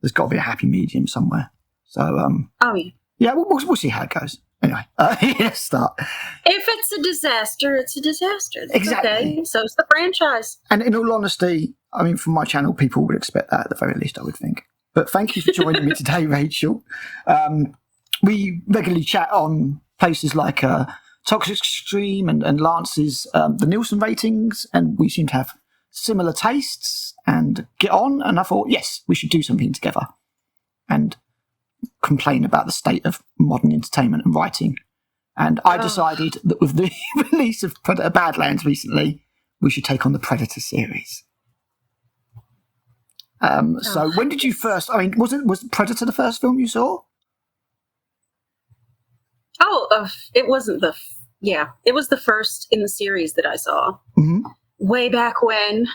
there's got to be a happy medium somewhere. So, yeah, we'll see how it goes. Anyway, let's start. If it's a disaster, it's a disaster. That's exactly. Okay. So it's the franchise. And in all honesty, I mean, from my channel, people would expect that at the very least, I would think. But thank you for joining me today, Rachel. We regularly chat on places like Toxic Stream and Lance's the Nielsen ratings, and we seem to have similar tastes and get on. And I thought, yes, we should do something together and complain about the state of modern entertainment and writing. And I decided that with the release of Predator Badlands recently, we should take on the Predator series. So when did you first, I mean, was Predator the first film you saw? It wasn't it was the first in the series that I saw. Mm-hmm. Way back when.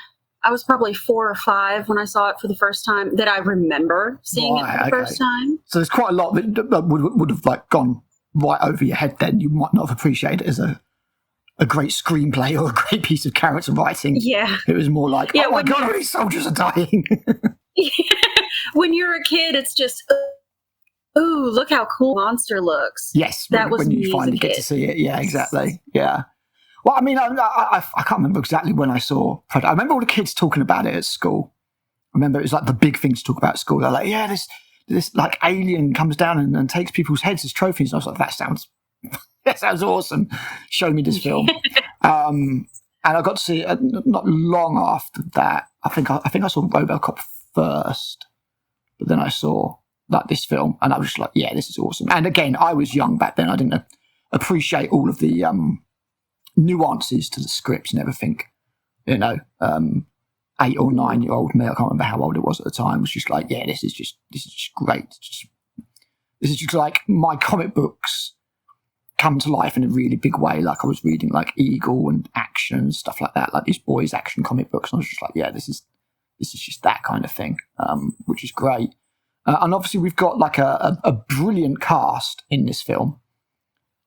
I was probably 4 or 5 when I saw it for the first time, that I remember seeing it for the first time. So there's quite a lot that would have like gone right over your head then. You might not have appreciated it as a great screenplay or a great piece of character writing. Yeah. It was more like, oh my God, all these soldiers are dying. When you're a kid, it's just, ooh, look how cool monster looks. Yes, when you finally get to see it. Yeah, exactly. Yeah. Well, I mean, I can't remember exactly when I saw Predator. I remember all the kids talking about it at school. I remember it was like the big thing to talk about at school. They're like, yeah, this like alien comes down and takes people's heads as trophies. And I was like, that sounds awesome. Show me this film. And I got to see it not long after that. I think I saw RoboCop first, but then I saw like this film, and I was just like, yeah, this is awesome. And again, I was young back then. I didn't appreciate all of the nuances to the scripts and everything. 8 or 9 year old me, I can't remember how old it was at the time, was just like, yeah, this is just great. This is just like my comic books come to life in a really big way. Like I was reading like Eagle and Action and stuff like that, like these boys' action comic books. And I was just like, yeah, this is just that kind of thing, which is great. And obviously we've got like a brilliant cast in this film.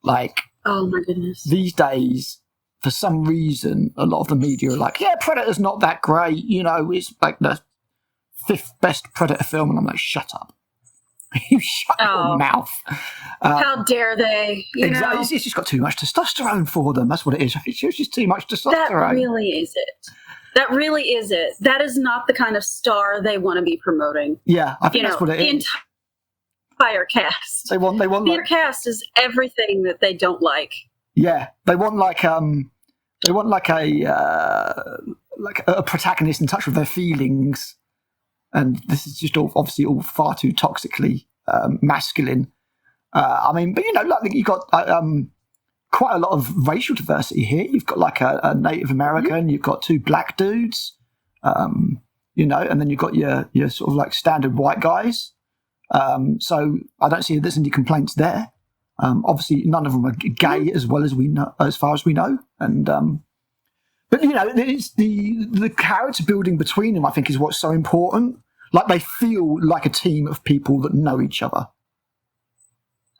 Like, oh my goodness. These days, for some reason, a lot of the media are like, yeah, Predator's not that great. It's like the 5th best Predator film. And I'm like, shut up. You shut your mouth. How dare they? Exactly. It's just got too much testosterone for them. That's what it is. It's just too much testosterone. That really is it. That really is it. That is not the kind of star they want to be promoting. Yeah, I think that's what it is. The entire cast. They want their cast is everything that they don't like. Yeah, they want like a protagonist in touch with their feelings, and this is just obviously all far too toxically masculine. I mean, but like you got quite a lot of racial diversity here. You've got like a Native American, you've got 2 black dudes, and then you've got your sort of like standard white guys. So I don't see there's any complaints there. Obviously, none of them are gay as well as we know, as far as we know. And but it's the character building between them, I think, is what's so important. Like they feel like a team of people that know each other.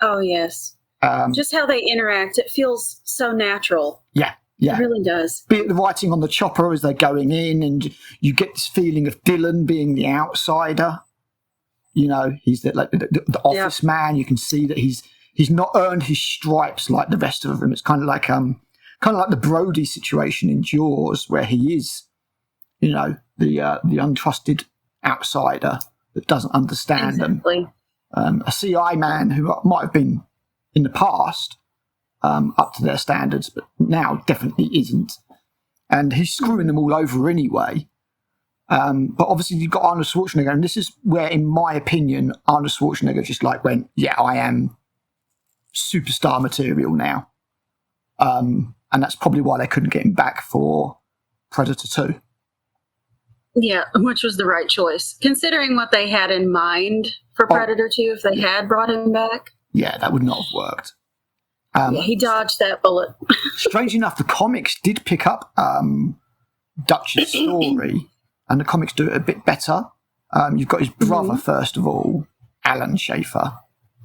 Oh yes. Just how they interact, it feels so natural. Yeah. It really does. Be it the writing on the chopper as they're going in, and you get this feeling of Dylan being the outsider. He's the office man. You can see that he's not earned his stripes like the rest of them. It's kind of like the Brody situation in Jaws, where he is, the untrusted outsider that doesn't understand them. A CI man who might have been in the past up to their standards, but now definitely isn't. And he's screwing them all over anyway. But obviously you've got Arnold Schwarzenegger, and this is where, in my opinion, Arnold Schwarzenegger just like went, yeah, I am superstar material now. And that's probably why they couldn't get him back for Predator 2. Yeah, which was the right choice, considering what they had in mind for Predator 2 if they had brought him back. Yeah, that would not have worked. He dodged that bullet. Strange enough, the comics did pick up Dutch's story, and the comics do it a bit better. You've got his brother, first of all, Alan Schaefer,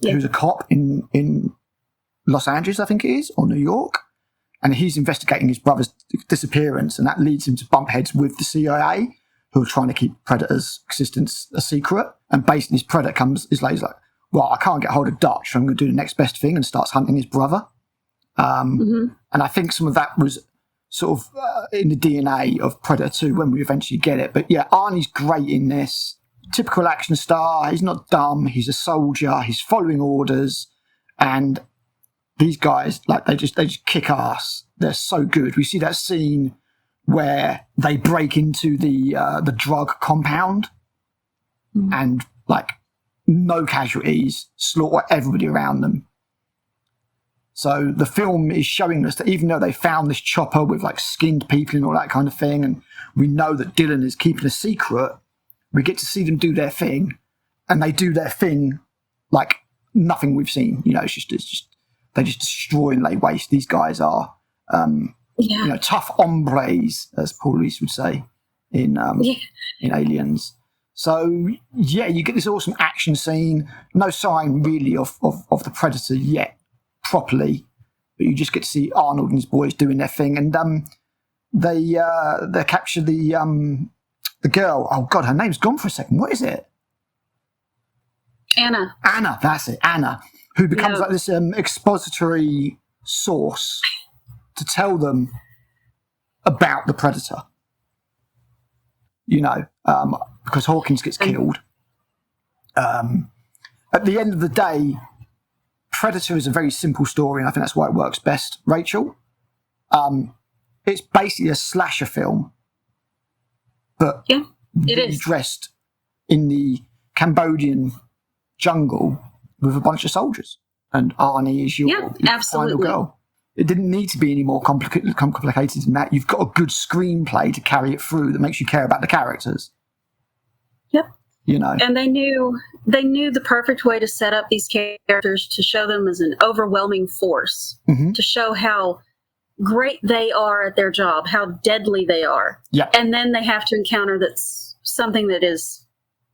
who's a cop in Los Angeles, I think it is, or New York, and he's investigating his brother's disappearance, and that leads him to bump heads with the CIA, who are trying to keep Predator's existence a secret. And basically this Predator he's like, well, I can't get hold of Dutch, so I'm going to do the next best thing, and starts hunting his brother. And I think some of that was sort of in the DNA of Predator 2 when we eventually get it. But yeah, Arnie's great in this. Typical action star. He's not dumb. He's a soldier. He's following orders. And these guys, like, they just kick ass. They're so good. We see that scene where they break into the drug compound and, like, no casualties, slaughter everybody around them. So the film is showing us that even though they found this chopper with, like, skinned people and all that kind of thing, and we know that Dylan is keeping a secret, we get to see them do their thing, and they do their thing like nothing we've seen. You know, it's just they just destroy and lay waste. These guys are, you know, tough hombres, as Paul Reese would say in Aliens. So yeah, you get this awesome action scene. No sign really of the Predator yet properly, but you just get to see Arnold and his boys doing their thing, and they capture the girl. Oh God, her name's gone for a second. What is it? Anna. Anna, that's it. Anna, who becomes like this expository source to tell them about the Predator. You know, because Hawkins gets killed. At the end of the day, Predator is a very simple story, and I think that's why it works best, Rachel. It's basically a slasher film, but it is dressed in the Cambodian jungle with a bunch of soldiers, and Arnie is your final girl. It didn't need to be any more complicated than that. You've got a good screenplay to carry it through that makes you care about the characters. Yep. You know, and they knew the perfect way to set up these characters, to show them as an overwhelming force, to show how great they are at their job, how deadly they are. Yeah. And then they have to encounter that's something that is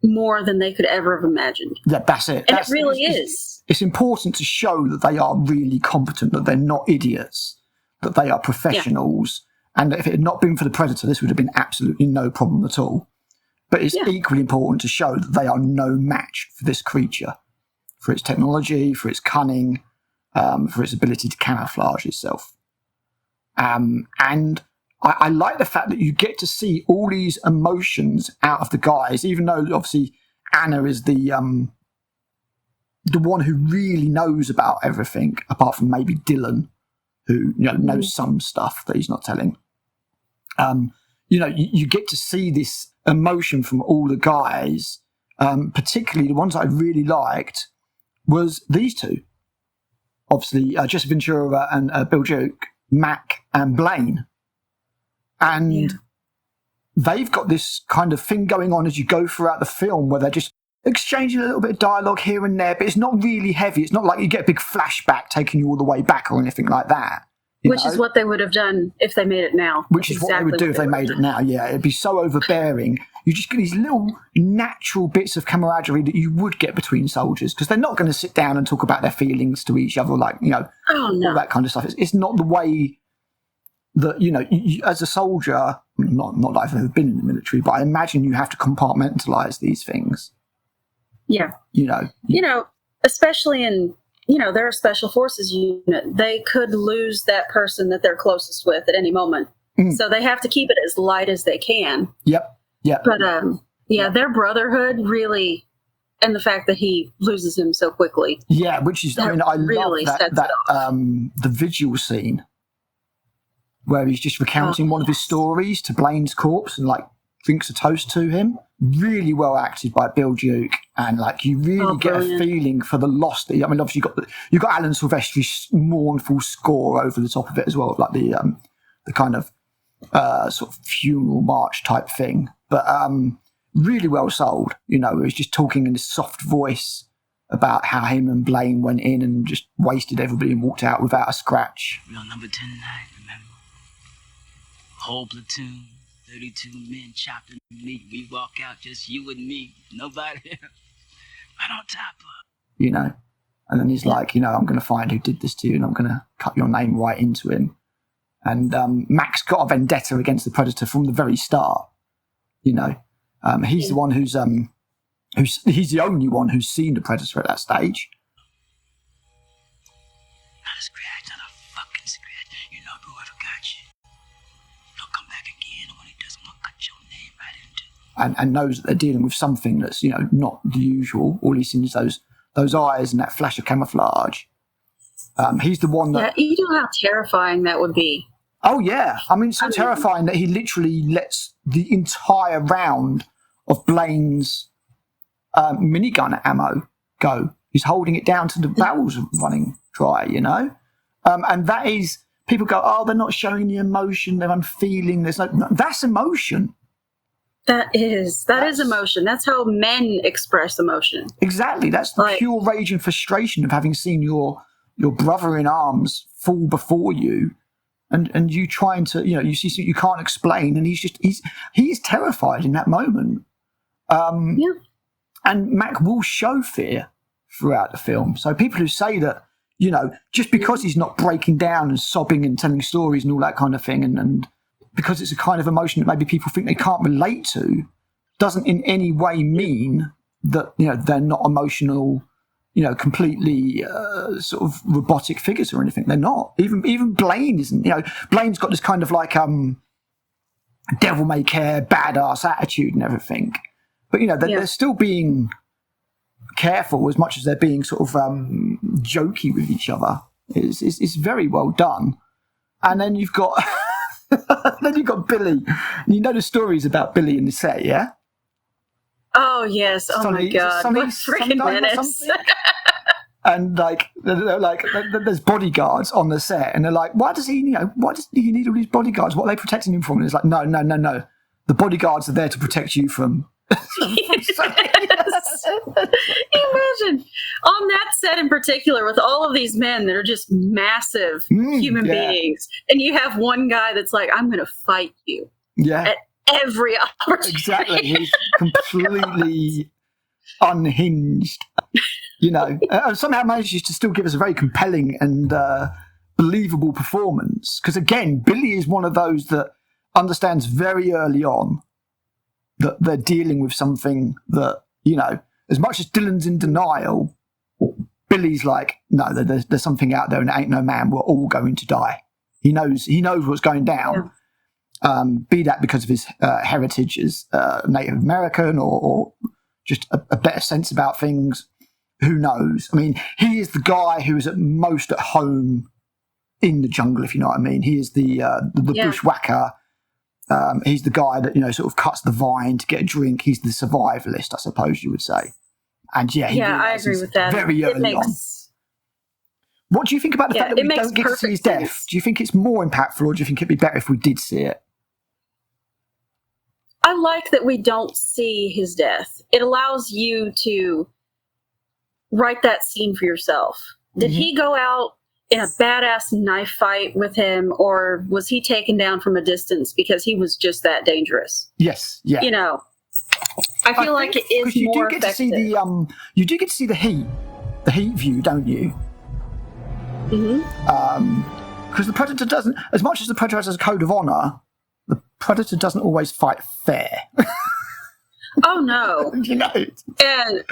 more than they could ever have imagined. Yeah, that's it. And it really is. It's important to show that they are really competent, that they're not idiots, that they are professionals. And if it had not been for the Predator, this would have been absolutely no problem at all. But it's equally important to show that they are no match for this creature, for its technology, for its cunning, for its ability to camouflage itself. And I like the fact that you get to see all these emotions out of the guys, even though obviously Anna is the one who really knows about everything, apart from maybe Dylan, who knows some stuff that he's not telling. You get to see this emotion from all the guys. Particularly the ones I really liked was these two. Obviously, Jesse Ventura and Bill Duke, Mac and Blaine. And they've got this kind of thing going on as you go throughout the film where they're just exchanging a little bit of dialogue here and there, but it's not really heavy. It's not like you get a big flashback taking you all the way back or anything like that. Which is what they would have done if they made it now. Which is what they would do if they made it now, yeah. It'd be so overbearing. You just get these little natural bits of camaraderie that you would get between soldiers, because they're not going to sit down and talk about their feelings to each other, like, all that kind of stuff. It's not the way that, you, as a soldier, not that I've ever been in the military, but I imagine you have to compartmentalize these things. Yeah. Especially in, they're a special forces unit. They could lose that person that they're closest with at any moment. So they have to keep it as light as they can. Yep. Yeah. But, their brotherhood really, and the fact that he loses him so quickly. Yeah, which is, I really love that the vigil scene where he's just recounting one of his stories to Blaine's corpse and, like, drinks a toast to him. Really well acted by Bill Duke, and like you really get a feeling for the loss that obviously you got Alan Silvestri's mournful score over the top of it as well, like the kind of sort of funeral march type thing, but really well sold. He was just talking in this soft voice about how him and Blaine went in and just wasted everybody and walked out without a scratch. Real number 10 tonight, remember? Whole platoon, 32 men chopped in meat. We walk out, just you and me, nobody else. Right on top of. And then he's like, I'm going to find who did this to you, and I'm going to cut your name right into him. And Mac's got a vendetta against the Predator from the very start. He's the one who's he's the only one who's seen the Predator at that stage. Not a scratch, not a fucking scratch. You know, whoever got you, don't come back again. And when he does, I'm gonna cut your name right into. And knows that they're dealing with something that's, you know, not the usual. All he's seen is those eyes and that flash of camouflage. He's the one that... Yeah, you know how terrifying that would be. Oh, yeah. I mean, so terrifying that he literally lets the entire round of Blaine's minigun ammo go. He's holding it down to the barrels running dry, you know? And that is... People go, oh, they're not showing the emotion, they're unfeeling. There's no, that's emotion. That is emotion. That's how men express emotion. Exactly. That's the pure rage and frustration of having seen your brother in arms fall before you, and you trying to, you know, you see something you can't explain, and he's terrified in that moment. Yeah. And Mac will show fear throughout the film. So people who say that, you know, just because he's not breaking down and sobbing and telling stories and all that kind of thing, and because it's a kind of emotion that maybe people think they can't relate to, doesn't in any way mean that, you know, they're not emotional, you know, completely sort of robotic figures or anything. They're not. Even Blaine isn't. You know, Blaine's got this kind of like devil may care, badass attitude and everything. But, you know, they're still being careful as much as they're being sort of jokey with each other. It's very well done. And then you've got... Then you've got Billy. You know the stories about Billy in the set, yeah? Oh, yes. Oh, my God. What freaking minutes. And, like, there's bodyguards on the set, and they're like, why does he need all these bodyguards? What are they protecting him from? And it's like, no. The bodyguards are there to protect you from... Imagine on that set in particular with all of these men that are just massive human beings, and you have one guy that's like, I'm going to fight you at every opportunity. Exactly. He's completely unhinged, you know, somehow manages to still give us a very compelling and believable performance, because again, Billy is one of those that understands very early on that they're dealing with something that, you know, as much as Dylan's in denial, Billy's like, no, there's something out there and it ain't no man, we're all going to die. He knows what's going down. Yeah. Be that because of his heritage as Native American or just a better sense about things. Who knows? I mean, he is the guy who is at most at home in the jungle, if you know what I mean. He is the bushwhacker. He's the guy that, you know, sort of cuts the vine to get a drink. He's the survivalist, I suppose you would say. And I agree with that. Very early on. What do you think about the fact that we don't get to see his death? Do you think it's more impactful, or do you think it'd be better if we did see it? I like that we don't see his death. It allows you to write that scene for yourself. Did he go out in a badass knife fight with him, or was he taken down from a distance because he was just that dangerous? Yes, yeah. You know, I feel like it is more effective. You do get to see the heat view, don't you? Mm-hmm. Because the Predator doesn't, as much as the Predator has a code of honor, the Predator doesn't always fight fair. Oh, no. You know? And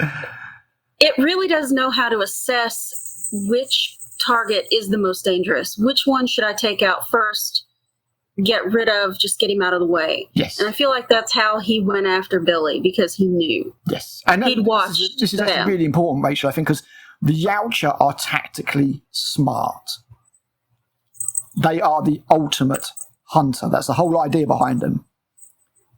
it really does know how to assess which target is the most dangerous. Which one should I take out first, get rid of, just get him out of the way? Yes. And I feel like that's how he went after Billy, because he knew. Yes. And he'd watched. This is actually really important, Rachel, I think, because the Yautja are tactically smart. They are the ultimate hunter. That's the whole idea behind them.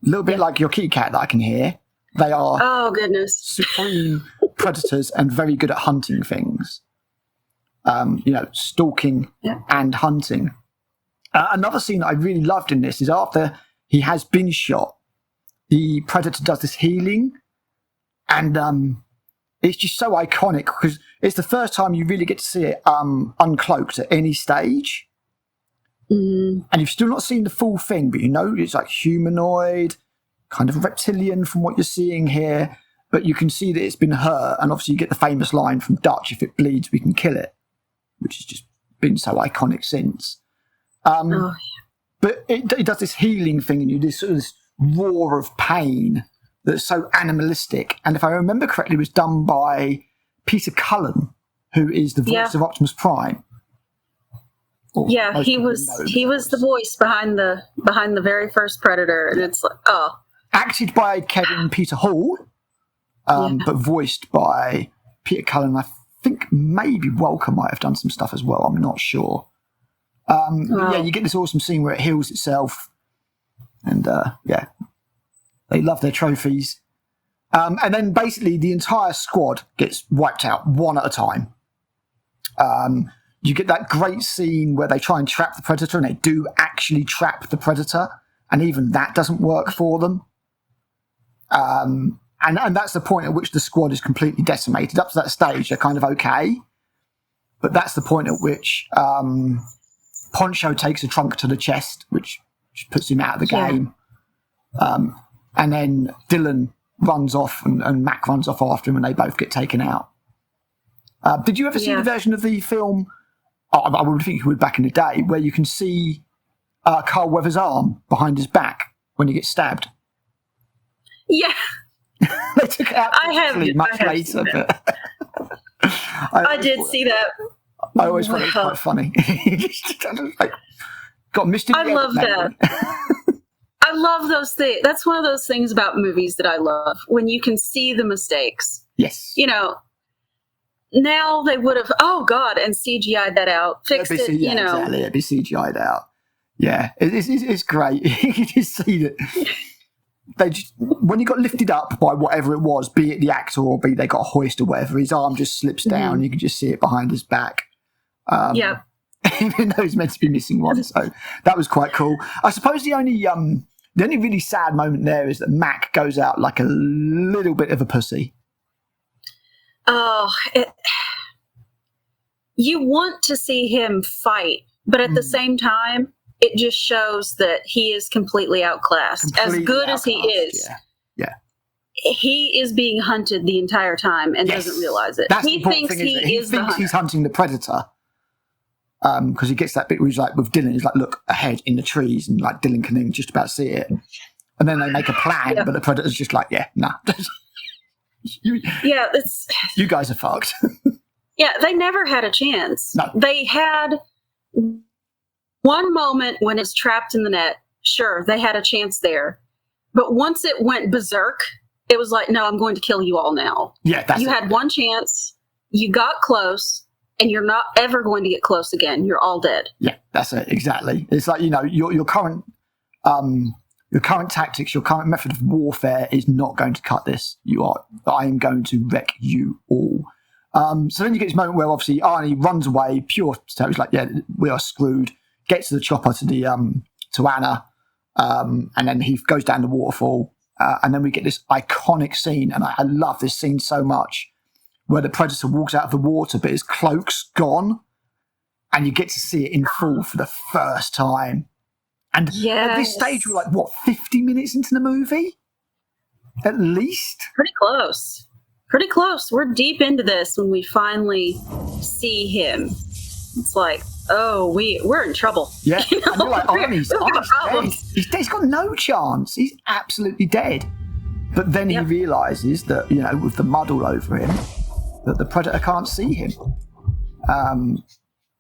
A little bit like your kitty cat that I can hear. They are supreme predators and very good at hunting things. You know, stalking and hunting. Another scene that I really loved in this is after he has been shot, the Predator does this healing, and it's just so iconic because it's the first time you really get to see it uncloaked at any stage. And you've still not seen the full thing, but you know it's like humanoid, kind of reptilian from what you're seeing here, but you can see that it's been hurt, and obviously you get the famous line from Dutch, if it bleeds, we can kill it, which has just been so iconic since. But it does this healing thing in you, this sort of this roar of pain that's so animalistic. And if I remember correctly, it was done by Peter Cullen, who is the voice of Optimus Prime. Yeah, he was the voice behind the very first Predator, and it's like, acted by Kevin Peter Hall, but voiced by Peter Cullen. I think maybe Welker might have done some stuff as well. I'm not sure. But yeah, you get this awesome scene where it heals itself, and they love their trophies. And then basically the entire squad gets wiped out one at a time. You get that great scene where they try and trap the Predator, and they do actually trap the Predator, and even that doesn't work for them. And that's the point at which the squad is completely decimated. Up to that stage, they're kind of okay. But that's the point at which Poncho takes a trunk to the chest, which puts him out of the game. And then Dylan runs off and Mac runs off after him, and they both get taken out. Did you ever see the version of the film, I would think you would back in the day, where you can see Carl Weathers' arm behind his back when he gets stabbed? Yeah. They took it out much later. But I did see that. I always thought it was quite funny. Got Mr. I love that. I love those things. That's one of those things about movies that I love, when you can see the mistakes. Yes. You know, now they would have, and CGI'd that out, fixed it, you know. Exactly, it'd be CGI'd out. Yeah, it's great. You can just see that. They just, when he got lifted up by whatever it was, be it the actor or be they got a hoist or whatever, his arm just slips down. You can just see it behind his back. Even though he's meant to be missing one, so that was quite cool. I suppose the only really sad moment there is that Mac goes out like a little bit of a pussy. You want to see him fight, but at the same time, it just shows that he is completely outclassed. As good as he is, he is being hunted the entire time and doesn't realize it. He thinks he's hunting the Predator. Because he gets that bit where he's like, with Dylan, he's like, look ahead in the trees, and like Dylan can just about see it. And then they make a plan, but the Predator's just like, nah. You guys are fucked. Yeah, they never had a chance. No. They had one moment when it's trapped in the net. Sure, they had a chance there. But once it went berserk, it was like, no, I'm going to kill you all now. Yeah, you had one chance, you got close, and you're not ever going to get close again. You're all dead. Yeah, that's it, exactly. It's like, you know, your current tactics, your current method of warfare is not going to cut this. I am going to wreck you all. So then you get this moment where obviously Arnie runs away, pure terror. He's like, yeah, we are screwed. Gets to the chopper to Anna, and then he goes down the waterfall, and then we get this iconic scene, and I love this scene so much, where the Predator walks out of the water, but his cloak's gone, and you get to see it in full for the first time. And at this stage, we're like, 50 minutes into the movie? At least? Pretty close. We're deep into this when we finally see him. It's like, we're in trouble. Yeah, and you're like, Arnie's dead. He's got no chance. He's absolutely dead. But then he realises that, you know, with the mud all over him, that the Predator can't see him. And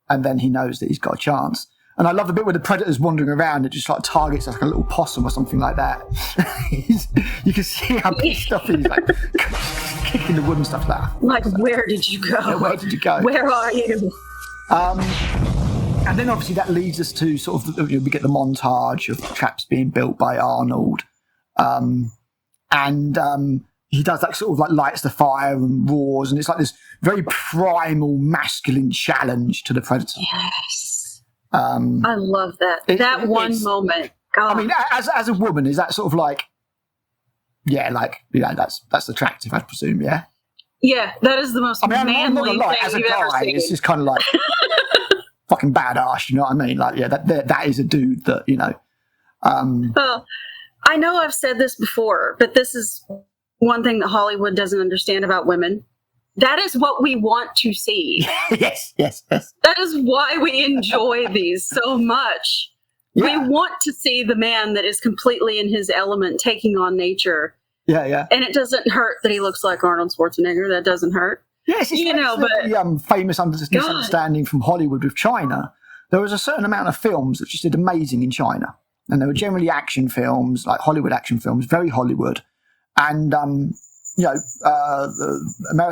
then he knows that he's got a chance. And I love the bit where the Predator's wandering around and just like targets like a little possum or something like that. You can see how pissed off he's like kicking the wood and stuff like that. Where did you go? Yeah, where did you go? Where are you? And then obviously that leads us to sort of, we get the montage of traps being built by Arnold. He does that sort of like lights the fire and roars, and it's like this very primal masculine challenge to the Predator. Yes. I love that. That one moment. God. I mean, as a woman, is that sort of like, that's attractive, I presume, yeah? Yeah, that is the most manly thing as a you've ever guy, seen. it's just kind of like fucking badass, you know what I mean? Like, yeah, that is a dude that, you know. I know I've said this before, but this is one thing that Hollywood doesn't understand about women. That is what we want to see. Yes. That is why we enjoy these so much. Yeah. We want to see the man that is completely in his element, taking on nature. Yeah. And it doesn't hurt that he looks like Arnold Schwarzenegger. That doesn't hurt. Yes, it's the famous misunderstanding from Hollywood with China. There was a certain amount of films that just did amazing in China. And they were generally action films, like Hollywood action films, very Hollywood. And, America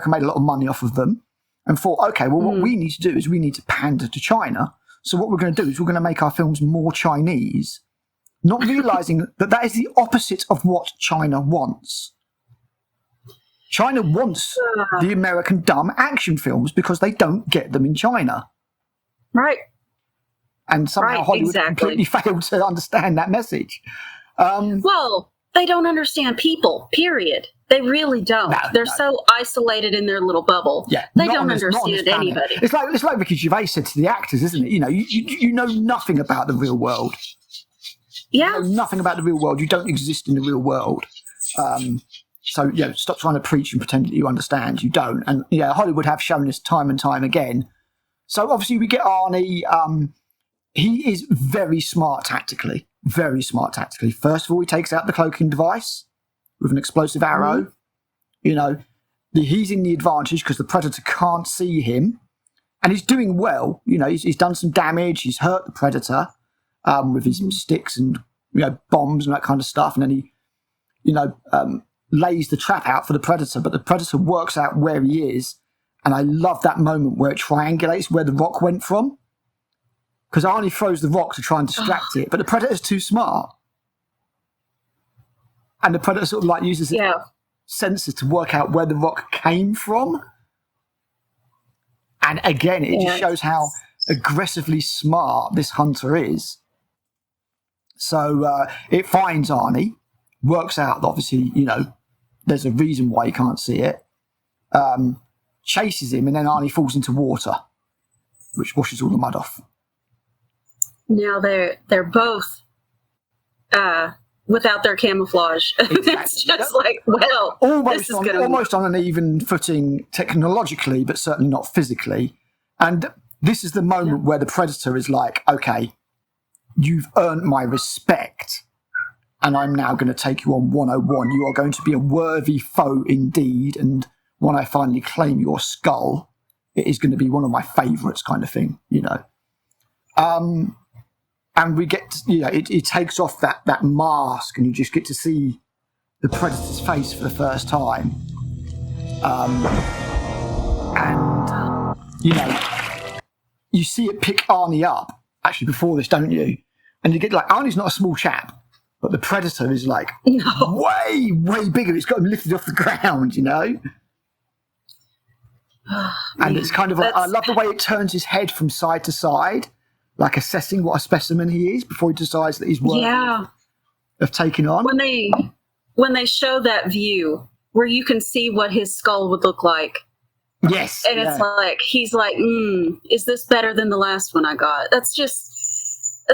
made a lot of money off of them and thought, okay, well, what we need to do is we need to pander to China. So what we're going to do is we're going to make our films more Chinese, not realizing that is the opposite of what China wants. China wants the American dumb action films because they don't get them in China. Right. And somehow Hollywood completely failed to understand that message. Well, they don't understand people, period. They really don't. They're so isolated in their little bubble. Yeah, they don't understand anybody. It's like Ricky Gervais said to the actors, isn't it? You know nothing about the real world. Yeah. You know nothing about the real world. You don't exist in the real world. So, stop trying to preach and pretend that you understand. You don't. And, Hollywood have shown us time and time again. So, obviously, we get Arnie. He is very smart tactically. Very smart tactically. First of all, he takes out the cloaking device with an explosive arrow. He's in the advantage because the Predator can't see him. And he's doing well. He's done some damage. He's hurt the Predator with his sticks and, bombs and that kind of stuff. And then he, lays the trap out for the Predator, but the Predator works out where he is. And I love that moment where it triangulates where the rock went from. Because Arnie throws the rock to try and distract it, but the Predator's too smart. And the Predator sort of uses its sensor to work out where the rock came from. And again, it just shows how aggressively smart this hunter is. So it finds Arnie, works out that obviously, there's a reason why he can't see it, chases him, and then Arnie falls into water, which washes all the mud off. Now they're both without their camouflage. Exactly. It's just almost on an even footing technologically, but certainly not physically. And this is the moment where the Predator is like, okay, you've earned my respect, and I'm now going to take you on 101. You are going to be a worthy foe indeed, and when I finally claim your skull, it is going to be one of my favourites kind of thing, And we get, it takes off that mask, and you just get to see the Predator's face for the first time. You see it pick Arnie up, actually, before this, don't you? And you get Arnie's not a small chap, but the Predator is way, way bigger. It's got him lifted off the ground, And it's kind of I love the way it turns his head from side to side, assessing what a specimen he is before he decides that he's worthy of taking on. When they show that view where you can see what his skull would look like. Yes. And it's he's is this better than the last one I got? That's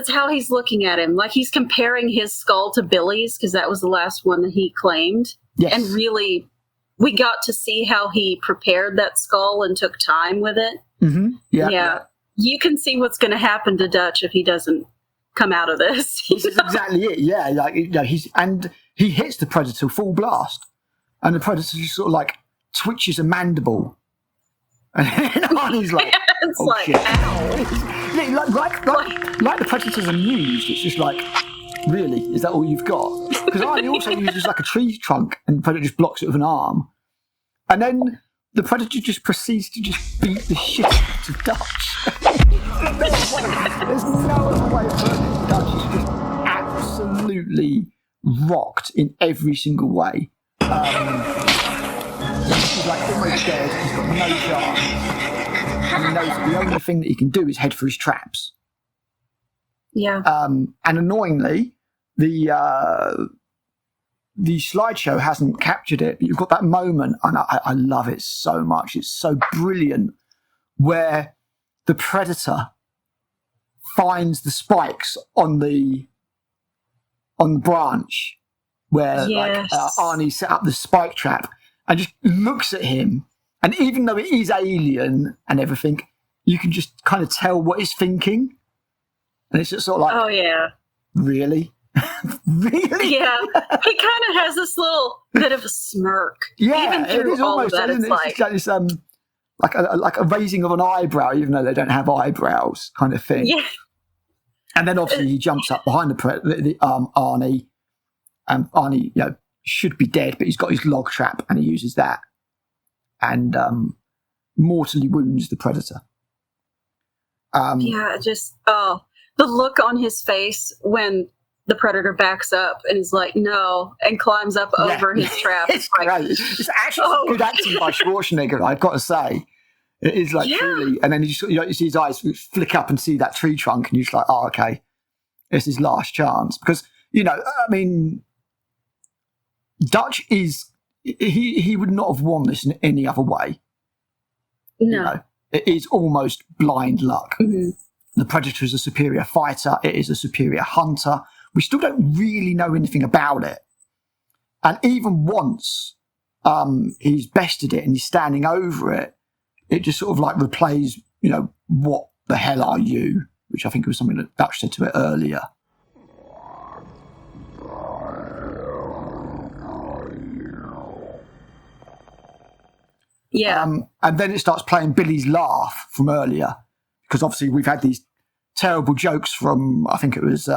how he's looking at him. He's comparing his skull to Billy's, because that was the last one that he claimed. Yes. And really, we got to see how he prepared that skull and took time with it. Mm-hmm. Yeah. You can see what's going to happen to Dutch if he doesn't come out of this. This is exactly it. Yeah, he hits the Predator full blast, and the Predator just sort of twitches a mandible, and Arnie's like, it's shit. Ow. Like the Predator's amused. It's just really, is that all you've got? Because Arnie also uses a tree trunk, and the Predator just blocks it with an arm, and then the Predator just proceeds to just beat the shit out of Dutch. There's no other way of putting it. Dutch is just absolutely rocked in every single way. He's almost dead. He's got no chance. And he knows that the only thing that he can do is head for his traps. Yeah. And annoyingly, the slideshow hasn't captured it, but you've got that moment, and I love it so much. It's so brilliant, where the Predator finds the spikes on the branch where Arnie set up the spike trap, and just looks at him. And even though it is alien and everything, you can just kind of tell what he's thinking. And it's just sort of oh yeah, really? Really? Yeah, he kind of has this little bit of a smirk. Yeah, even through it is all almost, of that, isn't it's it? It's like a raising of an eyebrow, even though they don't have eyebrows, kind of thing. yeah, And then obviously he jumps up behind Arnie, and Arnie, should be dead, but he's got his log trap, and he uses that, and mortally wounds the Predator. the look on his face when the Predator backs up and is like, no, and climbs up over his trap. It's great. It's actually good acting by Schwarzenegger, I've got to say. It is truly, and then you see his eyes flick up and see that tree trunk, and you're just like, oh, okay, it's his last chance. Because, Dutch is, he would not have won this in any other way. No. It is almost blind luck. Mm-hmm. The Predator is a superior fighter. It is a superior hunter. We still don't really know anything about it. And even once he's bested it and he's standing over it, it just sort of replays, what the hell are you? Which I think was something that Dutch said to it earlier. Yeah. And then it starts playing Billy's laugh from earlier, because obviously we've had these terrible jokes from, I think it was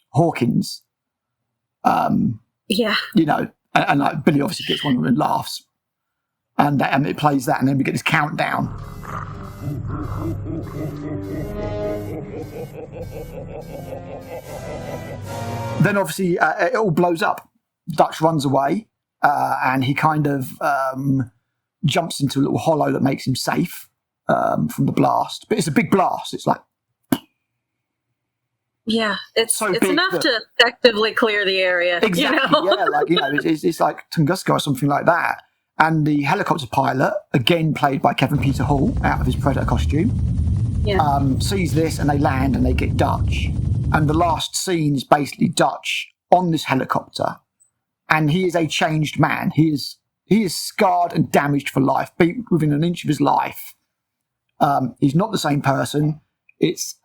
Hawkins. Yeah. And Billy obviously gets one of them and laughs. And it plays that, and then we get this countdown. Then obviously it all blows up. Dutch runs away, and he kind of jumps into a little hollow that makes him safe from the blast. But it's a big blast. It's like... Yeah, it's big enough to effectively clear the area. Exactly, it's like Tunguska or something like that. And the helicopter pilot, again played by Kevin Peter Hall, out of his Predator costume, sees this, and they land and they get Dutch. And the last scene is basically Dutch on this helicopter, and he is a changed man. He is scarred and damaged for life, beat within an inch of his life. He's not the same person. It's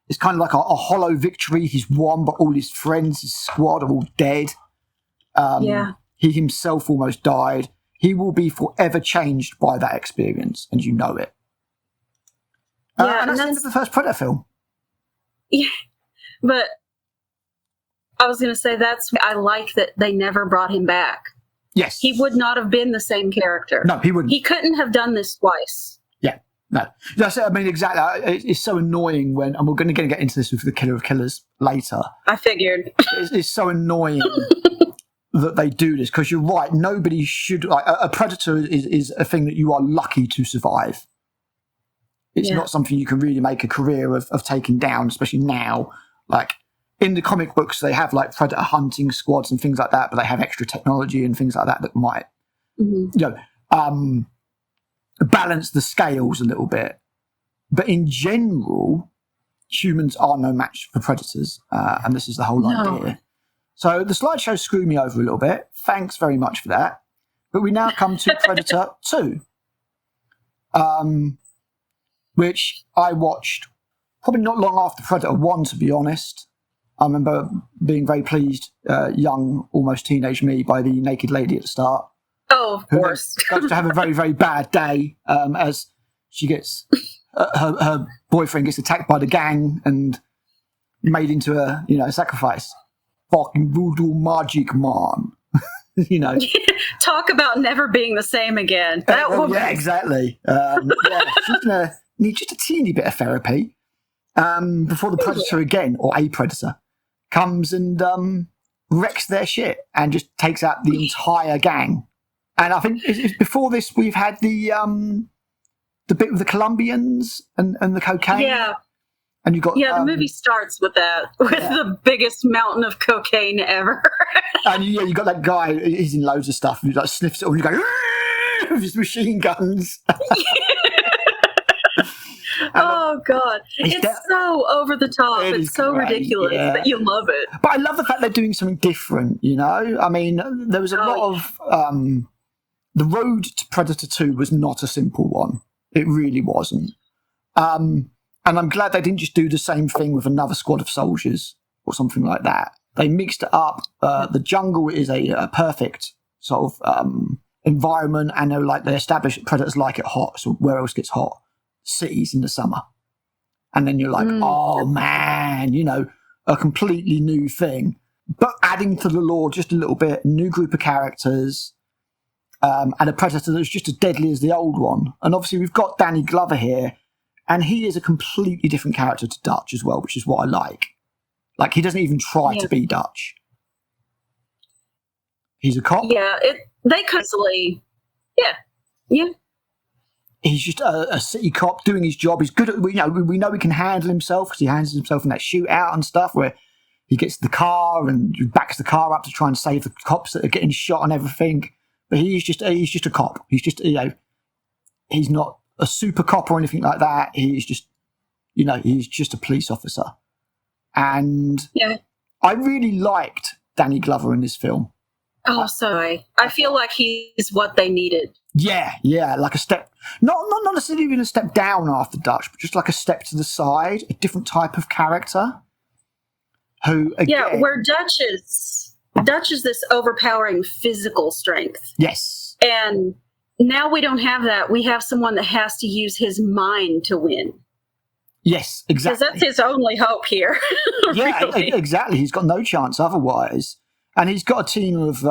it's kind of like a hollow victory. He's won, but all his friends, his squad, are all dead. He himself almost died. He will be forever changed by that experience, and you know it. And that's the end of the first Predator film. Yeah, but I was going to say I like that they never brought him back. Yes. He would not have been the same character. No, he wouldn't. He couldn't have done this twice. Yeah, no. That's, exactly. It's so annoying when, and we're going to get into this with the Killer of Killers later. I figured. It's so annoying that they do this, because you're right, nobody should... a Predator is a thing that you are lucky to survive. It's not something you can really make a career of taking down, especially now. In the comic books, they have Predator hunting squads and things like that, but they have extra technology and things like that might, balance the scales a little bit. But in general, humans are no match for predators, and this is the whole idea. So the slideshow screwed me over a little bit. Thanks very much for that. But we now come to Predator 2, which I watched probably not long after Predator 1, to be honest. I remember being very pleased, young, almost teenage me, by the naked lady at the start. Oh, of course. Who goes to have a very, very bad day as she gets... her boyfriend gets attacked by the gang and made into a sacrifice. Fucking voodoo magic, man. Talk about never being the same again. That woman. Yeah, exactly. She's gonna need just a teeny bit of therapy before the Predator again, or a Predator, comes and wrecks their shit and just takes out the entire gang. And I think before this we've had the bit with the Colombians and the cocaine. Yeah. And you got the movie starts with that, the biggest mountain of cocaine ever. And you got that guy, he's in loads of stuff, and he sniffs it all, and you go with his machine guns. Oh God, it's so over the top. It's so great, ridiculous that you love it. But I love the fact they're doing something different. I mean, there was a lot of the road to Predator 2 was not a simple one. It really wasn't. And I'm glad they didn't just do the same thing with another squad of soldiers or something like that. They mixed it up. The jungle is a perfect sort of environment, and they establish that predators like it hot. So where else gets hot? Cities in the summer. And then you're like, oh man, a completely new thing. But adding to the lore just a little bit, new group of characters, and a predator that's just as deadly as the old one. And obviously we've got Danny Glover here, and he is a completely different character to Dutch as well, which is what I like. Like, he doesn't even try to be Dutch. He's a cop. Yeah, they constantly, yeah. He's just a city cop doing his job. He's good at, we know he can handle himself, because he handles himself in that shootout and stuff where he gets the car and backs the car up to try and save the cops that are getting shot and everything. But he's just a cop. He's just, he's not a super cop or anything like that. He's just, he's just a police officer. And I really liked Danny Glover in this film. Oh, sorry. I feel like he's what they needed. Yeah, like a step, not necessarily even a step down after Dutch, but just like a step to the side, a different type of character. Who, again, where Dutch is this overpowering physical strength. Yes. And now we don't have that. We have someone that has to use his mind to win. Yes, exactly. Because that's his only hope here. Yeah, really. Exactly. He's got no chance otherwise. And he's got a team of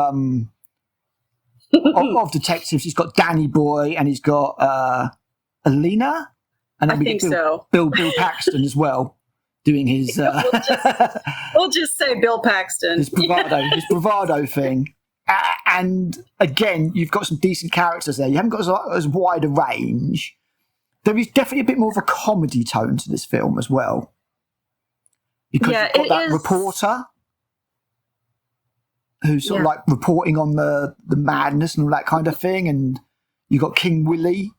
detectives. He's got Danny Boy, and he's got Alina. And then I think so. Bill Paxton as well, doing his... we'll just say Bill Paxton. His bravado thing. And again, you've got some decent characters there. You haven't got as wide a range. There is definitely a bit more of a comedy tone to this film as well. Because you've got that reporter who's sort of like reporting on the madness and all that kind of thing. And you've got King Willie,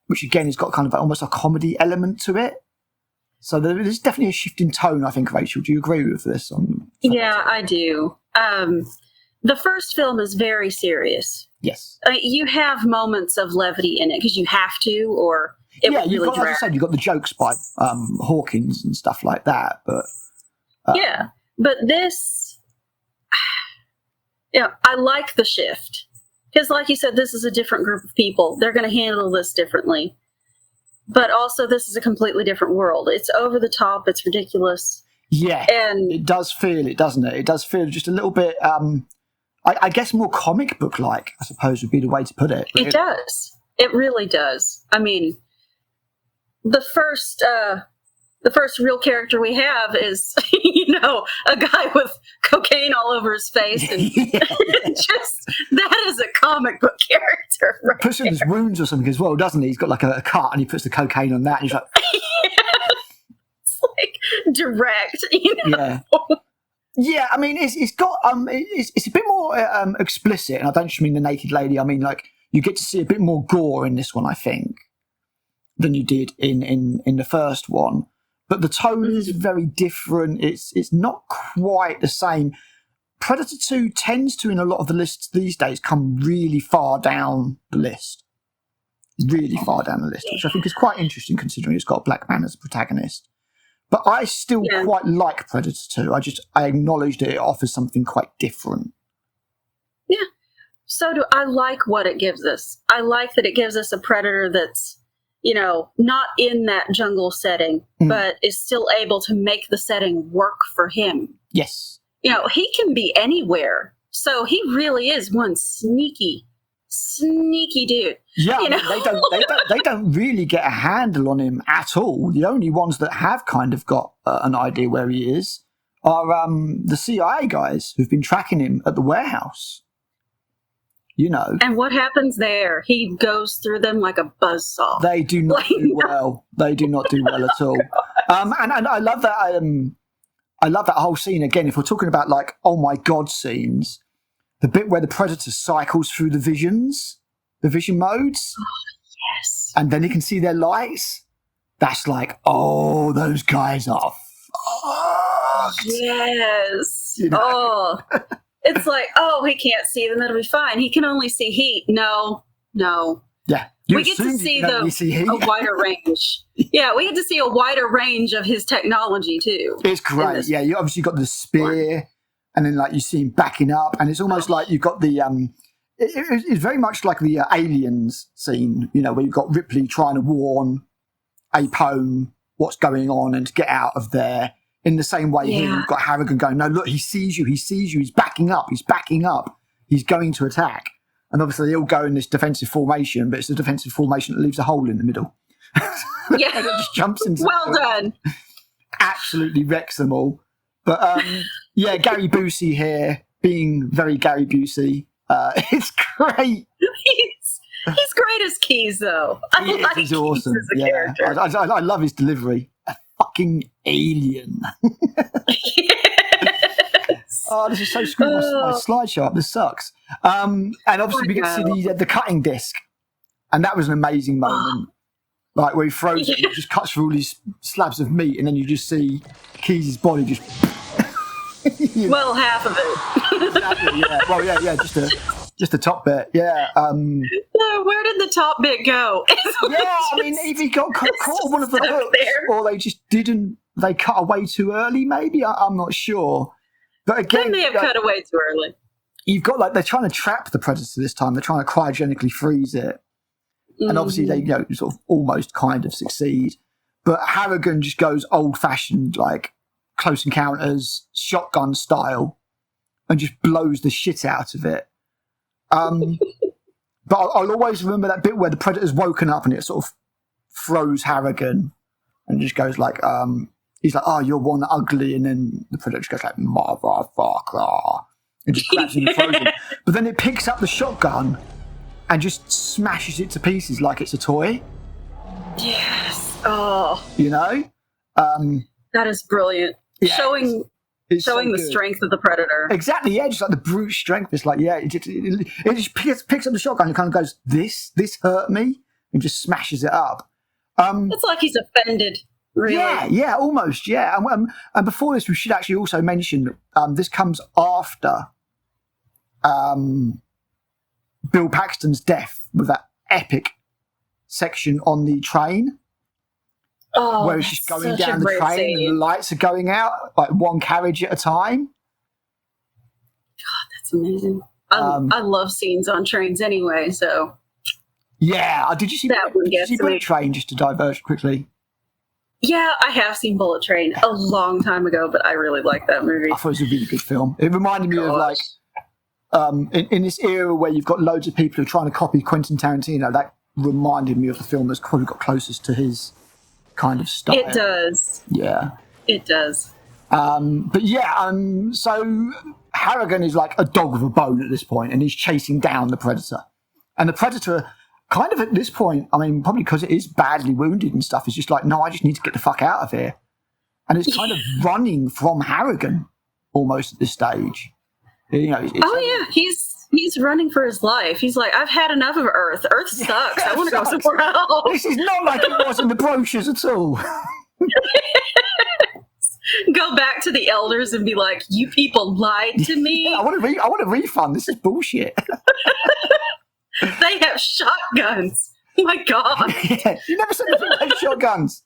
which again has got kind of almost a comedy element to it. So there's definitely a shift in tone, I think, Rachel. Do you agree with this? Yeah, I do. The first film is very serious. Yes. You have moments of levity in it because you have to, or it would really drag. As I said, you've got the jokes by Hawkins and stuff like that. But but this, I like the shift. Because like you said, this is a different group of people. They're going to handle this differently. But also, this is a completely different world. It's over the top. It's ridiculous. Yeah, and it does feel it, doesn't it? It does feel just a little bit, I guess, more comic book-like, I suppose would be the way to put it. It does. It really does. I mean, the first real character we have is, a guy with cocaine all over his face. And just, that is a comic book character. Right, puts in his wounds or something as well, doesn't he? He's got like a cut and he puts the cocaine on that and he's like... It's like direct, Yeah, I mean, it's got, it's a bit more explicit, and I don't just mean the naked lady. I mean, like, you get to see a bit more gore in this one, I think, than you did in the first one. But the tone is very different. It's not quite the same. Predator 2 tends to, in a lot of the lists these days, come really far down the list. Really far down the list, which I think is quite interesting considering it's got a black man as a protagonist. But I still quite like Predator 2. I acknowledge that it offers something quite different. Yeah. So do I like what it gives us. I like that it gives us a predator that's, not in that jungle setting, but is still able to make the setting work for him. Yes. He can be anywhere. So he really is one sneaky dude. Yeah, they don't really get a handle on him at all. The only ones that have kind of got an idea where he is are the CIA guys who've been tracking him at the warehouse. And what happens there? He goes through them like a buzzsaw. They do not do well. They do not do well at all. And I love that. I love that whole scene again. If we're talking about like, oh my God scenes. The bit where the Predator cycles through the vision modes. Oh, yes. And then you can see their lights. That's like, oh, those guys are fucked. Yes. It's like, he can't see them. It'll be fine. He can only see heat. No. Yeah. We get to see a wider range. Yeah, we get to see a wider range of his technology too. It's great. Yeah, you obviously got the spear, and then like you see him backing up, and it's almost like you've got the it's very much like the Aliens scene, you know, where you've got Ripley trying to warn Apone what's going on and to get out of there. In the same way here, you've got Harrigan going, no, look, he sees you, he's backing up, he's going to attack. And obviously they all go in this defensive formation, but it's the defensive formation that leaves a hole in the middle. Yeah. And it just jumps into done. Absolutely wrecks them all. But yeah, Gary Busey here, being very Gary Busey. It's great. He's great as Keys, though. He's awesome. Keys as a character. I love his delivery. A fucking alien. Yes. Oh, this is so screwed. My slideshow up. This sucks. And obviously we get to see the cutting disc, and that was an amazing moment. Like where he throws it, and it just cuts through all these slabs of meat, and then you just see Keys' body just. Well, half of it. Exactly. Yeah. Well, yeah. Just the top bit. Yeah. Where did the top bit go? Yeah. I mean, if he got caught on one of the hooks, or they just didn't. They cut away too early. Maybe I'm not sure. But again, they may have cut away too early. You've got like they're trying to trap the predator this time. They're trying to cryogenically freeze it, and obviously they sort of almost kind of succeed. But Harrigan just goes old fashioned, like Close Encounters, shotgun style, and just blows the shit out of it. But I'll always remember that bit where the predator's woken up and it sort of throws Harrigan and just goes like, he's like, oh, you're one ugly, and then the predator just goes like, motherfucker, and just grabs him and throws him. But then it picks up the shotgun and just smashes it to pieces like it's a toy. Yes. Oh. You know? That is brilliant. Yeah, showing the strength of the predator. Exactly, yeah, just like the brute strength. It's like, yeah, it just picks up the shotgun and kind of goes, this hurt me, and just smashes it up. It's like he's offended. Really? Yeah, almost, yeah. And before this, we should actually also mention this comes after Bill Paxton's death with that epic section on the train. Oh, where it's just going down the train and the lights are going out, like one carriage at a time. God, that's amazing. I love scenes on trains anyway, so. Yeah, did you see Bullet Train, just to diverge quickly? Yeah, I have seen Bullet Train a long time ago, but I really like that movie. I thought it was a really good film. It reminded me of like, in this era where you've got loads of people who are trying to copy Quentin Tarantino, that reminded me of the film that's probably got closest to his kind of style. It does. Yeah. It does. But yeah, so Harrigan is like a dog with a bone at this point, and he's chasing down the predator. And the predator, kind of at this point, I mean, probably because it is badly wounded and stuff, is just like, no, I just need to get the fuck out of here. And it's kind of running from Harrigan almost at this stage. You know, yeah, he's running for his life. He's like, I've had enough of Earth. Earth sucks. I want to go somewhere else. This is not like it was in the brochures at all. Go back to the elders and be like, you people lied to me. Yeah, I want a refund. This is bullshit. They have shotguns. Oh my God. Yeah, you never said anything about shotguns.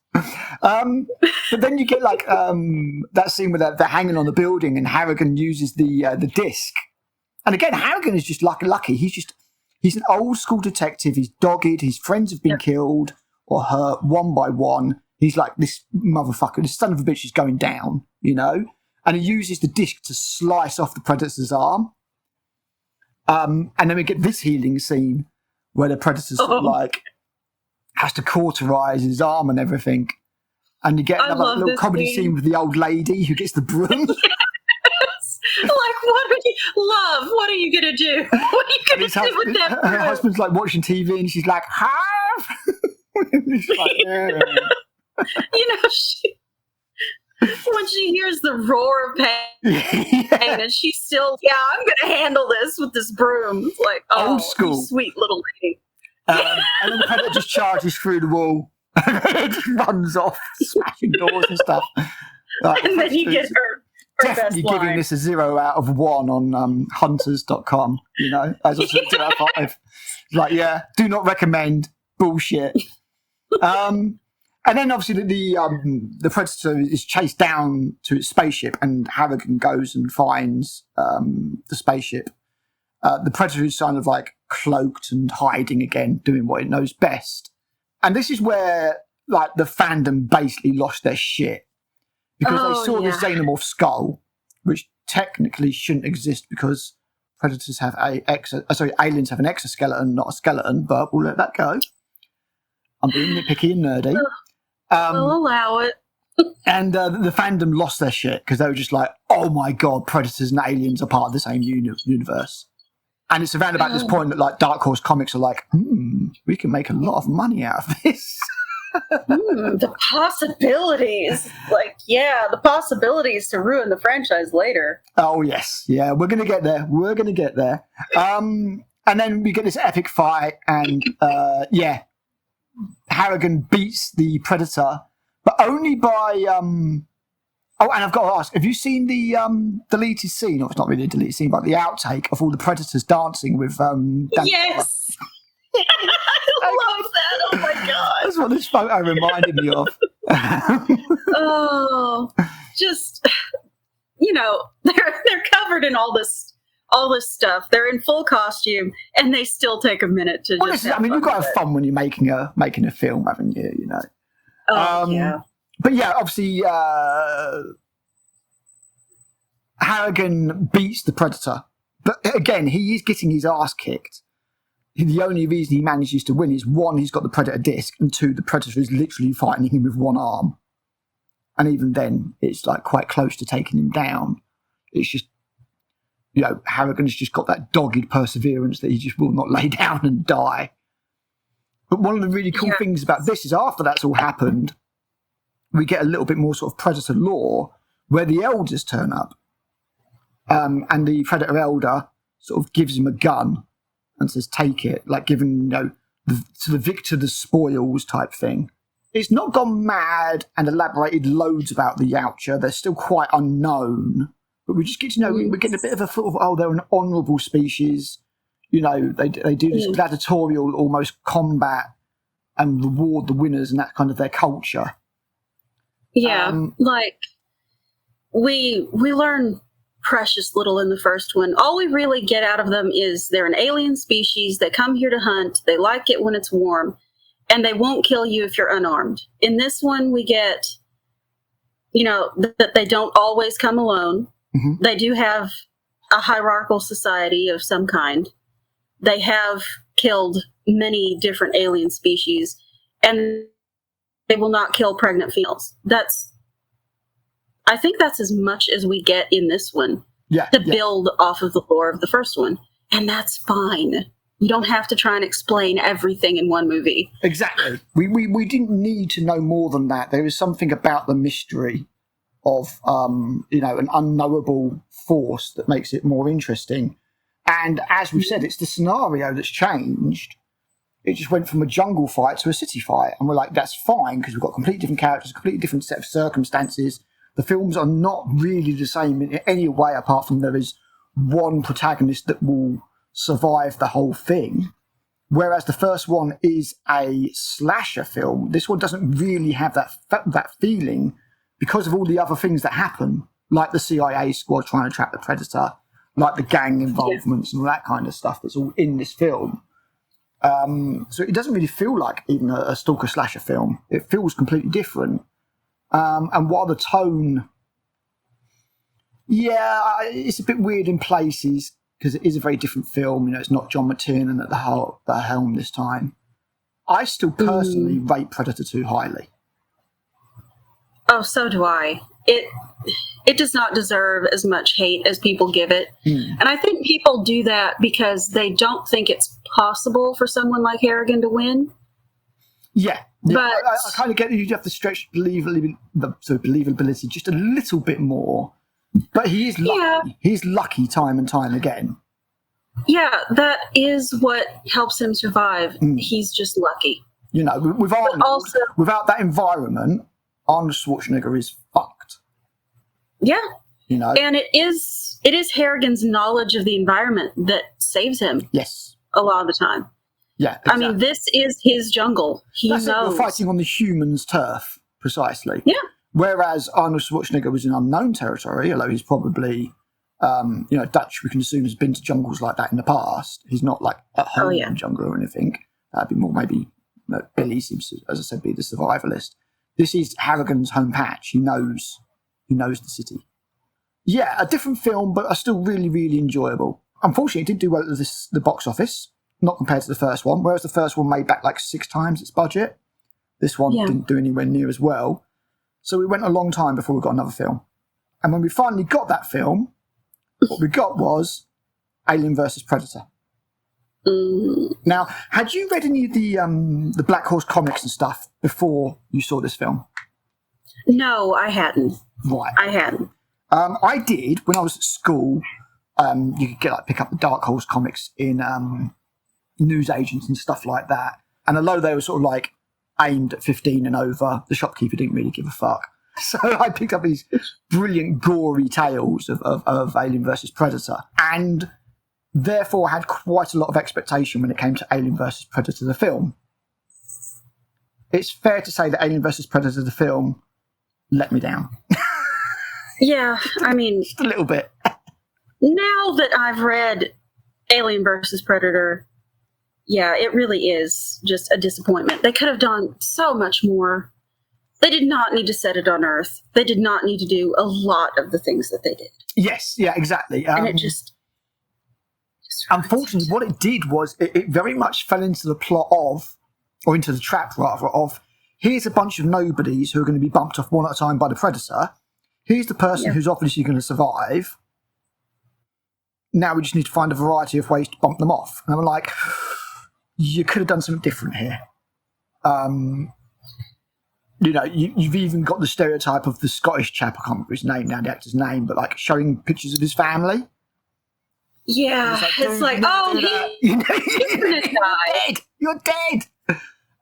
But then you get like that scene where they're hanging on the building and Harrigan uses the disc. And again, Harrigan is just lucky. He's an old school detective. He's dogged. His friends have been killed or hurt one by one. He's like, this motherfucker, this son of a bitch is going down, you know? And he uses the disc to slice off the predator's arm. And then we get this healing scene where the predator's sort of like has to cauterize his arm and everything. And you get another little comedy scene with the old lady who gets the broom. Yes. Like, what are you going to do? What are you going to do with that broom? Her husband's like watching TV and she's like, have! Like, yeah. You know, when she hears the roar of pain and she's still, I'm going to handle this with this broom. It's like, old school. Sweet little lady. And then the predator just charges through the wall. It just runs off, smashing doors and stuff. And then you get definitely giving this a 0 out of 1 on hunters.com, you know, as I said, 2 out of 5. Like, yeah, do not recommend, bullshit. And then obviously the Predator is chased down to its spaceship, and Harrigan goes and finds the spaceship. The Predator is kind of like cloaked and hiding again, doing what it knows best. And this is where like the fandom basically lost their shit, because they saw the xenomorph skull, which technically shouldn't exist because predators have aliens have an exoskeleton, not a skeleton, but we'll let that go. I'm being nitpicky and nerdy. We'll allow it. And the fandom lost their shit because they were just like, oh my God, predators and aliens are part of the same universe. And it's around about this point that like Dark Horse Comics are like, we can make a lot of money out of this. The possibilities. Like, yeah, the possibilities to ruin the franchise later. Oh, yes. Yeah, we're going to get there. And then we get this epic fight, and Harrigan beats the Predator, but only by... Oh, and I've got to ask, have you seen the deleted scene? Or it's not really a deleted scene, but the outtake of all the Predators dancing with... Yes! I love that. Oh, my God. That's what this photo reminded me of. Just, you know, they're covered in all this stuff. They're in full costume, and they still take a minute to just have fun. You've got to have fun when you're making a film, haven't you? You know. Yeah. But yeah, obviously, Harrigan beats the Predator. But again, he is getting his ass kicked. The only reason he manages to win is, 1, he's got the Predator disc, and 2, the Predator is literally fighting him with one arm. And even then, it's like quite close to taking him down. It's just, you know, Harrigan's just got that dogged perseverance that he just will not lay down and die. But one of the really cool things about this is after that's all happened, we get a little bit more sort of Predator lore where the elders turn up. And the Predator elder sort of gives him a gun and says, take it, like giving, you know, to the victor the spoils type thing. It's not gone mad and elaborated loads about the Yautja. They're still quite unknown. But we just get to know, we're getting a bit of a sort of, they're an honourable species. You know, they do this gladiatorial almost combat and reward the winners, and that's kind of their culture. Yeah, like we learn precious little in the first one. All we really get out of them is they're an alien species. They come here to hunt. They like it when it's warm, and they won't kill you if you're unarmed. In this one, we get, you know, that they don't always come alone. Mm-hmm. They do have a hierarchical society of some kind. They have killed many different alien species, and they will not kill pregnant females. I think that's as much as we get in this one to build off of the lore of the first one. And that's fine. You don't have to try and explain everything in one movie. Exactly. We didn't need to know more than that. There is something about the mystery of, you know, an unknowable force that makes it more interesting. And as we've said, it's the scenario that's changed. It just went from a jungle fight to a city fight. And we're like, that's fine, because we've got completely different characters, a completely different set of circumstances. The films are not really the same in any way, apart from there is one protagonist that will survive the whole thing. Whereas the first one is a slasher film, this one doesn't really have that feeling because of all the other things that happen, like the CIA squad trying to trap the Predator, like the gang involvements and all that kind of stuff that's all in this film. So it doesn't really feel like even a stalker slasher film. It feels completely different. And while the tone, it's a bit weird in places because it is a very different film. You know, it's not John McTiernan at the helm this time. I still personally rate Predator 2 highly. Oh, so do I. It does not deserve as much hate as people give it. And I think people do that because they don't think it's possible for someone like Harrigan to win. Yeah, but I kind of get that you have to stretch believability just a little bit more. But he is lucky. Yeah. He's lucky time and time again. Yeah, that is what helps him survive. He's just lucky. You know, with Arnold, without that environment, Arnold Schwarzenegger is fucked. Yeah, you know. And it is Harrigan's knowledge of the environment that saves him. Yes. A lot of the time. Yeah, exactly. I mean, this is his jungle. He knows. You're fighting on the human's turf, precisely. Yeah. Whereas Arnold Schwarzenegger was in unknown territory, although he's probably, Dutch, we can assume, has been to jungles like that in the past. He's not like at home in the jungle or anything. That'd be more maybe Billy seems to, as I said, be the survivalist. This is Harrigan's home patch. He knows the city. Yeah, a different film, but still really, really enjoyable. Unfortunately, it didn't do well at the box office, not compared to the first one, whereas the first one made back like 6 times its budget. This one didn't do anywhere near as well. So we went a long time before we got another film. And when we finally got that film, what we got was Alien vs. Predator. Now, had you read any of the Black Horse comics and stuff before you saw this film? No, I hadn't. Right. I hadn't. I did when I was at school. You could pick up the Dark Horse comics in newsagents and stuff like that. And although they were sort of like aimed at 15 and over, the shopkeeper didn't really give a fuck. So I picked up these brilliant, gory tales of Alien vs. Predator, and therefore had quite a lot of expectation when it came to Alien vs. Predator, the film. It's fair to say that Alien vs. Predator, the film, let me down. Yeah, I mean... Just a little bit. Now that I've read Alien vs. Predator, yeah, it really is just a disappointment. They could have done so much more. They did not need to set it on Earth. They did not need to do a lot of the things that they did. Yes, yeah, exactly. And it just unfortunately, what it did was it very much fell into the plot of, or into the trap rather, of here's a bunch of nobodies who are going to be bumped off one at a time by the Predator. Here's the person who's obviously going to survive. Now we just need to find a variety of ways to bump them off. And I'm like, you could have done something different here. You've even got the stereotype of the Scottish chap, I can't remember his name now, the actor's name, but like showing pictures of his family. Yeah, it's like, he's gonna die. You're dead.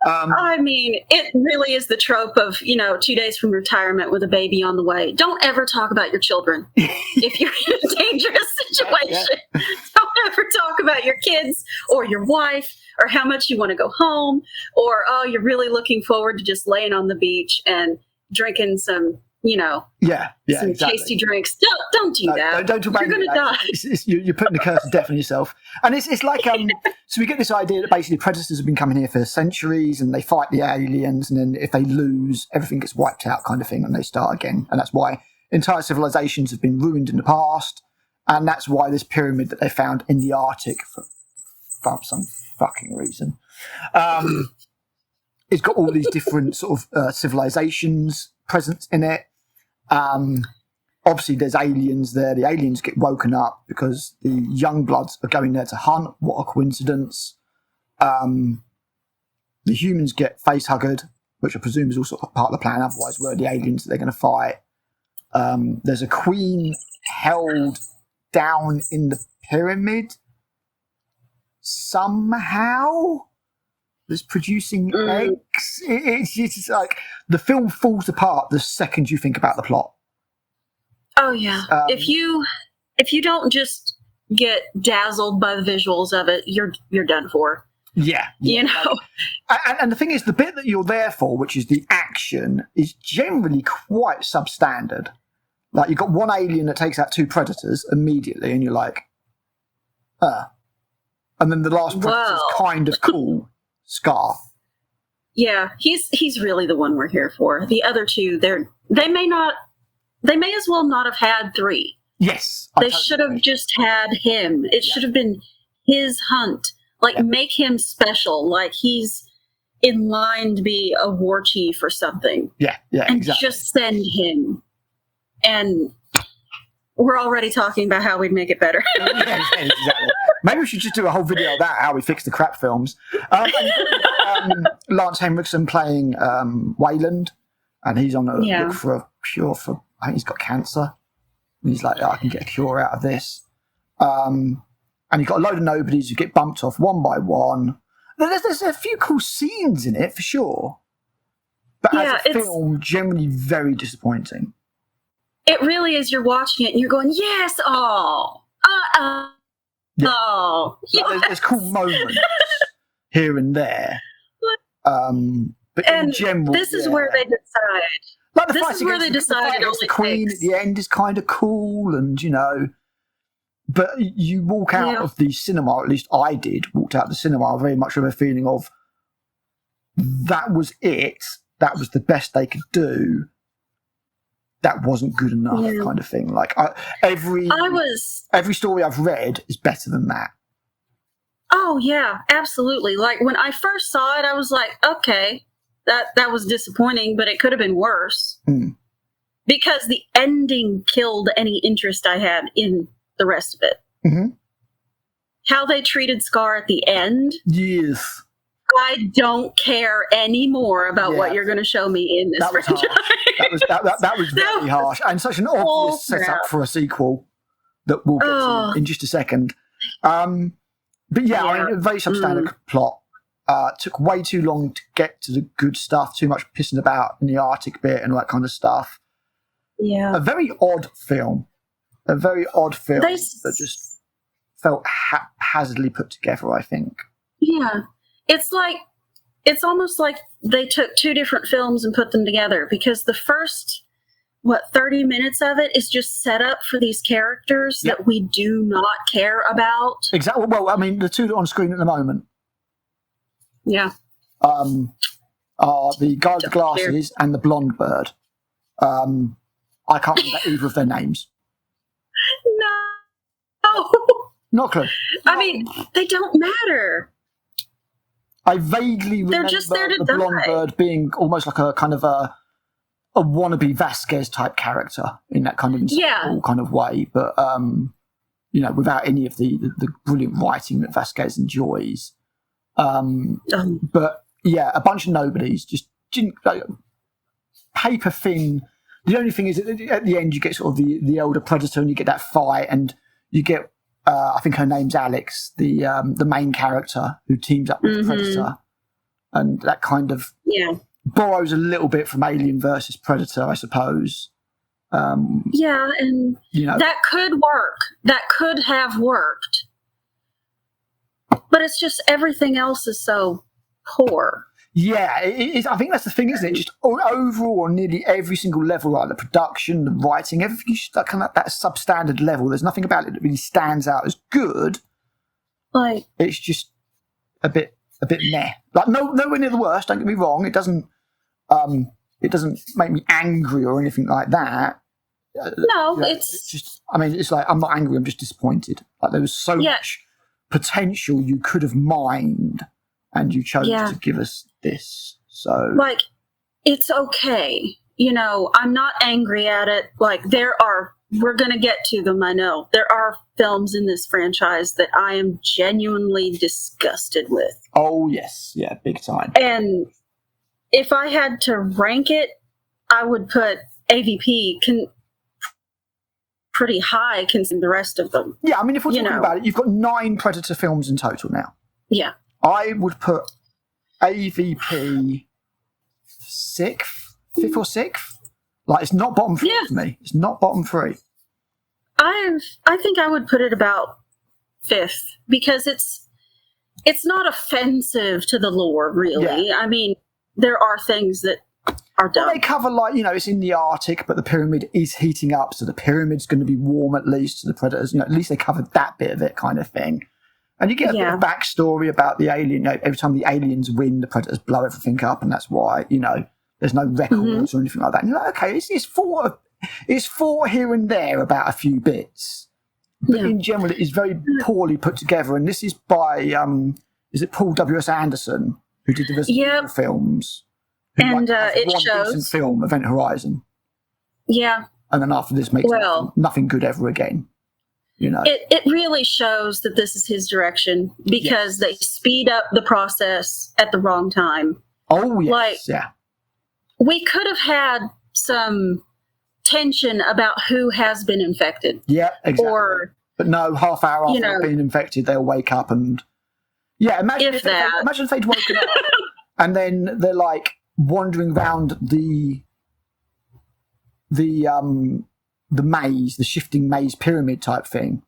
I mean, it really is the trope of, 2 days from retirement with a baby on the way. Don't ever talk about your children if you're in a dangerous situation. Yeah. Don't ever talk about your kids or your wife or how much you want to go home or, you're really looking forward to just laying on the beach and drinking some, some exactly. tasty drinks. Don't do that. Don't you're going to die. You're putting the curse of death on yourself. And it's like, so we get this idea that basically predators have been coming here for centuries and they fight the aliens, and then if they lose, everything gets wiped out kind of thing, and they start again. And that's why entire civilizations have been ruined in the past. And that's why this pyramid that they found in the Arctic for some fucking reason, it's got all these different sort of civilizations present in it. Obviously there's aliens there. The aliens get woken up because the young bloods are going there to hunt. What a coincidence. The humans get face hugged, which I presume is also part of the plan. Otherwise, where are the aliens that they're going to fight? There's a queen held down in the pyramid somehow. That's producing eggs. It's just like the film falls apart the second you think about the plot. Oh yeah. If you don't just get dazzled by the visuals of it, you're done for. Yeah. You know. And the thing is, the bit that you're there for, which is the action, is generally quite substandard. Like you've got one alien that takes out 2 predators immediately, and you're like, and then the last predator's kind of cool. Scar. Yeah, he's really the one we're here for. The other 2, they may as well not have had 3. Yes. They should have just had him. It should have been his hunt. Like, make him special. Like, he's in line to be a war chief or something. Yeah, and exactly. Just send him. And we're already talking about how we'd make it better. Yeah, exactly. Maybe we should just do a whole video about how we fix the crap films. Lance Henriksen playing Wayland, and he's on a look for a cure for, I think he's got cancer. And he's like, I can get a cure out of this. And you've got a load of nobodies who get bumped off one by one. There's a few cool scenes in it, for sure. But as a film, generally very disappointing. it really is. You're watching it and you're going, yes, oh, Yeah. oh. Like, there's cool moments here and there. But in general, this is where they decide. Like the this fight is where they decide the Queen at the end is kind of cool, and but you walk out of the cinema, or at least I did, walked out of the cinema very much with a feeling of that was it, that was the best they could do, that wasn't good enough, kind of thing. Like every story I've read is better than that. Oh yeah, absolutely. Like when I first saw it, I was like, okay, that was disappointing, but it could have been worse. Because the ending killed any interest I had in the rest of it. Mm-hmm. How they treated Scar at the end. Yes. I don't care anymore about what you're going to show me in this franchise. That was very harsh, and such an obvious setup for a sequel that we'll get to in just a second. But I mean, a very substandard plot. Took way too long to get to the good stuff. Too much pissing about in the Arctic bit and all that kind of stuff. Yeah, a very odd film. That just felt haphazardly put together, I think. Yeah. It's almost like they took two different films and put them together, because the first, 30 minutes of it is just set up for these characters that we do not care about. Exactly. Well, I mean, the two on screen at the moment. Yeah. Are the guy with the glasses and the blonde bird. I can't remember either of their names. No. Not a clue. I mean, they don't matter. I vaguely remember the blonde bird being almost like a kind of a wannabe Vasquez type character in that kind of kind of way, but without any of the brilliant writing that Vasquez enjoys. But a bunch of nobodies, just paper thin. The only thing is, at the end, you get sort of the elder predator, and you get that fight, and you get. I think her name's Alex, the main character who teams up with the Predator, and that kind of borrows a little bit from Alien versus Predator, I suppose. And that could work. That could have worked, but it's just everything else is so poor. Yeah, I think that's the thing, isn't it? Just overall, on nearly every single level, like the production, the writing, everything, that kind of that substandard level. There's nothing about it that really stands out as good. Like, it's just a bit meh. Like nowhere near the worst. Don't get me wrong. It doesn't make me angry or anything like that. No, it's just. I mean, it's like I'm not angry. I'm just disappointed. Like there was so much potential you could have mined. And you chose to give us this. So, like, it's okay. I'm not angry at it. Like, we're going to get to them, I know. There are films in this franchise that I am genuinely disgusted with. Oh, yes. Yeah, big time. And if I had to rank it, I would put AVP pretty high considering the rest of them. Yeah, I mean, if we're talking about it, you've got 9 Predator films in total now. Yeah. I would put AVP 5th or 6th. Like, it's not bottom 3 for me. It's not bottom 3. I think I would put it about 5th, because it's not offensive to the lore, really. Yeah. I mean, there are things that are done. Well, they cover, like, it's in the Arctic, but the pyramid is heating up, so the pyramid's going to be warm at least to the predators. At least they covered that bit of it, kind of thing. And you get a bit of backstory about the alien. Every time the aliens win, the predators blow everything up, and that's why there's no records or anything like that. And you're like, okay, it's for here and there about a few bits, but in general, it is very poorly put together. And this is by is it Paul W.S. Anderson, who did the Resident Evil films, and it shows decent film, Event Horizon. Yeah, and then after this, makes nothing good ever again. It really shows that this is his direction, because they speed up the process at the wrong time. Oh, yes. We could have had some tension about who has been infected. Yeah, exactly. But no, half hour after being infected, they'll wake up and... Yeah, imagine if they'd woken up and then they're like wandering around the the maze, the shifting maze pyramid type thing,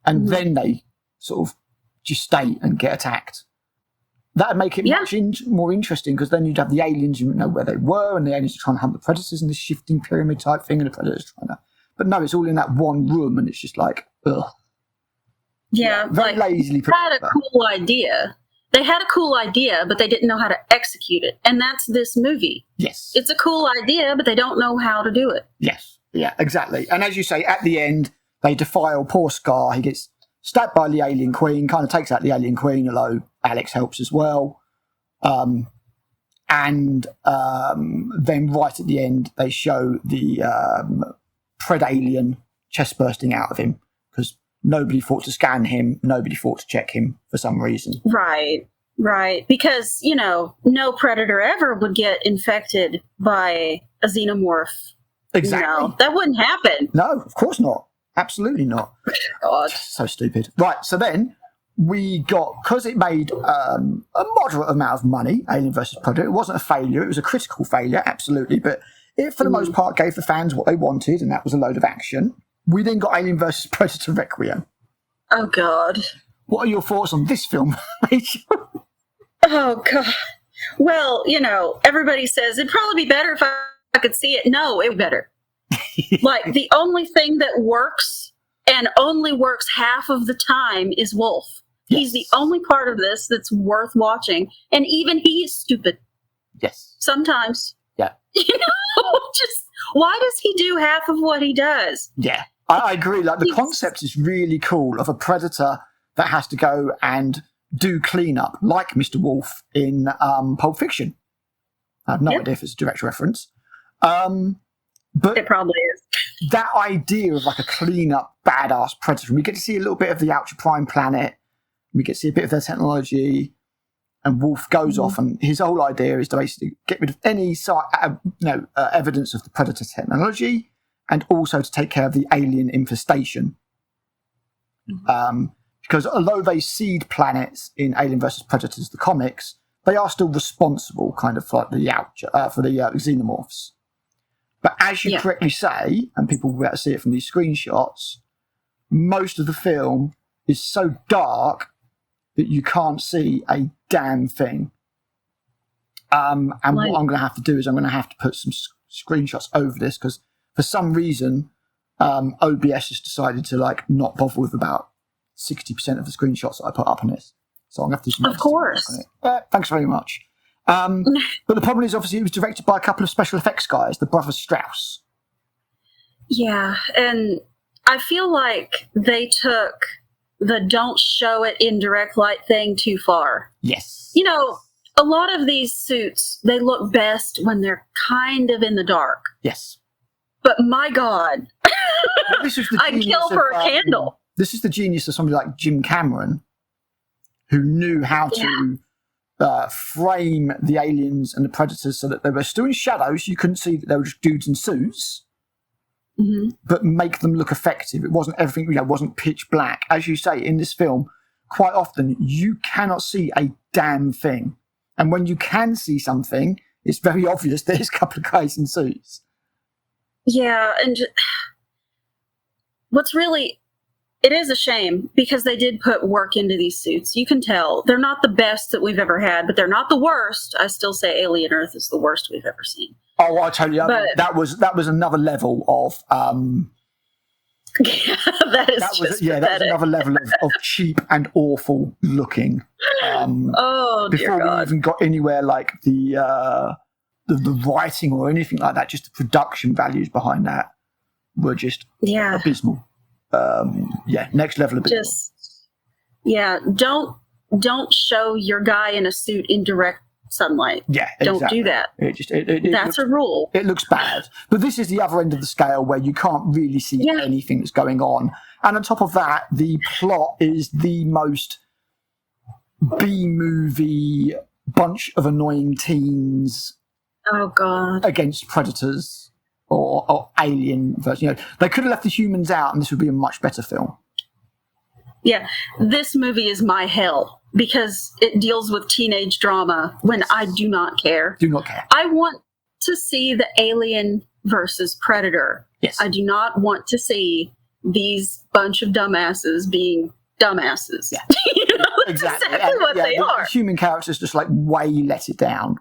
and then they sort of gestate and get attacked. That would make it much more interesting, because then you'd have the aliens, you know where they were, and the aliens are trying to hunt the predators in this shifting pyramid type thing, and the predators trying to... But no, it's all in that one room, and it's just like, ugh. Yeah, very lazily put had a cool idea. They had a cool idea, but they didn't know how to execute it. And that's this movie. Yes. It's a cool idea, but they don't know how to do it. Yes. Yeah, exactly. And as you say, at the end, they defile poor Scar. He gets stabbed by the alien queen, kind of takes out the alien queen, although Alex helps as well. Then right at the end, they show the Pred-alien chest bursting out of him, because nobody thought to scan him, nobody thought to check him for some reason. Right. Because, you know, no predator ever would get infected by a xenomorph. Exactly. You know, that wouldn't happen. No, of course not. Absolutely not. God. So stupid. Right, so then we got, because it made a moderate amount of money, Alien vs. Predator. It wasn't a failure, it was a critical failure, absolutely, but it, for the most part, gave the fans what they wanted, and that was a load of action. We then got Alien vs. Predator Requiem. Oh, God. What are your thoughts on this film, Rachel? Oh, God. Well, you know, everybody says it'd probably be better if I could see it. No, it would be better. Like, the only thing that works, and only works half of the time, is Wolf. Yes. He's the only part of this that's worth watching, and even he's stupid. Yes. Sometimes. Yeah. You know, just, why does he do half of what he does? Yeah. I agree. Like, the concept is really cool, of a predator that has to go and do cleanup, like Mr. Wolf in Pulp Fiction. I have no idea if it's a direct reference. But it probably is. That idea of like a clean-up, badass predator, and we get to see a little bit of the Ultra Prime planet, we get to see a bit of their technology, and Wolf goes off, and his whole idea is to basically get rid of any evidence of the predator technology, and also to take care of the alien infestation. Because although they seed planets in Alien vs. Predators, the comics, they are still responsible, kind of, for the xenomorphs. But as you correctly say, and people will be able to see it from these screenshots, most of the film is so dark that you can't see a damn thing. What I'm going to have to do is I'm going to have to put some screenshots over this, because for some reason OBS has decided to like not bother with about 60% of the screenshots that I put up on this. So I'm going to have to do some. Of course. Thanks very much. But the problem is, obviously, it was directed by a couple of special effects guys, the brothers Strauss. Yeah, and I feel like they took the don't show it in direct light thing too far. Yes. You know, a lot of these suits, they look best when they're kind of in the dark. Yes. But my God, I'd kill for a candle. This is the genius of somebody like Jim Cameron, who knew how to frame the aliens and the predators so that they were still in shadows. You couldn't see that they were just dudes in suits, but make them look effective. It wasn't everything, it wasn't pitch black. As you say, in this film, quite often you cannot see a damn thing. And when you can see something, it's very obvious there's a couple of guys in suits. Yeah, and what's really... It is a shame, because they did put work into these suits. You can tell. They're not the best that we've ever had, but they're not the worst. I still say Alien Earth is the worst we've ever seen. Oh, I tell you, that was another level of... that was another level of cheap and awful looking. Before we even got anywhere like the writing or anything like that, just the production values behind that were just abysmal. Next level abysmal. Don't show your guy in a suit in direct sunlight. Yeah, exactly. Don't do that. That's a rule. It looks bad. But this is the other end of the scale where you can't really see anything that's going on. And on top of that, the plot is the most B-movie bunch of annoying teens. Oh, God. Against predators or alien version. They could have left the humans out and this would be a much better film. Yeah, this movie is my hell because it deals with teenage drama when I do not care. Do not care. I want to see the alien versus Predator. Yes. I do not want to see these bunch of dumbasses being dumbasses. Yeah. You know, that's exactly what they are. The human characters just like way let it down.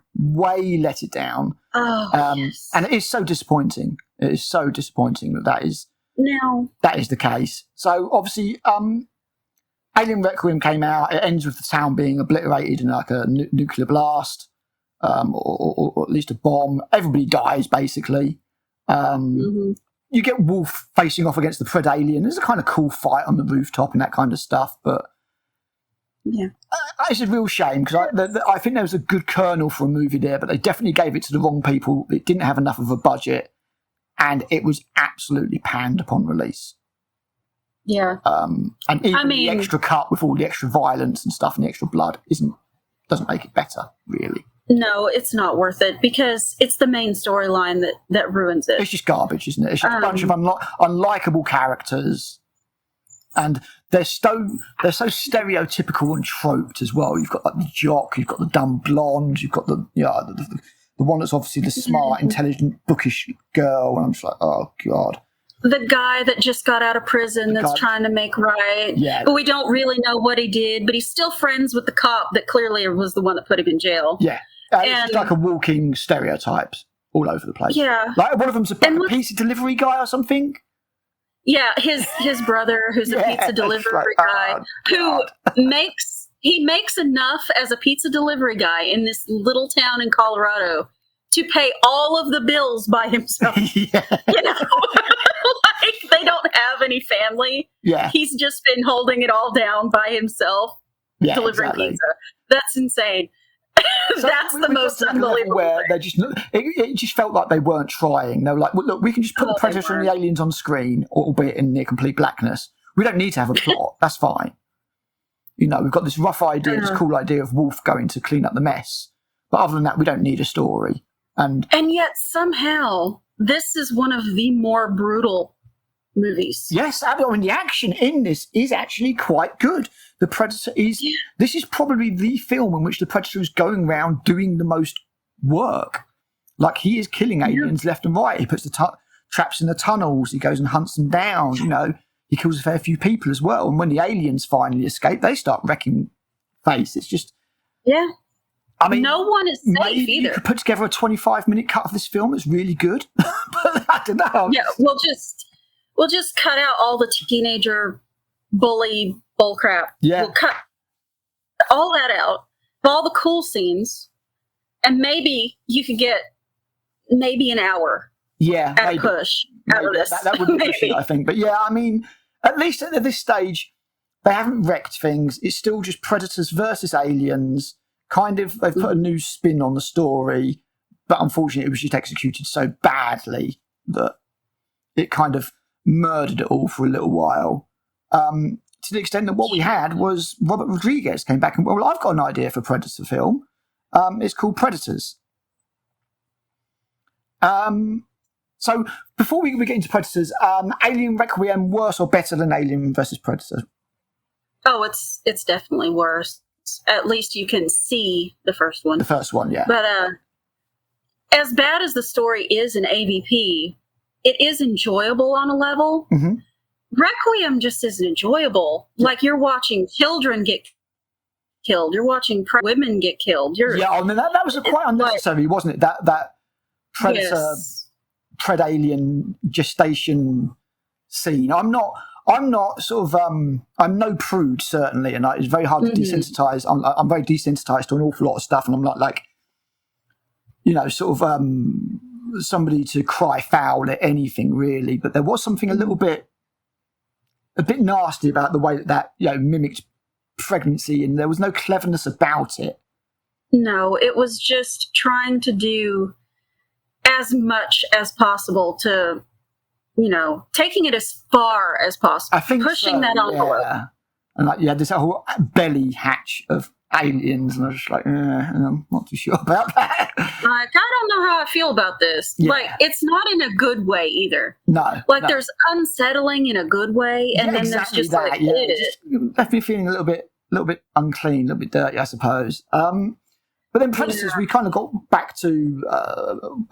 Oh, yes. And it is so disappointing. It is so disappointing that is the case. So obviously, Alien Requiem came out. It ends with the town being obliterated in like a nuclear blast, or at least a bomb. Everybody dies basically. You get Wolf facing off against the Pred Alien. There's a kind of cool fight on the rooftop and that kind of stuff, but it's a real shame because I think there was a good kernel for a movie there, but they definitely gave it to the wrong people. It didn't have enough of a budget, and it was absolutely panned upon release. Yeah. And even the extra cut with all the extra violence and stuff and the extra blood doesn't make it better, really. No, it's not worth it because it's the main storyline that ruins it. It's just garbage, isn't it? It's just a bunch of unlikable characters, and they're so stereotypical and troped as well. You've got like the jock, you've got the dumb blonde, you've got the one that's obviously the smart, intelligent, bookish girl, and I'm just like, oh god. The guy that just got out of prison that's trying to make right. Yeah. But we don't really know what he did, but he's still friends with the cop that clearly was the one that put him in jail. Yeah. It's like a walking stereotypes all over the place. Yeah. Like one of them's a pizza delivery guy or something. Yeah, his brother, who's a pizza delivery guy, who makes enough as a pizza delivery guy in this little town in Colorado to pay all of the bills by himself. Yeah. You know? Like, they don't have any family. Yeah. He's just been holding it all down by himself, delivering pizza. That's insane. So that's the most unbelievable where thing. it just felt like they weren't trying. They were like, well, look, we can just put the Predator and the aliens on screen, albeit in near complete blackness. We don't need to have a plot. That's fine. You know, we've got this rough idea, this cool idea of Wolf going to clean up the mess. But other than that, we don't need a story. And yet somehow this is one of the more brutal movies. Yes, I mean the action in this is actually quite good. The Predator is this is probably the film in which the Predator is going around doing the most work. Like he is killing aliens left and right. He puts the traps in the tunnels. He goes and hunts them down. You know, he kills a fair few people as well. And when the aliens finally escape, they start wrecking face. It's just I mean, no one is safe maybe either. You could put together a 25-minute cut of this film. It's really good, but I don't know. Yeah, we'll just cut out all the teenager bully bullcrap. Yeah, we'll cut all that out, all the cool scenes, and maybe you could get maybe an hour. Yeah, at a push out of this. That would be pushing, I think. But yeah, I mean, at least at this stage, they haven't wrecked things. It's still just Predators versus aliens. Kind of, they've put a new spin on the story, but unfortunately, it was just executed so badly that it kind of murdered it all for a little while. To the extent that what we had was Robert Rodriguez came back and, well, I've got an idea for a Predator film. It's called Predators. So before we get into Predators, Alien Requiem worse or better than Alien versus Predator? Oh, it's definitely worse. At least you can see the first one. The first one, yeah. But as bad as the story is in AVP, it is enjoyable on a level. Mm-hmm. Requiem just isn't enjoyable. Like you're watching children get killed. You're watching women get killed. I mean that was quite unnecessary, wasn't it? That Predator, Pred Alien gestation scene. I'm not sort of I'm no prude certainly, and it's very hard to desensitize. I'm very desensitized to an awful lot of stuff, and I'm not like, you know, sort of somebody to cry foul at anything really. But there was something a bit nasty about the way that you know mimicked pregnancy, and there was no cleverness about it. No, it was just trying to do as much as possible to, you know, taking it as far as possible. I think pushing that envelope. Yeah. And like, this whole belly hatch of aliens, and I was just like, I'm not too sure about that. Like, I don't know how I feel about this. Yeah. Like, it's not in a good way either. No. Like, there's unsettling in a good way, and then exactly there's just that. like, Just definitely feeling a little bit unclean, a little bit dirty, I suppose. But then Predators, we kind of got back to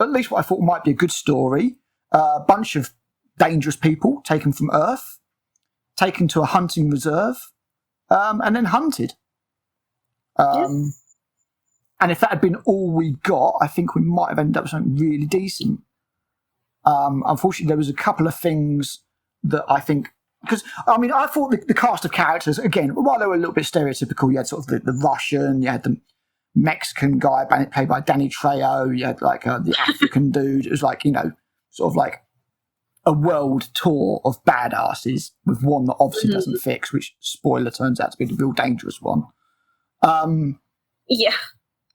at least what I thought might be a good story. A bunch of dangerous people taken from Earth, taken to a hunting reserve, and then hunted. Yes. And if that had been all we got, I think we might have ended up with something really decent. Unfortunately, there was a couple of things that I think... Because, I mean, I thought the cast of characters, again, while they were a little bit stereotypical, you had sort of the Russian, you had the Mexican guy played by Danny Trejo, you had like the African dude. It was like, sort of like a world tour of badasses with one that obviously doesn't fix, which, spoiler, turns out to be the real dangerous one. Yeah.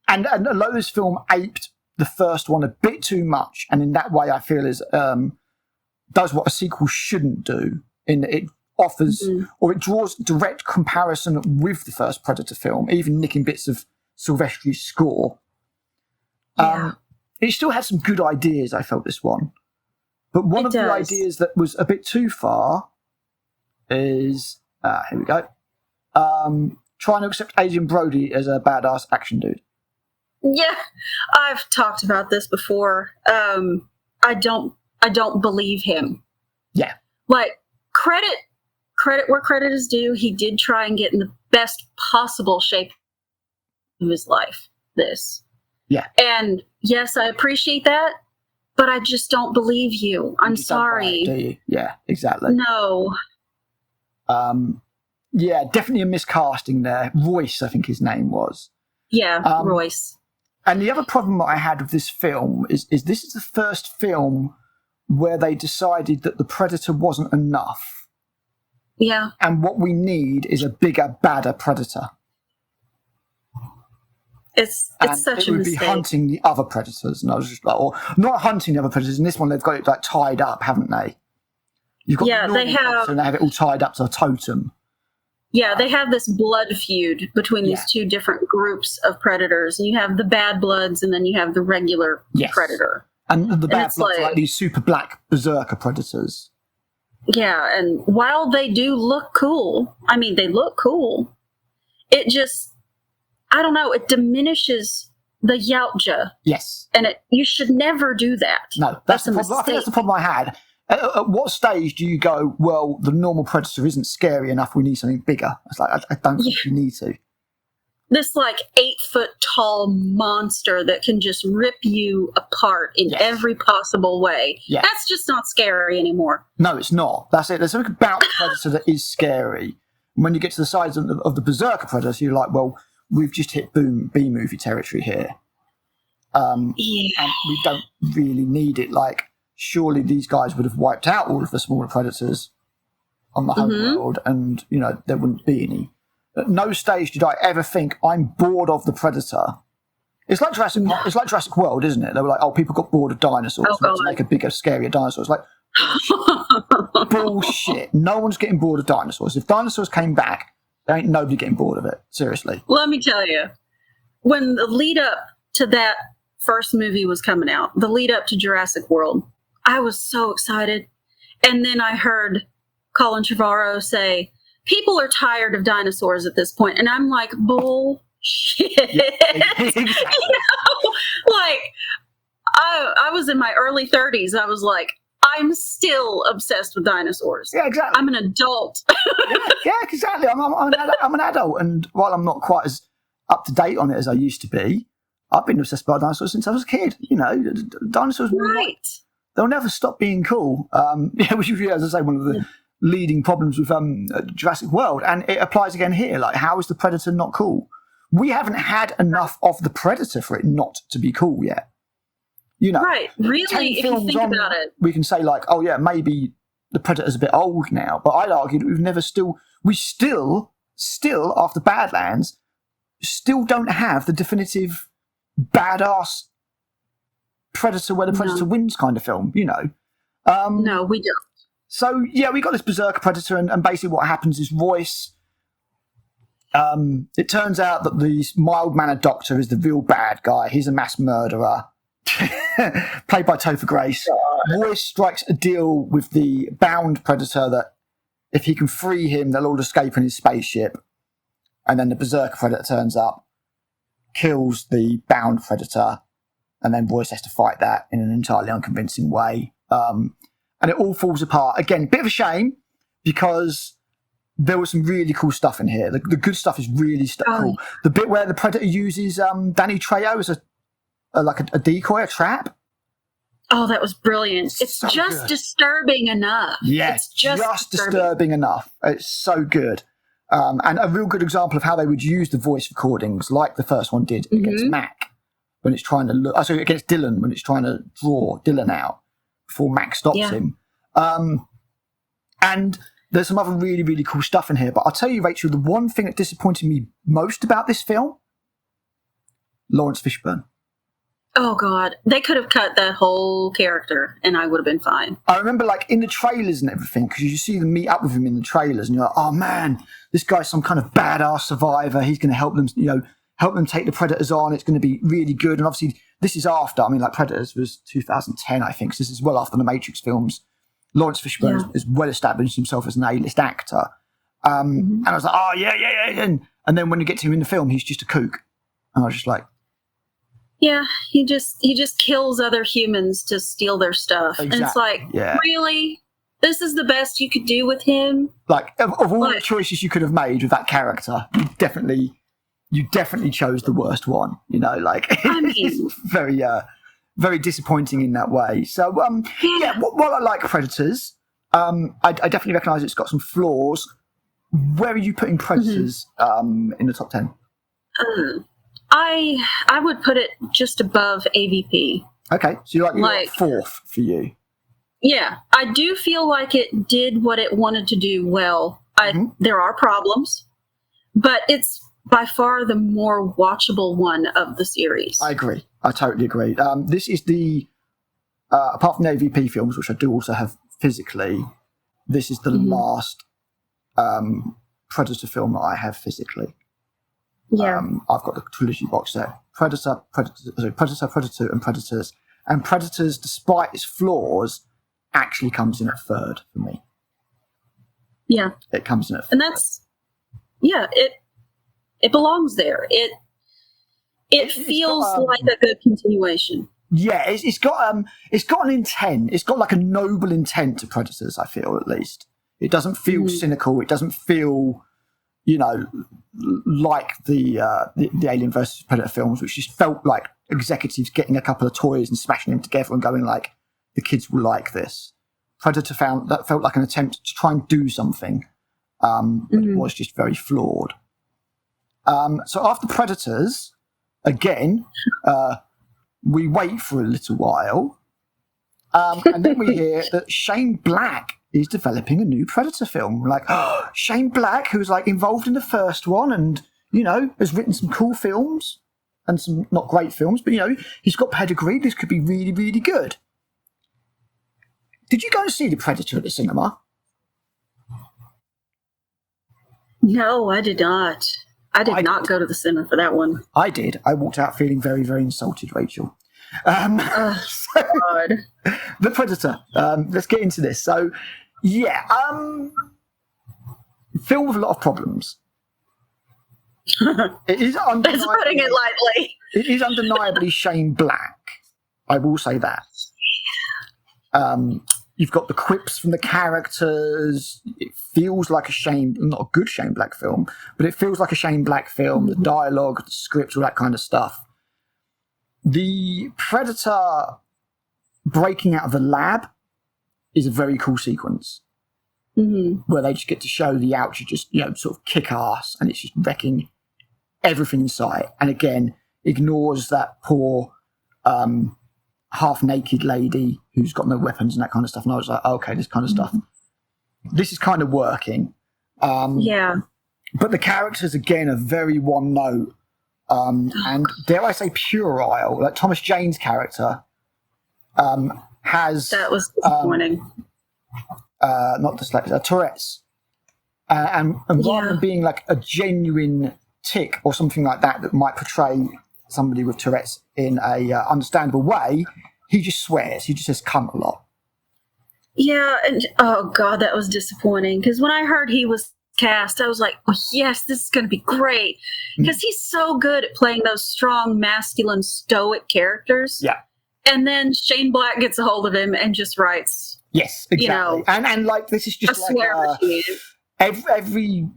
And although this film aped the first one a bit too much, and in that way I feel does what a sequel shouldn't do, in that it offers or it draws direct comparison with the first Predator film, even nicking bits of Silvestri's score. It still had some good ideas, I felt, this one. But one of the ideas that was a bit too far is, here we go, trying to accept Adrian Brody as a badass action dude. Yeah, I've talked about this before. I don't believe him. Yeah. Like, credit where credit is due. He did try and get in the best possible shape of his life. Yeah. And yes, I appreciate that, but I just don't believe you. I'm sorry. Do you? Yeah, exactly. No. Yeah, definitely a miscasting there. Royce, I think his name was. Yeah, Royce. And the other problem that I had with this film is this is the first film where they decided that the Predator wasn't enough. Yeah. And what we need is a bigger, badder Predator. It's such a mistake. It would be hunting the other Predators. And I was just like, or not hunting the other Predators. In this one, they've got it like tied up, haven't they? You've got they have. And they have it all tied up to a totem. Yeah, they have this blood feud between these two different groups of predators. And you have the bad bloods, and then you have the regular predator. And the bad bloods are like these super black berserker predators. Yeah, and while they do look cool, I mean, they look cool, it just, I don't know, it diminishes the yautja. Yes. And you should never do that. No, that's the problem. I think that's the problem I had. At what stage do you go, well, the normal predator isn't scary enough, we need something bigger? It's like, I don't think you need to. This, 8-foot tall monster that can just rip you apart in every possible way. Yeah. That's just not scary anymore. No, it's not. That's it. There's something about the predator that is scary. When you get to the size of the berserker predator, you're like, well, we've just hit B-movie territory here. And we don't really need it. Surely these guys would have wiped out all of the smaller predators on the home world, and there wouldn't be any. At no stage did I ever think I'm bored of the Predator. It's like Jurassic. It's like Jurassic World, isn't it? They were like, "Oh, people got bored of dinosaurs. Let's make a bigger, scarier dinosaur." It's like bullshit. No one's getting bored of dinosaurs. If dinosaurs came back, there ain't nobody getting bored of it. Seriously. Let me tell you, when the lead up to that first movie was coming out, the lead up to Jurassic World, I was so excited, and then I heard Colin Trevorrow say, people are tired of dinosaurs at this point. And I'm like, bullshit. Yeah, exactly. I was in my early 30s. I was like, I'm still obsessed with dinosaurs. Yeah, exactly. I'm an adult. yeah, exactly. I'm an adult. And while I'm not quite as up to date on it as I used to be, I've been obsessed by dinosaurs since I was a kid. Dinosaurs, right? They'll never stop being cool. Which is, as I say, one of the leading problems with Jurassic World, and it applies again here. How is the Predator not cool? We haven't had enough of the Predator for it not to be cool yet. Right? Really, if you think about it, we can say oh yeah, maybe the Predator's a bit old now, but I'd argue that we still after Badlands, still don't have the definitive badass Predator where the Predator wins kind of film. No, we don't. So, yeah, we got this berserker predator, and basically what happens is Royce, it turns out that the mild-mannered doctor is the real bad guy. He's a mass murderer, played by Topher Grace. Royce strikes a deal with the bound predator that if he can free him, they'll all escape in his spaceship. And then the berserker predator turns up, kills the bound predator, and then Royce has to fight that in an entirely unconvincing way. And it all falls apart. Again, bit of a shame, because there was some really cool stuff in here. The good stuff is really cool. The bit where the predator uses Danny Trejo as a decoy, a trap. Oh, that was brilliant. It's so just good. Disturbing enough. Yeah, it's just disturbing enough. It's so good. And a real good example of how they would use the voice recordings, like the first one did against Mac, when it's trying to look... sorry, against Dylan, when it's trying to draw Dylan out before Mac stops him. And there's some other really, really cool stuff in here. But I'll tell you, Rachel, the one thing that disappointed me most about this film, Lawrence Fishburne. Oh, God. They could have cut that whole character and I would have been fine. I remember, like, in the trailers and everything, because you see them meet up with him in the trailers and you're like, oh, man, this guy's some kind of badass survivor. He's going to help them, help them take the Predators on. It's going to be really good. And obviously, this is after, Predators was 2010, I think. So this is well after the Matrix films. Lawrence Fishburne is well established himself as an A-list actor. And I was like, oh, yeah. And then when you get to him in the film, he's just a kook. And I was just like... Yeah, he just kills other humans to steal their stuff. Exactly. And it's like, really? This is the best you could do with him? Like, of all the choices you could have made with that character, you definitely chose the worst one. It's very, very disappointing in that way. So, while I like Predators, I definitely recognise it's got some flaws. Where are you putting Predators in the top 10? I would put it just above AVP. Okay, so you're like fourth for you. Yeah, I do feel like it did what it wanted to do well. There are problems, but it's by far the more watchable one of the series. I agree. I totally agree. This is the, apart from the AVP films, which I do also have physically, this is the last Predator film that I have physically. Yeah. I've got the trilogy box set. Predator, Predator 2, and Predators. And Predators, despite its flaws, actually comes in at third for me. Yeah. It comes in at third. And that's, it belongs there. It feels like a good continuation. Yeah, it's got an intent. It's got like a noble intent to Predators, I feel, at least. It doesn't feel cynical. It doesn't feel... like the Alien vs Predator films, which just felt like executives getting a couple of toys and smashing them together and going like, the kids will like this. Predator felt like an attempt to try and do something, but it was just very flawed. So after Predators, again, we wait for a little while, and then we hear that Shane Black is developing a new Predator film. Like, Shane Black, who's like involved in the first one and, has written some cool films and some not great films, but, he's got pedigree. This could be really, really good. Did you go and see The Predator at the cinema? No, I did not. I did not go to the cinema for that one. I did. I walked out feeling very, very insulted, Rachel. God. The Predator. Let's get into this. So, film with a lot of problems. It is That's putting it lightly. It is undeniably Shane Black. I will say that. You've got the quips from the characters. It feels like not a good Shane Black film, but it feels like a Shane Black film. The dialogue, the script, all that kind of stuff. The Predator breaking out of the lab is a very cool sequence where they just get to show the Oucher just, sort of kick ass, and it's just wrecking everything in sight. And again, ignores that poor half naked lady who's got no weapons and that kind of stuff. And I was like, okay, this kind of stuff. This is kind of working. But the characters, again, are very one note. And dare I say puerile, like Thomas Jane's character has... That was disappointing. Not dyslexia, Tourette's. And rather than being like a genuine tic or something like that might portray somebody with Tourette's in a understandable way, he just swears. He just says cunt a lot. Yeah, and oh God, that was disappointing. Because when I heard he was cast, I was like, oh, yes, this is going to be great. Because he's so good at playing those strong, masculine, stoic characters. Yeah. And then Shane Black gets a hold of him and just writes. Yes, exactly. You know, and like, this is just like every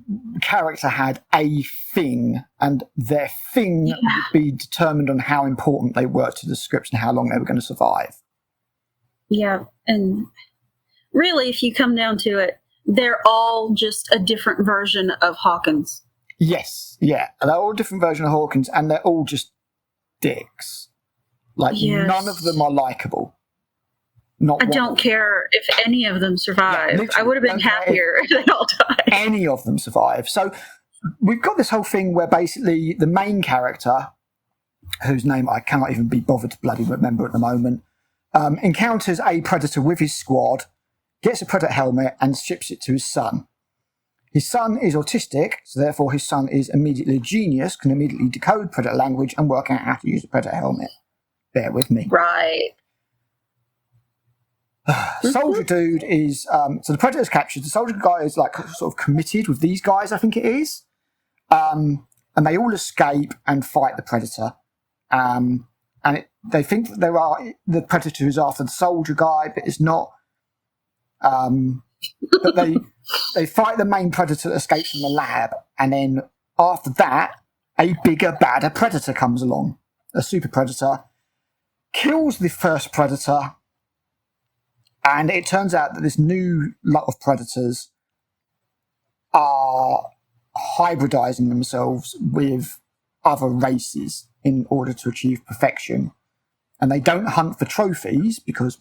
character had a thing, and their thing would be determined on how important they were to the scripts and how long they were going to survive. Yeah, and really, if you come down to it, they're all just a different version of Hawkins. Yes, yeah. They're all a different version of Hawkins, and they're all just dicks. Like, none of them are likable. I don't care if any of them survive. Yeah, I would have been happier if they all died. Any of them survive. So we've got this whole thing where basically the main character, whose name I cannot even be bothered to bloody remember at the moment, encounters a predator with his squad, gets a predator helmet and ships it to his son. His son is autistic, so therefore his son is immediately a genius, can immediately decode predator language and work out how to use the predator helmet. Bear with me. Right. Soldier dude is so the predator's captured. The soldier guy is like sort of committed with these guys, I think it is, and they all escape and fight the predator. They think that the predator is after the soldier guy, but it's not. But they fight the main predator that escapes from the lab, and then after that, a bigger, badder predator comes along, a super predator, kills the first predator. And it turns out that this new lot of predators are hybridizing themselves with other races in order to achieve perfection. And they don't hunt for trophies because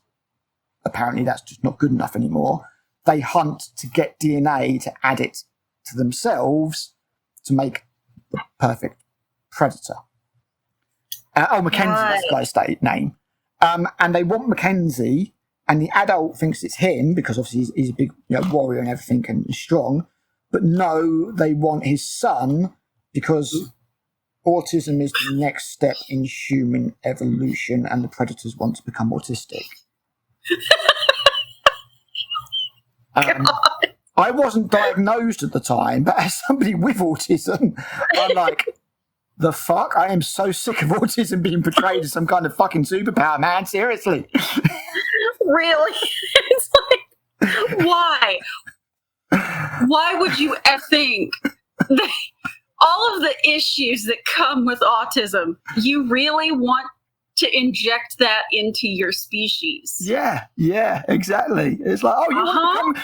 apparently that's just not good enough anymore. They hunt to get DNA to add it to themselves to make the perfect predator. Mackenzie, that's the guy's name. And they want Mackenzie. And the adult thinks it's him because obviously he's a big warrior and everything and strong. But no, they want his son because autism is the next step in human evolution and the predators want to become autistic. I wasn't diagnosed at the time, but as somebody with autism, I'm like, the fuck? I am so sick of autism being portrayed as some kind of fucking superpower, man. Seriously. Really? It's like, why? Why would you think that all of the issues that come with autism, you really want to inject that into your species? Yeah, exactly. It's like,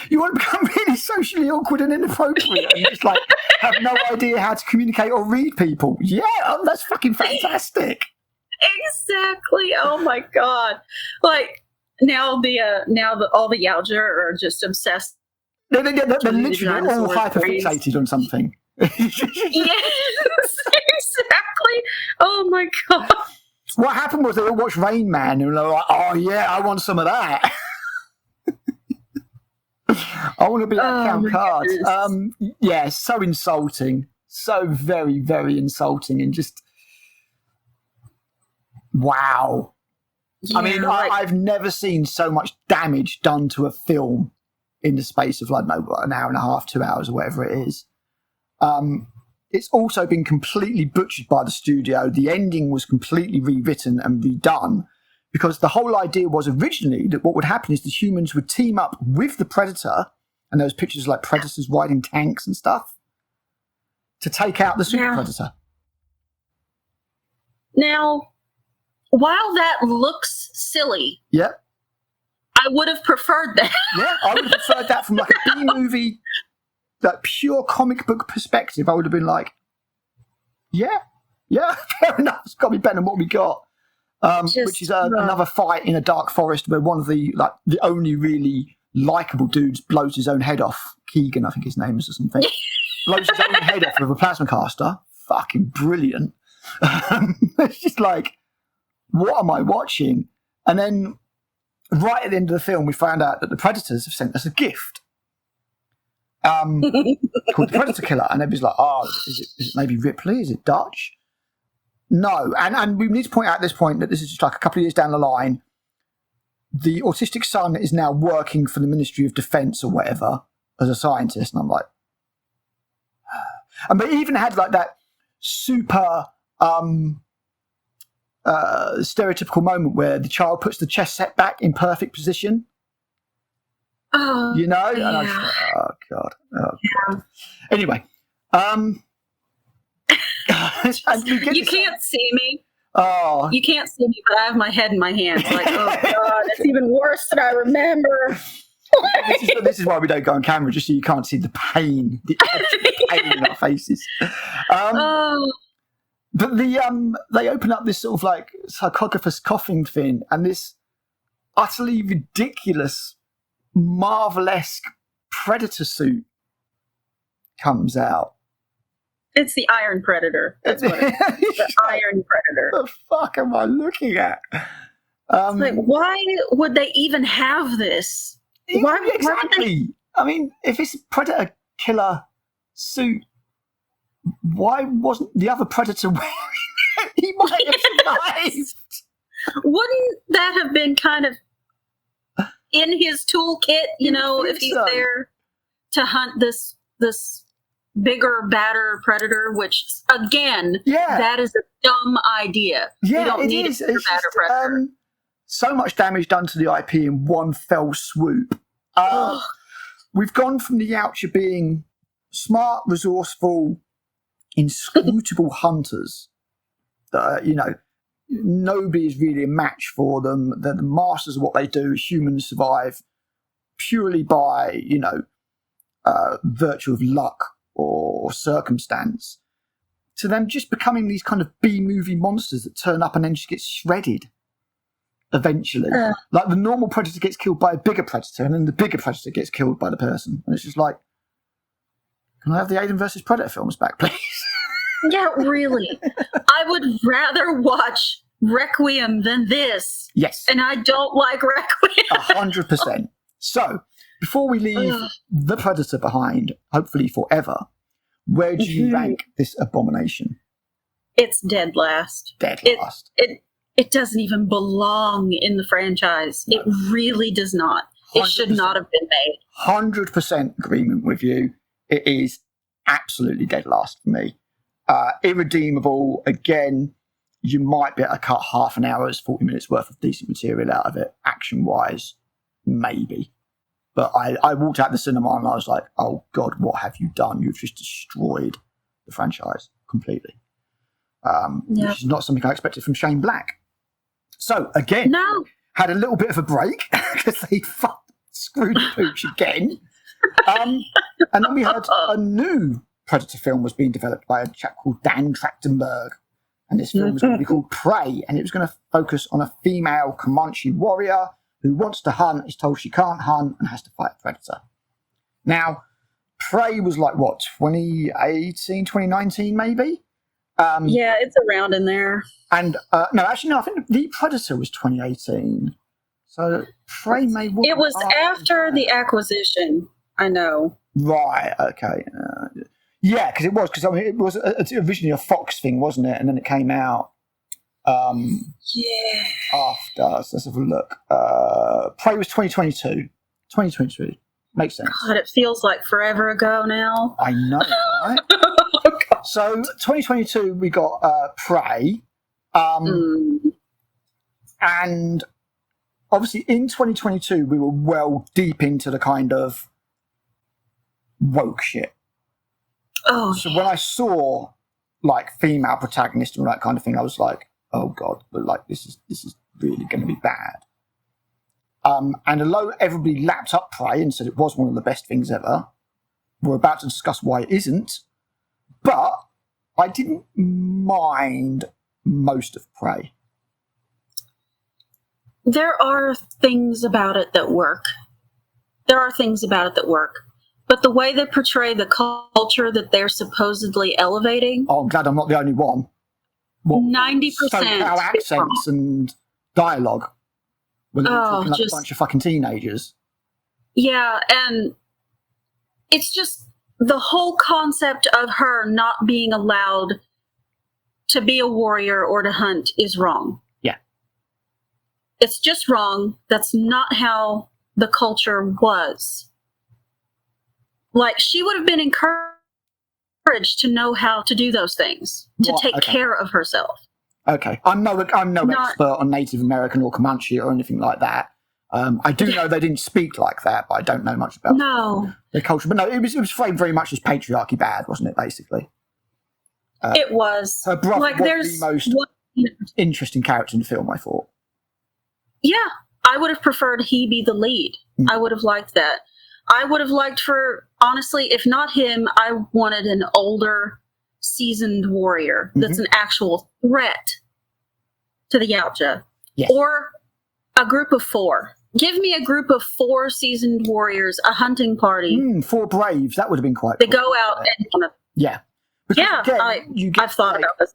you want to become really socially awkward and inappropriate and just like have no idea how to communicate or read people. Yeah, that's fucking fantastic. Exactly. Oh my God. Like, now all the Yaoja are just obsessed. They're literally all hyperfixated on something. Yes, exactly. Oh my God. What happened was they all watched Rain Man and they were like, oh yeah, I want some of that. I want to be that count card. Yeah, so insulting. So very, very insulting and just wow. Yeah, I mean, I've never seen so much damage done to a film in the space of, an hour and a half, 2 hours, or whatever it is. It's also been completely butchered by the studio. The ending was completely rewritten and redone because the whole idea was originally that what would happen is the humans would team up with the predator, and there was pictures like predators riding tanks and stuff, to take out the super predator. Now, while that looks silly, I would have preferred that. Yeah, I would have preferred that from like a B-movie, that pure comic book perspective. I would have been like, yeah, fair enough. It's got to be better than what we got. Which is another fight in a dark forest where one of the only really likable dudes blows his own head off. Keegan, I think his name is, or something. Blows his own head off with a plasma caster. Fucking brilliant. It's just like, what am I watching? And then right at the end of the film, we found out that the Predators have sent us a gift called the Predator Killer. And everybody's like, is it maybe Ripley? Is it Dutch? No. And we need to point out at this point that this is just like a couple of years down the line. The autistic son is now working for the Ministry of Defence or whatever as a scientist. And I'm like, And they even had like that super stereotypical moment where the child puts the chest set back in perfect position. Oh, you know? yeah. And I just, oh God. Anyway. And you can't see me. Oh. You can't see me, but I have my head in my hands. Like, oh God, it's even worse than I remember. This is why we don't go on camera, just so you can't see the pain in our faces. But they open up this sort of like sarcophagus coffin thing, and this utterly ridiculous Marvel-esque Predator suit comes out. It's the Iron Predator. That's what it is. The Iron Predator. What the fuck am I looking at? It's like, why would they even have this? Why, exactly. I mean, if it's a Predator killer suit, why wasn't the other Predator wearing it? He might have survived. Wouldn't that have been kind of in his toolkit, if he's there to hunt this bigger, badder predator, which, again, that is a dumb idea. Yeah, you don't it need is. a bigger, badder predator. So much damage done to the IP in one fell swoop. We've gone from the Yautja being smart, resourceful, inscrutable hunters that, nobody is really a match for them. They're the masters of what they do. Humans survive purely by, virtue of luck or circumstance, to them just becoming these kind of B-movie monsters that turn up and then just get shredded eventually. Like the normal predator gets killed by a bigger predator, and then the bigger predator gets killed by the person. And it's just like, can I have the Alien versus Predator films back, please? Yeah, really. I would rather watch Requiem than this. Yes. And I don't like Requiem. 100%. So, before we leave the Predator behind, hopefully forever, where do you rank this abomination? It's dead last. Dead last. It doesn't even belong in the franchise. No. It really does not. 100%. It should not have been made. 100% agreement with you. It is absolutely dead last for me. Irredeemable. Again, you might be able to cut half an hour's 40 minutes worth of decent material out of it, action-wise, maybe. But I walked out the cinema and I was like, oh God, what have you done? You've just destroyed the franchise completely. Which is not something I expected from Shane Black. So, again, had a little bit of a break because they screwed the pooch again. And then we had a new Predator film was being developed by a chap called Dan Trachtenberg. And this film was going to be called Prey. And it was going to focus on a female Comanche warrior who wants to hunt, is told she can't hunt, and has to fight a predator. Now, Prey was like, 2018, 2019 maybe? Yeah, it's around in there. And, no, I think The Predator was 2018. So Prey may... It was after the acquisition, I know. Right, okay. Yeah, because it was originally a Fox thing, wasn't it? And then it came out after. So let's have a look. Prey was 2022. 2022. Makes sense. God, it feels like forever ago now. I know, right? So 2022, we got Prey. And obviously in 2022, we were well deep into the kind of woke shit. Oh, so when I saw like female protagonist and that kind of thing, I was like, oh God, but like this is really going to be bad. And although everybody lapped up Prey and said it was one of the best things ever, we're about to discuss why it isn't. But I didn't mind most of Prey. There are things about it that work. But the way they portray the culture that they're supposedly elevating... Oh, I'm glad I'm not the only one. 90%. SoCal accents and dialogue. When they're talking like a bunch of fucking teenagers. Yeah, and it's just the whole concept of her not being allowed to be a warrior or to hunt is wrong. Yeah. It's just wrong. That's not how the culture was. Like, she would have been encouraged courage to know how to do those things, to take care of herself. Okay. I'm no expert on Native American or Comanche or anything like that. I do know they didn't speak like that, but I don't know much about their culture. But no, it was framed very much as patriarchy bad, wasn't it, basically? It was. Her brother was the most interesting character in the film, I thought. Yeah, I would have preferred he be the lead. I would have liked that. I would have liked honestly, if not him, I wanted an older, seasoned warrior that's an actual threat to the Yautja. Yes. Or a group of 4. Give me a group of 4 seasoned warriors, a hunting party. 4 braves, that would have been quite cool. They go out and... Yeah. Because again, I've thought about this.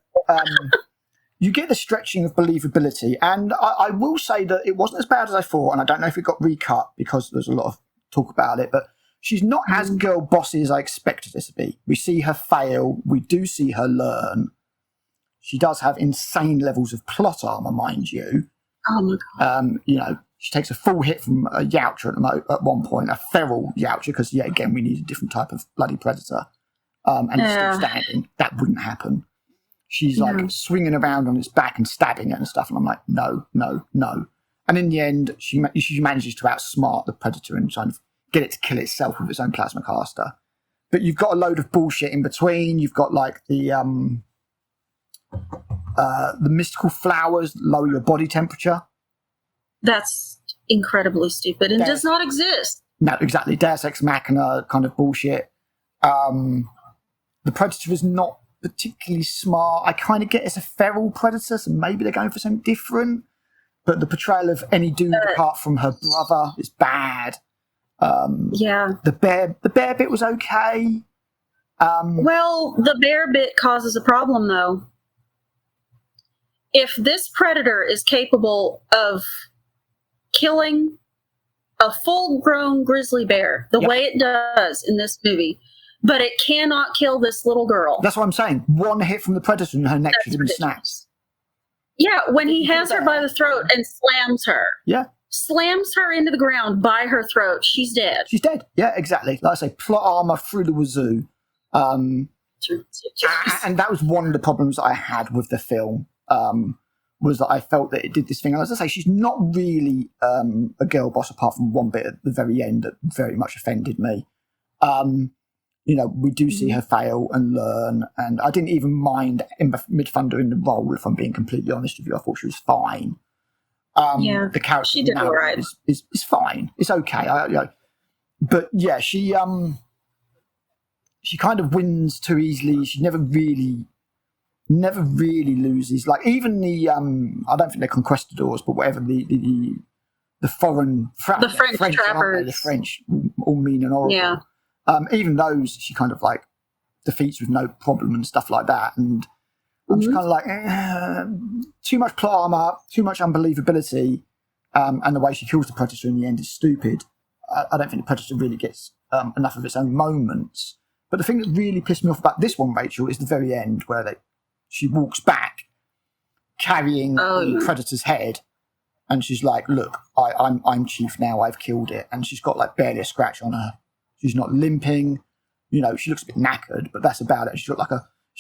You get the stretching of believability, and I will say that it wasn't as bad as I thought, and I don't know if it got recut because there's a lot of talk about it, but she's not as girl bossy as I expected her to be. We see her fail, we do see her learn. She does have insane levels of plot armor, mind you. Oh my God. She takes a full hit from a Yautja at one point, a feral Yautja, because, again, we need a different type of bloody predator. And it's still standing. That wouldn't happen. She's swinging around on its back and stabbing it and stuff. And I'm like, no, no, no. And in the end, she manages to outsmart the predator and kind of get it to kill itself with its own plasma caster. But you've got a load of bullshit in between. You've got the mystical flowers lower your body temperature. That's incredibly stupid and does not exist. No, exactly. Deus Ex Machina kind of bullshit. The predator is not particularly smart. I kind of get it's a feral predator, so maybe they're going for something different. But the portrayal of any dude apart from her brother is bad. The bear bit was okay. Well, the bear bit causes a problem, though. If this predator is capable of killing a full-grown grizzly bear the way it does in this movie, but it cannot kill this little girl. That's what I'm saying. One hit from the predator and her neck should have been snapped. Yeah, when he has her by the throat and slams her. Yeah. Slams her into the ground by her throat. She's dead. She's dead. Yeah, exactly. Like I say, plot armor through the wazoo. And that was one of the problems I had with the film, was that I felt that it did this thing. And as I say, she's not really a girl boss apart from one bit at the very end that very much offended me. We do see her fail and learn, and I didn't even mind Midthunder in the role, if I'm being completely honest with you. I thought she was fine. The character she did all right. is fine. It's okay. But yeah, she kind of wins too easily. She never really loses. Like even the I don't think they're conquistadors, but whatever the foreign French trappers, the French, all mean and horrible. Yeah. Even those she kind of like defeats with no problem and stuff like that. And I'm just kind of like, too much plot armor, too much unbelievability, and the way she kills the predator in the end is stupid. I don't think the predator really gets enough of its own moments. But the thing that really pissed me off about this one, Rachel, is the very end where she walks back carrying the predator's head, and she's like, "Look, I'm chief now. I've killed it," and she's got like barely a scratch on her. She's not limping. She looks a bit knackered, but that's about it. She's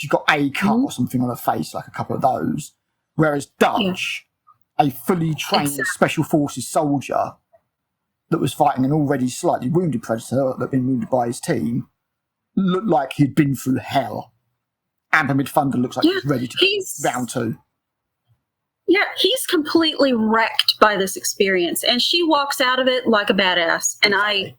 got a cut or something on her face, like a couple of those. Whereas Dutch, a fully trained special forces soldier that was fighting an already slightly wounded predator that had been wounded by his team, looked like he'd been through hell. Amber Midthunder looks like he's ready to round 2. Yeah, he's completely wrecked by this experience, and she walks out of it like a badass. And I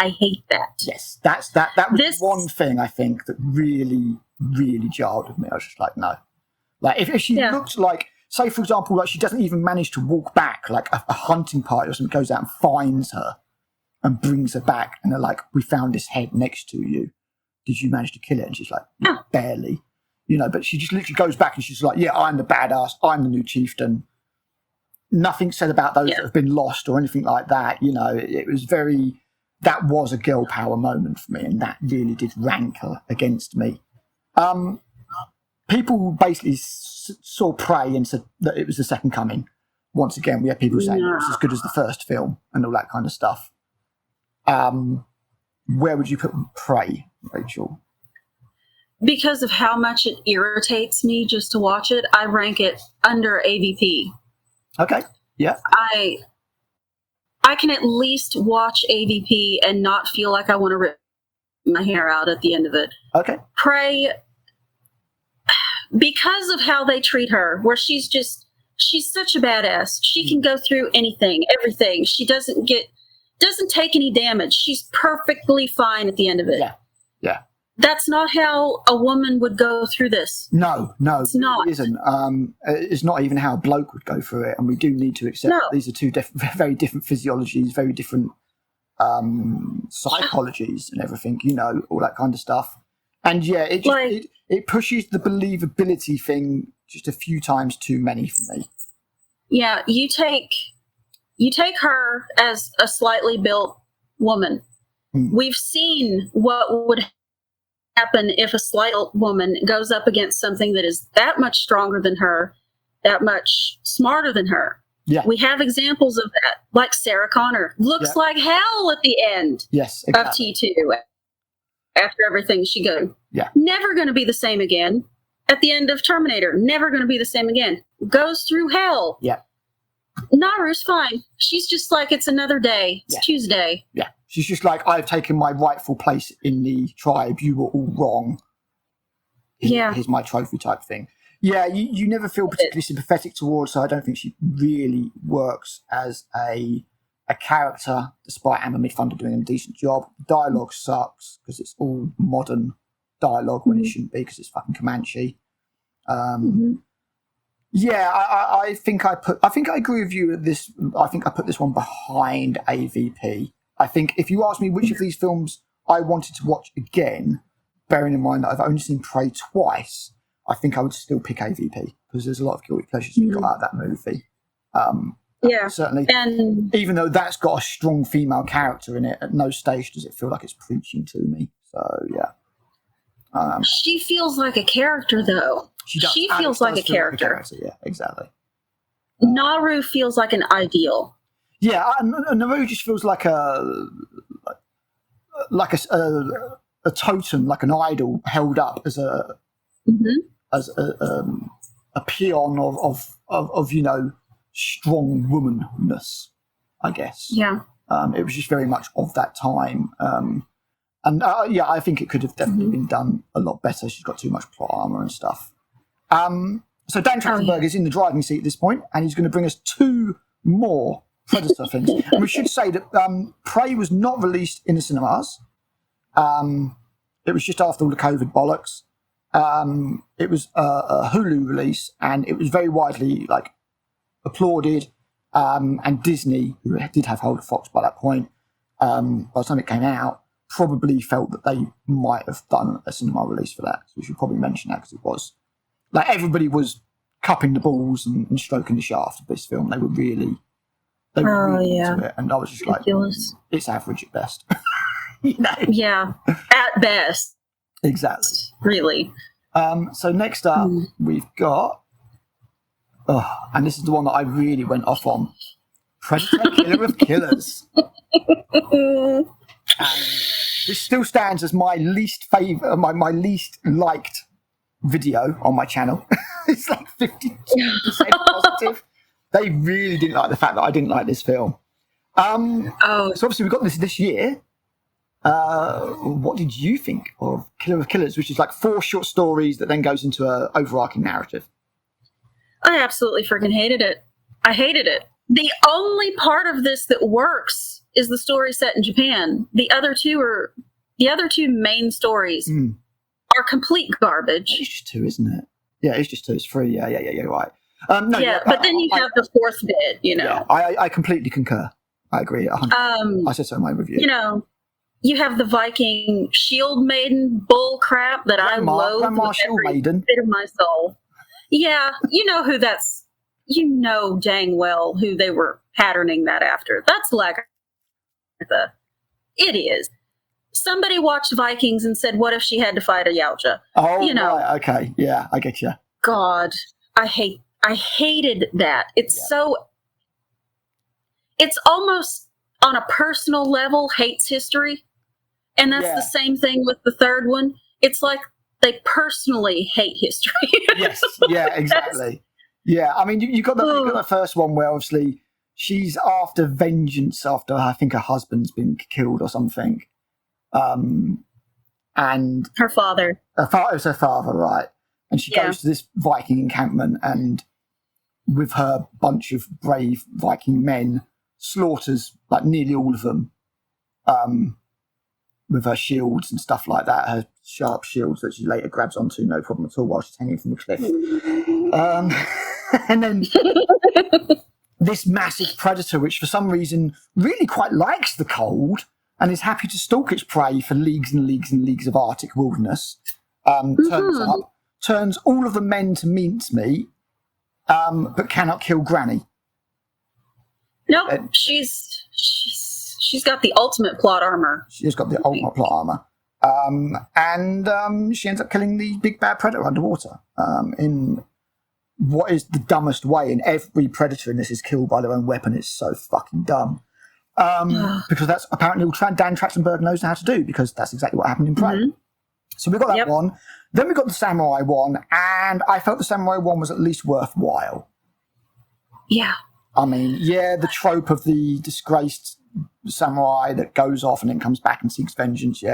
hate that. Yes, that was one thing I think that really, really jarred with me. I was just like, no. Like if she looked like, say for example, like she doesn't even manage to walk back, like a hunting party or something goes out and finds her and brings her back, and they're like, "We found this head next to you. Did you manage to kill it?" And she's like, "Barely." But she just literally goes back and she's like, "Yeah, I'm the badass. I'm the new chieftain." Nothing said about those that have been lost or anything like that. It was very. That was a girl power moment for me, and that really did rankle against me. People basically saw Prey and said that it was the second coming. Once again, we had people saying it was as good as the first film and all that kind of stuff. Where would you put Prey, Rachel? because of how much it irritates me just to watch it, I rank it under AVP. Okay. Yeah. I can at least watch AVP and not feel like I want to rip my hair out at the end of it. Okay. Prey, because of how they treat her, where she's such a badass. She can go through anything, everything. She doesn't take any damage. She's perfectly fine at the end of it. Yeah. Yeah. That's not how a woman would go through this. No, it's not. It isn't. It's not even how a bloke would go through it, and we do need to accept that these are two very different physiologies, very different psychologies, and everything. All that kind of stuff. And yeah, it pushes the believability thing just a few times too many for me. Yeah, you take her as a slightly built woman. We've seen what would happen if a slight woman goes up against something that is that much stronger than her, that much smarter than her. Yeah. We have examples of that, like Sarah Connor. Looks like hell at the end of T2 after everything she goes. Yeah. Never going to be the same again. At the end of Terminator, never going to be the same again. Goes through hell. Yeah. Naru's fine. She's just like, it's another day. It's Tuesday. Yeah. She's just like, I've taken my rightful place in the tribe. You were all wrong. Here's my trophy type thing. Yeah, you never feel particularly sympathetic towards her. I don't think she really works as a character, despite Emma Midthunder doing a decent job. Dialogue sucks because it's all modern dialogue when it shouldn't be because it's fucking Comanche. Yeah, I think I agree with you at this. I think I put this one behind AVP. I think if you ask me which of these films I wanted to watch again, bearing in mind that I've only seen Prey twice, I think I would still pick AVP because there's a lot of guilty pleasures we got out of that movie. Certainly. And even though that's got a strong female character in it, at no stage does it feel like it's preaching to me. So yeah. She feels like a character, though. She feels like a character. Yeah, exactly. Naru feels like an ideal. Yeah, Naru just feels like a totem, like an idol held up as a peon of strong womanness, I guess. Yeah. It was just very much of that time. I think it could have definitely been done a lot better. She's got too much plot armor and stuff. So Dan Trachtenberg is in the driving seat at this point, and he's going to bring us two more Predator things. And we should say that Prey was not released in the cinemas. It was just after all the COVID bollocks. It was a Hulu release, and it was very widely applauded. And Disney, who did have hold of Fox by that point, by the time it came out, probably felt that they might have done a cinema release for that. So we should probably mention that because it was everybody was cupping the balls and stroking the shaft of this film. They were really into it, and I was just ridiculous. It's average at best. Yeah, at best. Exactly. Really. So next up, we've got, and this is the one that I really went off on, Predator, Killer of Killers. And this still stands as my least favorite, my least liked video on my channel. It's 52% positive. They really didn't like the fact that I didn't like this film. So obviously we got this year. What did you think of Killer of Killers, which is 4 short stories that then goes into an overarching narrative? I absolutely freaking hated it. I hated it. The only part of this that works is the story set in Japan. The other two main stories are complete garbage. It's just 2, isn't it? Yeah, it's just 2. It's 3. Yeah, right. But then you have the 4th bit, Yeah, I completely concur. I agree. I said so in my review. You have the Viking shield maiden bull crap that I loathe with every bit of my soul. Yeah, you know who that's. You know dang well who they were patterning that after. That's Lagertha. It is. Somebody watched Vikings and said, "What if she had to fight a Yautja?" Oh, right. Okay. Yeah, I get you. God, I hated that. It's it's almost on a personal level hates history. And that's the same thing with the third one. It's like they personally hate history. Yes, yeah, exactly. Yeah, I mean, you got the first one where obviously she's after vengeance after I think her husband's been killed or something. And her father. It was her father, right? And she goes to this Viking encampment and with her bunch of brave Viking men slaughters like nearly all of them with her shields and stuff like that, her sharp shields that she later grabs onto, no problem at all, while she's hanging from the cliff. And then this massive predator, which for some reason really quite likes the cold and is happy to stalk its prey for leagues and leagues and leagues of Arctic wilderness, turns up, turns all of the men to mincemeat, but cannot kill Granny. Nope, she's got the ultimate plot armor. She's got the ultimate plot armor. And she ends up killing the big bad predator underwater in what is the dumbest way. And every predator in this is killed by their own weapon. It's so fucking dumb. Because that's apparently all Dan Trachtenberg knows how to do, because that's exactly what happened in Prey. Mm-hmm. So we got that one. Then we got the samurai one, and I felt the samurai one was at least worthwhile. Yeah. I mean, the trope of the disgraced samurai that goes off and then comes back and seeks vengeance,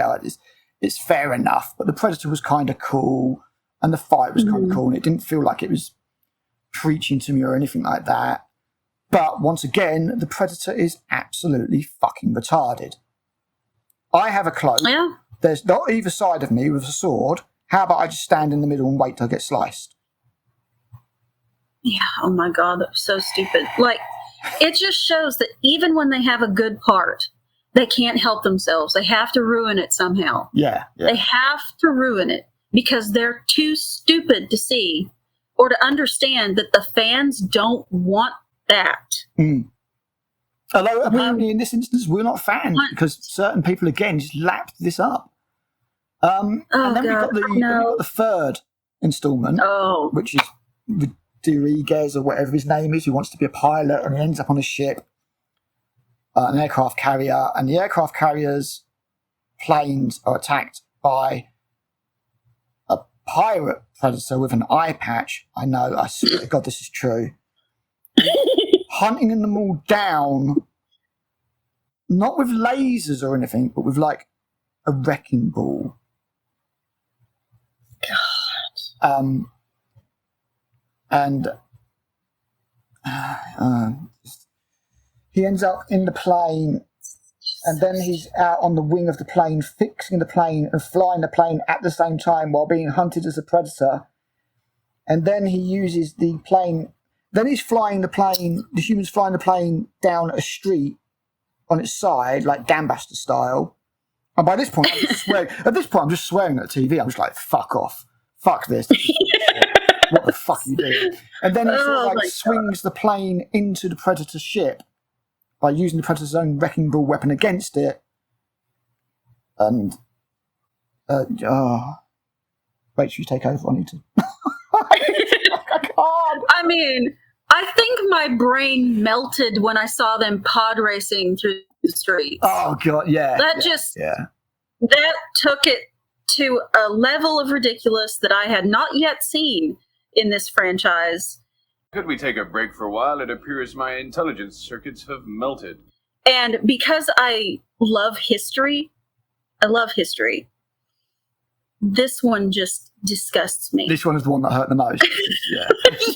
it's fair enough. But the Predator was kind of cool, and the fight was kind of cool, and it didn't feel like it was preaching to me or anything like that. But once again, the Predator is absolutely fucking retarded. I have a cloak. Yeah. There's not either side of me with a sword. How about I just stand in the middle and wait till I get sliced? Yeah, oh my God, that was so stupid. Like, it just shows that even when they have a good part, they can't help themselves. They have to ruin it somehow. Yeah. They have to ruin it because they're too stupid to see or to understand that the fans don't want that. Although apparently in this instance we're not fans because certain people again just lapped this up. And then we got the third installment, which is Rodriguez or whatever his name is, who wants to be a pilot, and he ends up on a ship, an aircraft carrier, and the aircraft carrier's planes are attacked by a pirate predator with an eye patch. I know, I swear to God this is true. Hunting them all down, not with lasers or anything, but with like a wrecking ball. God. And he ends up in the plane, and then he's out on the wing of the plane, fixing the plane and flying the plane at the same time while being hunted as a predator. And then he uses the plane. Then he's flying the plane. The human's flying the plane down a street on its side, like Dambuster style. And by this point, I'm just swearing. At this point, I'm just swearing at the TV. I'm just like, "Fuck off! Fuck this! What the fuck are you doing?" And then he sort of swings the plane into the Predator ship by using the Predator's own wrecking ball weapon against it. And wait, should you take over? I need to. I mean, I think my brain melted when I saw them pod racing through the streets. Oh God, yeah. That took it to a level of ridiculous that I had not yet seen in this franchise. Could we take a break for a while? It appears my intelligence circuits have melted. And because I love history, this one just disgusts me. This one is the one that hurt the most. Yeah.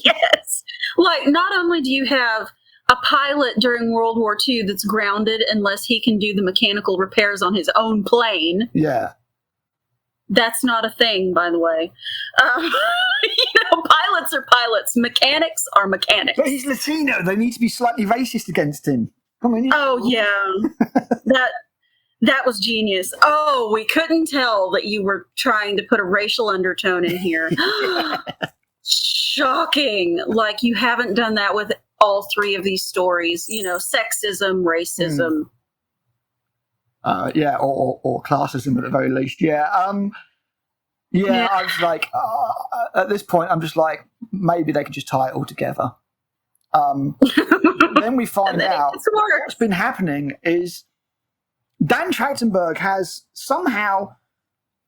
Yes. Like, not only do you have a pilot during World War II that's grounded unless he can do the mechanical repairs on his own plane. Yeah. That's not a thing, by the way. Pilots are pilots. Mechanics are mechanics. But he's Latino. They need to be slightly racist against him. Come on. Oh, yeah. That was genius. Oh, we couldn't tell that you were trying to put a racial undertone in here. Shocking. Like, you haven't done that with all three of these stories. Sexism, racism. Or classism at the very least. Yeah. I was like, at this point, I'm just like, maybe they could just tie it all together. Then we find out what's been happening is Dan Trachtenberg has somehow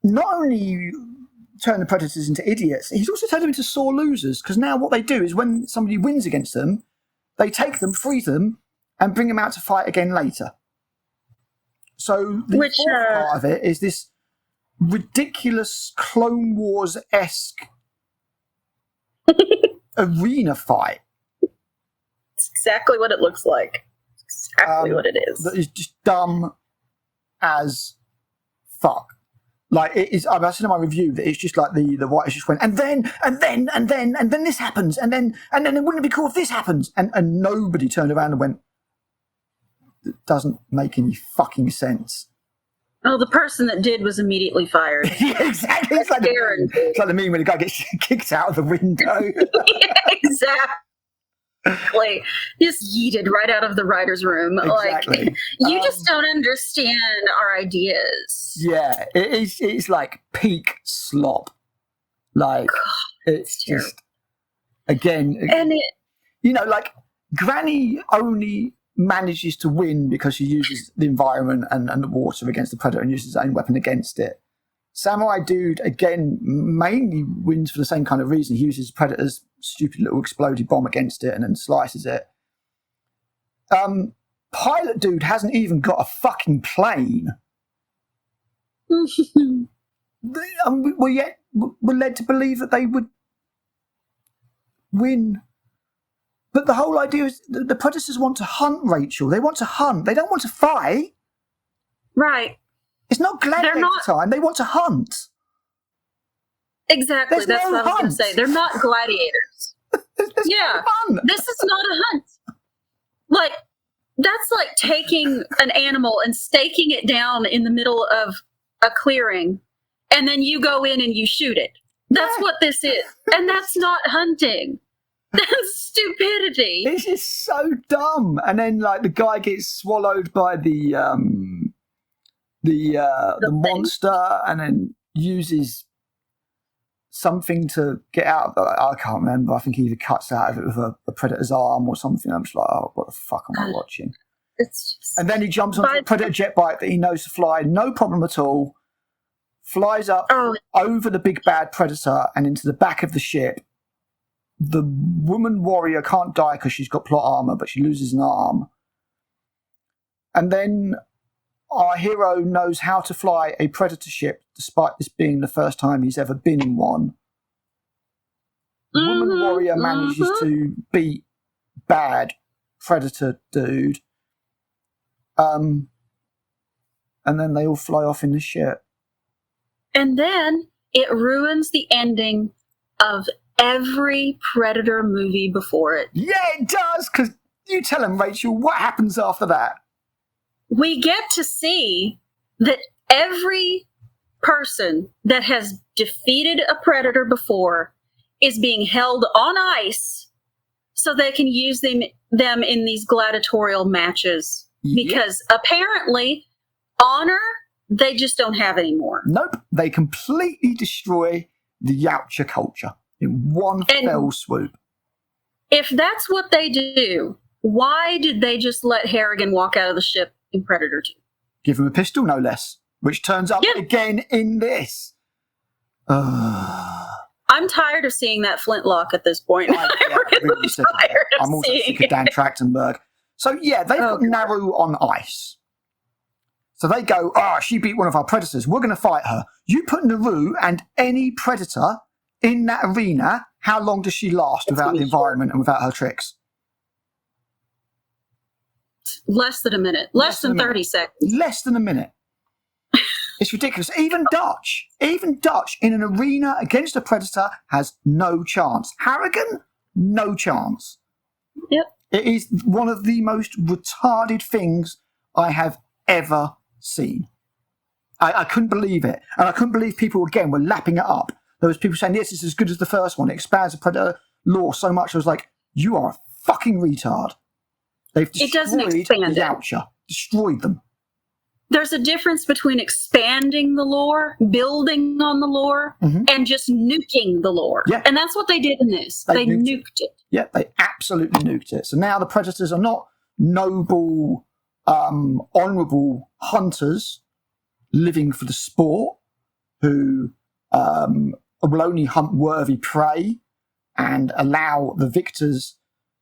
not only turn the predators into idiots. He's also turned them into sore losers, because now what they do is when somebody wins against them, they take them, freeze them, and bring them out to fight again later. So the fourth part of it is this ridiculous Clone Wars-esque arena fight. It's exactly what it looks like. Exactly what it is. That is just dumb as fuck. Like, it is. I said in my review that it's just like the writers just went, and then this happens, and then it wouldn't be cool if this happens, and nobody turned around and went, it doesn't make any fucking sense. Oh, the person that did was immediately fired. Yeah, exactly. It's like the meme when the guy gets kicked out of the window. Yeah, exactly. Just yeeted right out of the writer's room. Exactly. Like, you just don't understand our ideas. Yeah, it's like peak slop. Like, God, it's just, again, and like, Granny only manages to win because she uses the environment and the water against the predator and uses his own weapon against it. Samurai Dude, again, mainly wins for the same kind of reason. He uses Predator's stupid little explodey bomb against it and then slices it. Pilot Dude hasn't even got a fucking plane. We're led to believe that they would win. But the whole idea is the Predators want to hunt, Rachel. They want to hunt. They don't want to fight. Right. It's not gladiator time. They want to hunt. Exactly. That's what I was going to say. They're not gladiators. Yeah. This is not a hunt. Like, that's like taking an animal and staking it down in the middle of a clearing, and then you go in and you shoot it. That's what this is. And that's not hunting. That's stupidity. This is so dumb. And then, like, the guy gets swallowed by the monster, and then uses something to get out of it. I can't remember. I think he either cuts out of it with a predator's arm or something. I'm just like, oh, what the fuck am I watching? And then he jumps onto a predator jet bike that he knows to fly, no problem at all, flies up over the big bad predator and into the back of the ship. The woman warrior can't die because she's got plot armor, but she loses an arm. And then our hero knows how to fly a predator ship, despite this being the first time he's ever been in one. Woman warrior manages to beat bad predator dude. And then they all fly off in the ship. And then it ruins the ending of every Predator movie before it. Yeah, it does, because you tell him, Rachel, what happens after that? We get to see that every person that has defeated a predator before is being held on ice so they can use them in these gladiatorial matches. Because apparently, honor, they just don't have anymore. Nope. They completely destroy the Yautja culture in one fell swoop. If that's what they do, why did they just let Harrigan walk out of the ship in Predator 2? Give him a pistol, no less, which turns up again in this. I'm tired of seeing that flintlock at this point. I'm really tired of I'm also seeing sick of Dan Trachtenberg. So, yeah, they've got Naru on ice. So they go, she beat one of our predators. We're going to fight her. You put Naru and any predator in that arena, how long does she last without the environment and without her tricks? Less than a minute. Less than 30 seconds. Less than a minute. It's ridiculous. Even Dutch in an arena against a predator has no chance. Harrigan, no chance. Yep. It is one of the most retarded things I have ever seen. I couldn't believe it. And I couldn't believe people, again, were lapping it up. There was people saying, yes, it's as good as the first one. It expands the predator lore so much. I was like, you are a fucking retard. They've destroyed the Yautja. Destroyed them. There's a difference between expanding the lore, building on the lore, and just nuking the lore. Yeah. And that's what they did in this. They nuked it. Yeah, they absolutely nuked it. So now the predators are not noble, honourable hunters living for the sport who will only hunt worthy prey and allow the victors,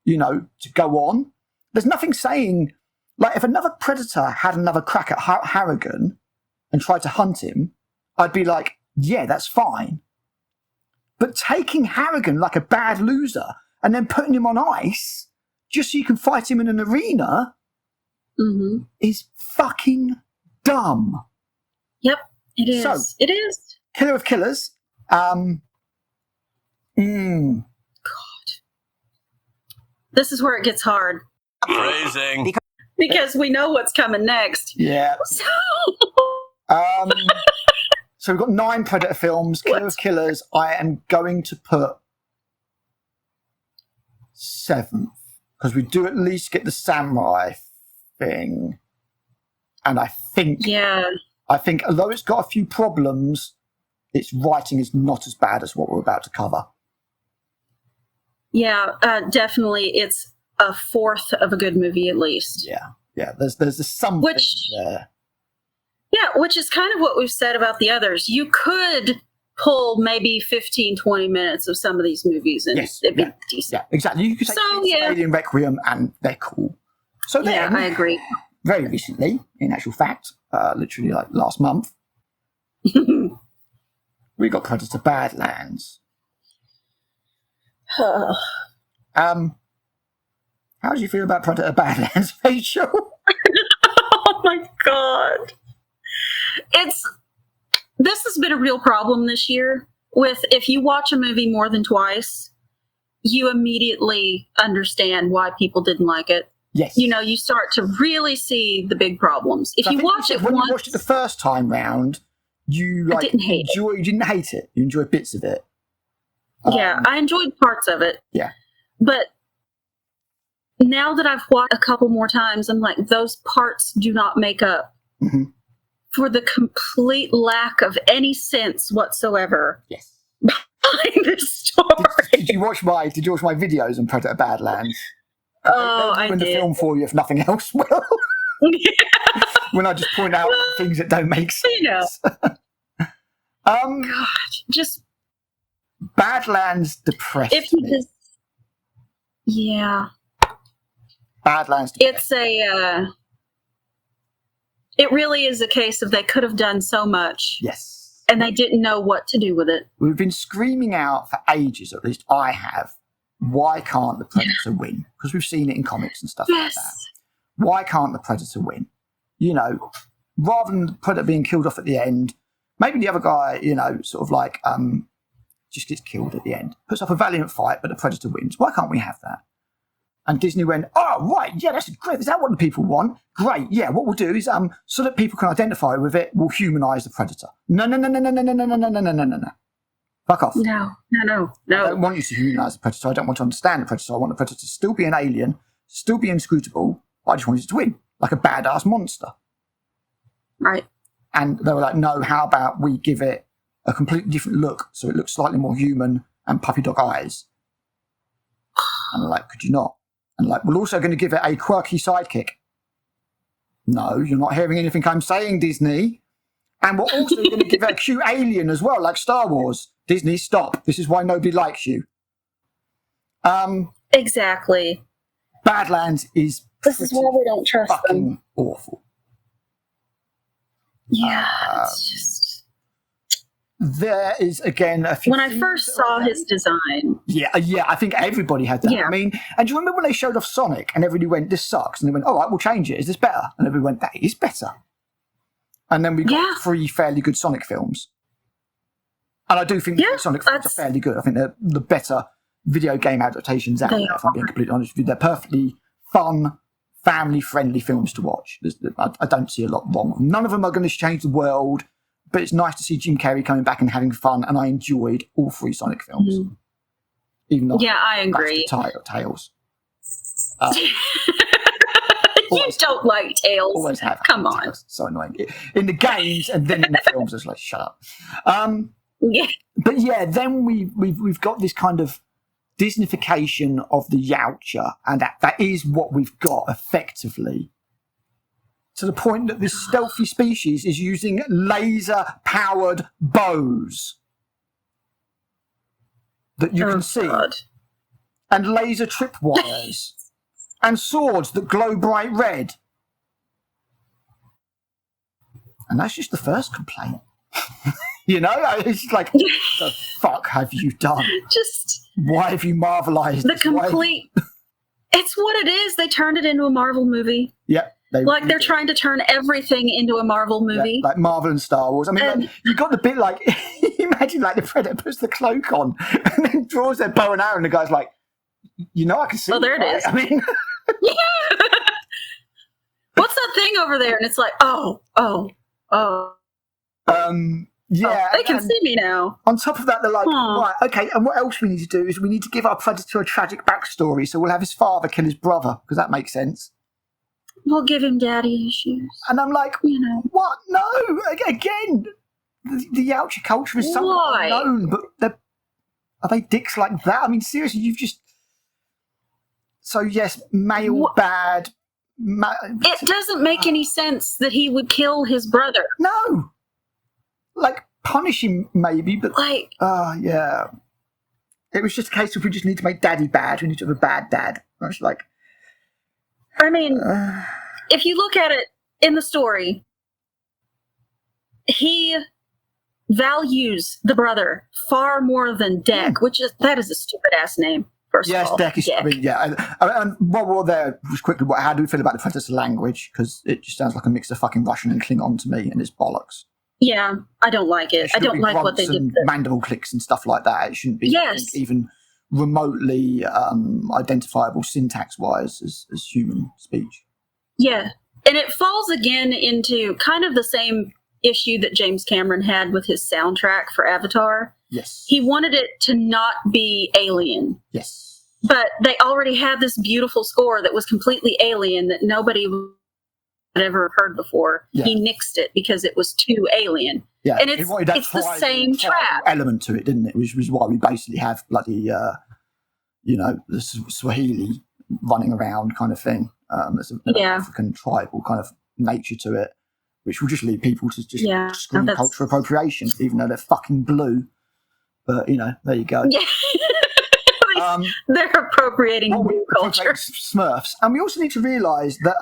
to go on. There's nothing saying, like, if another predator had another crack at Harrigan and tried to hunt him, I'd be like, yeah, that's fine. But taking Harrigan like a bad loser and then putting him on ice just so you can fight him in an arena is fucking dumb. Yep, it is. So, it is. Killer of Killers. God. This is where it gets hard. Phrasing. Because we know what's coming next. Yeah. So we've got 9 Predator films. Killer of Killers. I am going to put 7th because we do at least get the samurai thing, and I think although it's got a few problems, its writing is not as bad as what we're about to cover. Yeah, definitely. It's a 4th of a good movie at least. Yeah. There's something there. Yeah, which is kind of what we've said about the others. You could pull maybe 15, 20 minutes of some of these movies and it'd be decent. Yeah, exactly. You could say Alien Requiem and they're cool. So then, I agree. Very recently, in actual fact, literally like last month, we got Predator Badlands. How do you feel about Predator Badlands, Rachel? Oh my God. This has been a real problem this year with, if you watch a movie more than twice, you immediately understand why people didn't like it. Yes. You start to really see the big problems. If you watch it when once, you watched it the first time round, you didn't hate it. You didn't hate it. You enjoyed bits of it. Yeah, I enjoyed parts of it. Yeah. But now that I've watched a couple more times, I'm like, those parts do not make up for the complete lack of any sense whatsoever. Yes. Behind this story. Did you watch my videos on Predator Badlands? Oh, I did. did. The film for you if nothing else will. When I just point out things that don't make sense. God, just Badlands depressed if you me. just Badlands depressed. It's it really is a case of they could have done so much. Yes. And they didn't know what to do with it. We've been screaming out for ages, or at least I have, why can't the Predator win? Because we've seen it in comics and stuff like that. Why can't the Predator win? Rather than the Predator being killed off at the end, maybe the other guy, sort of like just gets killed at the end. Puts up a valiant fight, but the Predator wins. Why can't we have that? And Disney went, oh, right, yeah, that's great. Is that what the people want? Great, yeah, what we'll do is, so that people can identify with it, we'll humanise the Predator. No. Fuck off. No. I don't want you to humanise the Predator. I don't want to understand the Predator. I want the Predator to still be an alien, still be inscrutable, but I just want it to win, like a badass monster. Right. And they were like, no, how about we give it a completely different look so it looks slightly more human and puppy dog eyes? And they're like, could you not? And like, we're also going to give it a quirky sidekick. No, you're not hearing anything I'm saying, Disney. And we're also going to give it a cute alien as well, like Star Wars. Disney, stop. This is why nobody likes you. Exactly. Badlands is This is why we don't trust fucking them. awful. Yeah, it's just... There is, again, a few... When I first saw his design... Yeah, I think everybody had that. Yeah. I mean, and do you remember when they showed off Sonic and everybody went, this sucks? And they went, all right, we'll change it. Is this better? And everybody went, that is better. And then we got 3 fairly good Sonic films. And I do think the Sonic films are fairly good. I think they're the better video game adaptations out there, if I'm being completely honest with you. They're perfectly fun, family-friendly films to watch. I don't see a lot wrong with them. None of them are going to change the world, but it's nice to see Jim Carrey coming back and having fun, and I enjoyed all 3 Sonic films. Mm-hmm. Even though I agree. Tails. You don't like Tails. Always have. Come on. Tails. So annoying. In the games and then in the films, it's like, shut up. But yeah, then we've got this kind of Disneyfication of the Yautja, and that is what we've got effectively. To the point that this stealthy species is using laser-powered bows. that you can see, and laser tripwires, and swords that glow bright red. And that's just the first complaint. You know, it's like, the fuck have you done? Just why have you Marvelized the complete? It's what it is. They turned it into a Marvel movie. Yep. They're trying to turn everything into a Marvel movie. Yeah, like Marvel and Star Wars. I mean, like, you got the bit like, imagine like the Predator puts the cloak on and then draws their bow and arrow, and the guy's like, you know, I can see. Oh, there it is. I mean, yeah. What's that thing over there? And it's like, oh. Yeah, they can see me now. On top of that, they're like, right, okay, and what else we need to do is we need to give our Predator a tragic backstory, so we'll have his father kill his brother, because that makes sense. We'll give him daddy issues. And I'm like, what? No, again, the Yautja culture is somewhat unknown, but are they dicks like that? I mean, seriously, you've just... So, yes, male bad... It doesn't make any sense that he would kill his brother. No! Like, punish him, maybe, but... Like... yeah. It was just a case of we just need to make daddy bad. We need to have a bad dad. I was like... I mean, if you look at it in the story, he values the brother far more than Deck, that is a stupid-ass name. Yes, Deck is. I mean, yeah. And while we're there, just quickly, how do we feel about the Predator language? Because it just sounds like a mix of fucking Russian and Klingon to me, and it's bollocks. Yeah, I don't like it. I don't like what they did. Mandible clicks and stuff like that. It shouldn't be even remotely identifiable syntax-wise as human speech. Yeah, and it falls again into kind of the same issue that James Cameron had with his soundtrack for Avatar. Yes. He wanted it to not be alien. Yes. But they already had this beautiful score that was completely alien that nobody had ever heard before. Yeah. He nixed it because it was too alien. Yeah. And it's the same trap element to it, didn't it? Which was why we basically have bloody, the Swahili running around kind of thing. There's an African tribal kind of nature to it, which will just lead people to just scream cultural appropriation, even though they're fucking blue. But, there you go. Yeah. They're appropriating blue culture. Smurfs. And we also need to realise that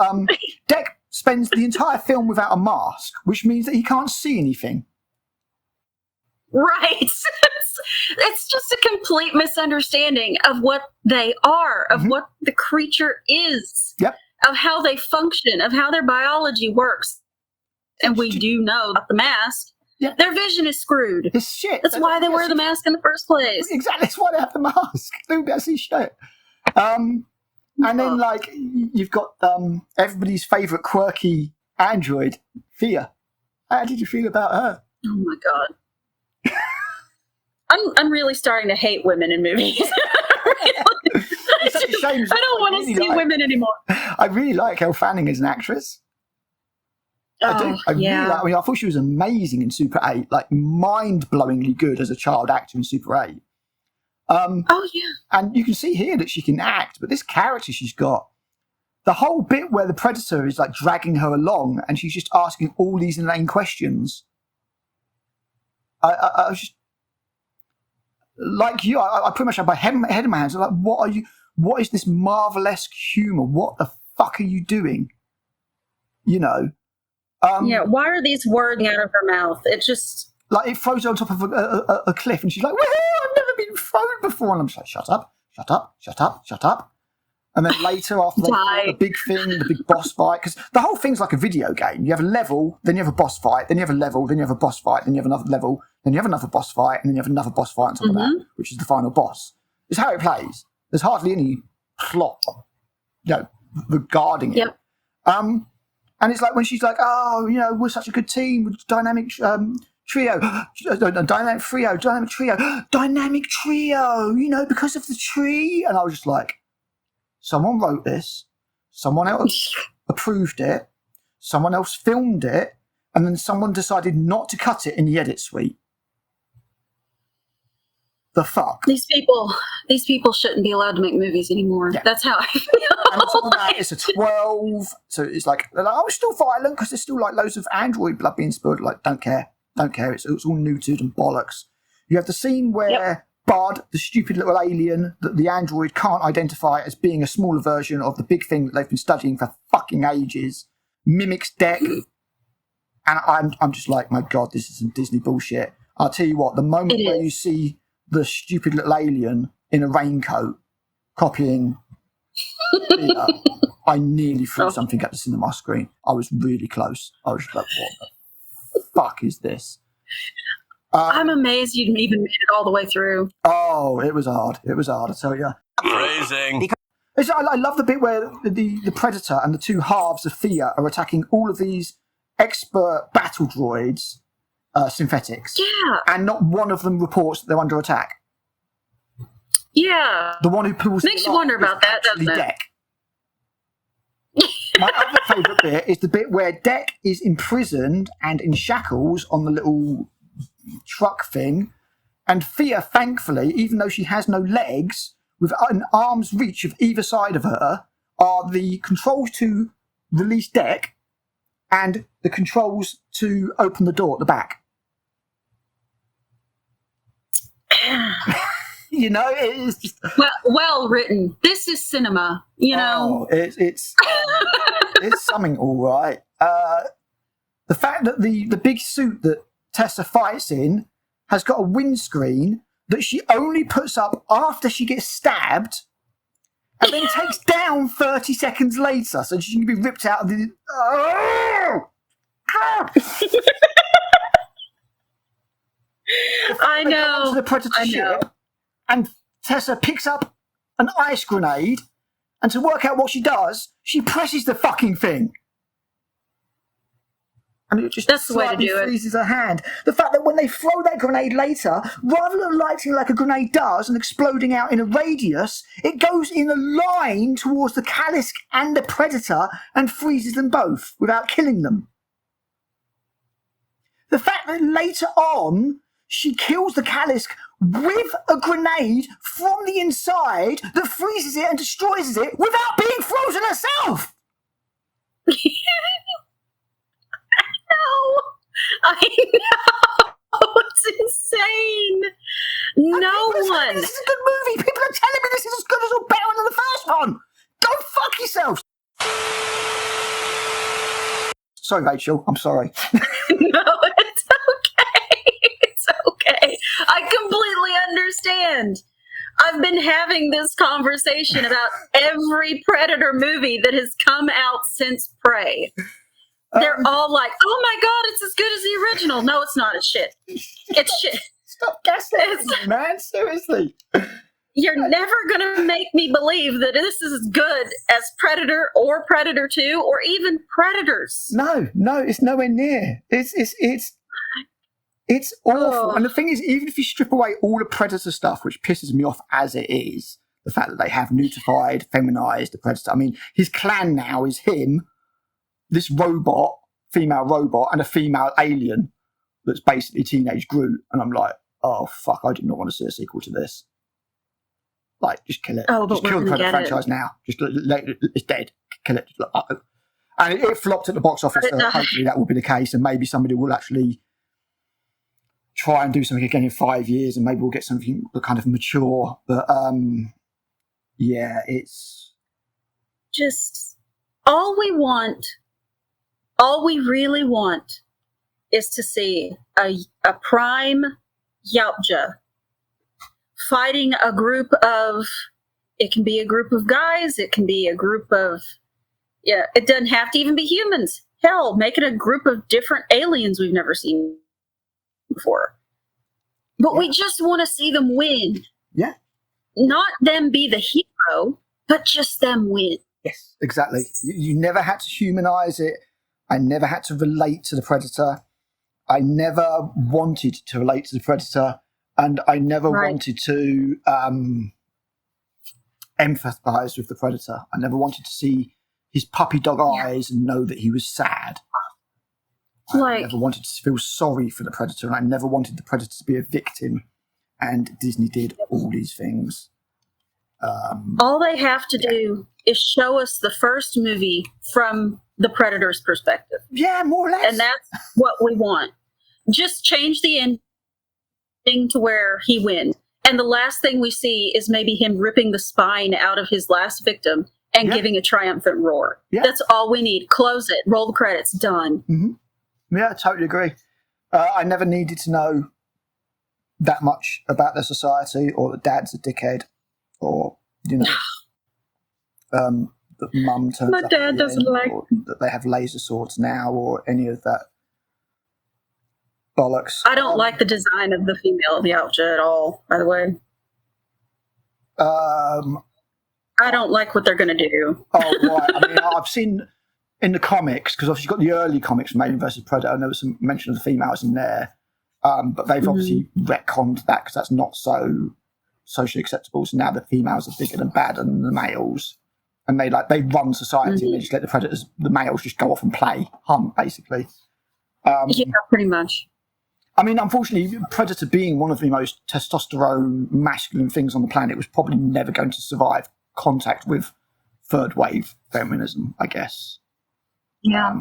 Deck spends the entire film without a mask, which means that he can't see anything. Right. It's just a complete misunderstanding of what they are, of what the creature is, of how they function, of how their biology works. And we do know about the mask. Yeah. Their vision is screwed. It's shit. That's why they wear the mask in the first place. Exactly. That's why they have the mask. They don't be able to see shit. And then, you've got everybody's favourite quirky android, Thea. How did you feel about her? Oh, my God. I'm really starting to hate women in movies. It's such a shame. I don't want to see women anymore. I really like Elle Fanning as an actress. I do. I thought she was amazing in Super 8, mind-blowingly good as a child actor in Super 8. And you can see here that she can act, but this character she's got, the whole bit where the Predator is dragging her along and she's just asking all these inane questions. I was just like you. I pretty much had my head in my hands. I'm like, what is this Marvel-esque humour? What the fuck are you doing? Why are these words out of her mouth? It just... it throws her on top of a cliff and she's like, woohoo, I've never been thrown before. And I'm just like, shut up, shut up, shut up, shut up. And then later, after the big thing, the big boss fight, because the whole thing's like a video game. You have a level, then you have a boss fight, then you have a level, then you have a boss fight, then you have another level, then you have another boss fight, and then you have another boss fight on top of that, which is the final boss. It's how it plays. There's hardly any plot, regarding it. Yep. And it's like when she's like, we're such a good team, with dynamic trio, dynamic trio, because of the tree. And I was just like, someone wrote this, someone else approved it, someone else filmed it, and then someone decided not to cut it in the edit suite. The fuck? These people shouldn't be allowed to make movies anymore. Yeah. That's how I feel. And on top of that, it's a 12, so it's it's still violent because there's still loads of android blood being spilled. Don't care. It's all neutered and bollocks. You have the scene where Bud, the stupid little alien that the android can't identify as being a smaller version of the big thing that they've been studying for fucking ages, mimics Deck. And I'm just like, my God, this is some Disney bullshit. I'll tell you what, the moment where you see the stupid little alien in a raincoat copying Peter, I nearly threw something at the cinema screen. I was really close. I was like, what the fuck is this? I'm amazed you even made it all the way through. Oh, it was hard. It was hard, I tell you. Phrasing. I love the bit where the Predator and the two halves of Thea are attacking all of these expert battle droids, synthetics. Yeah. And not one of them reports that they're under attack. Yeah. The one who pulls makes you wonder about that, doesn't it? Deck. My other favourite bit is the bit where Deck is imprisoned and in shackles on the little truck thing, and Thea, thankfully, even though she has no legs, with an arm's reach of either side of her, are the controls to release Deck and the controls to open the door at the back. You know, it's just well written. This is cinema. You know, it's something, all right. The fact that the big suit that Tessa fights in has got a windscreen that she only puts up after she gets stabbed, and then takes down 30 seconds later, so she can be ripped out of the. I know. To the Predator ship, and Tessa picks up an ice grenade, and to work out what she does, she presses the fucking thing. And it just That's the way to do it. freezes her hand. The fact that when they throw that grenade later, rather than lighting like a grenade does and exploding out in a radius, it goes in a line towards the Callisk and the Predator and freezes them both without killing them. The fact that later on, she kills the Callisk with a grenade from the inside that freezes it and destroys it without being frozen herself. I know. It's insane. No one. This is a good movie. People are telling me this is as good as or better than the first one. Go fuck yourselves. Sorry, Rachel. I'm sorry. No, it's okay. It's okay. I completely understand. I've been having this conversation about every Predator movie that has come out since Prey. They're all like, oh my God, it's as good as the original. No, it's not. It's shit. It's shit. Stop gaslighting me, man. Seriously. You're never going to make me believe that this is as good as Predator or Predator 2 or even Predators. No, it's nowhere near. It's awful. Oh. And the thing is, even if you strip away all the Predator stuff, which pisses me off as it is, the fact that they have nutified, feminized the Predator. I mean, his clan now is him, this robot, female robot, and a female alien that's basically teenage Groot. And I'm like, oh, fuck, I do not want to see a sequel to this. Like, just kill it. Oh, but just kill the Predator franchise now. Just let it, it's dead. Kill it. And it flopped at the box office, so hopefully that will be the case, and maybe somebody will actually try and do something again in 5 years, and maybe we'll get something kind of mature. But, yeah, it's... Just, all we really want is to see a prime Yautja fighting a group of, it can be a group of guys, it can be a group of, yeah, it doesn't have to even be humans. Hell, make it a group of different aliens we've never seen before. But we just want to see them win. Yeah. Not them be the hero, but just them win. Yes, exactly. You never had to humanize it. I never had to relate to the Predator. I never wanted to relate to the Predator. And I never wanted to empathize with the Predator. I never wanted to see his puppy dog eyes and know that he was sad. I never wanted to feel sorry for the Predator, and I never wanted the Predator to be a victim. And Disney did all these things. All they have to do is show us the first movie from the Predator's perspective. Yeah, more or less. And that's what we want. Just change the ending to where he wins. And the last thing we see is maybe him ripping the spine out of his last victim and giving a triumphant roar. Yeah. That's all we need. Close it. Roll the credits. Done. Mm-hmm. Yeah, I totally agree. I never needed to know that much about their society, or that dad's a dickhead, or, you know, that mum turns My up dad doesn't like that they have laser swords now, or any of that bollocks. I don't like the design of the female of the outfit at all, by the way. I don't like what they're going to do. Oh, right. I mean, I've seen in the comics, because obviously you've got the early comics from Alien vs. Predator, and there was some mention of the females in there. But they've obviously retconned that because that's not so socially acceptable. So now the females are bigger and badder than the males. And they run society and they just let the males just go off and hunt, basically. Yeah, pretty much. I mean, unfortunately, Predator being one of the most testosterone masculine things on the planet was probably never going to survive contact with third wave feminism, I guess. Yeah.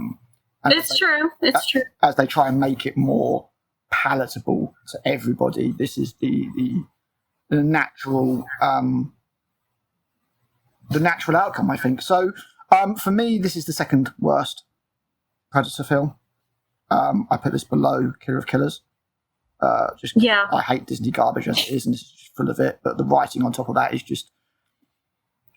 It's true. It's true. As they try and make it more palatable to everybody, this is the natural outcome, I think. So for me, this is the second worst Predator film. I put this below Killer of Killers. I hate Disney garbage as it is, and it's just full of it. But the writing on top of that is just...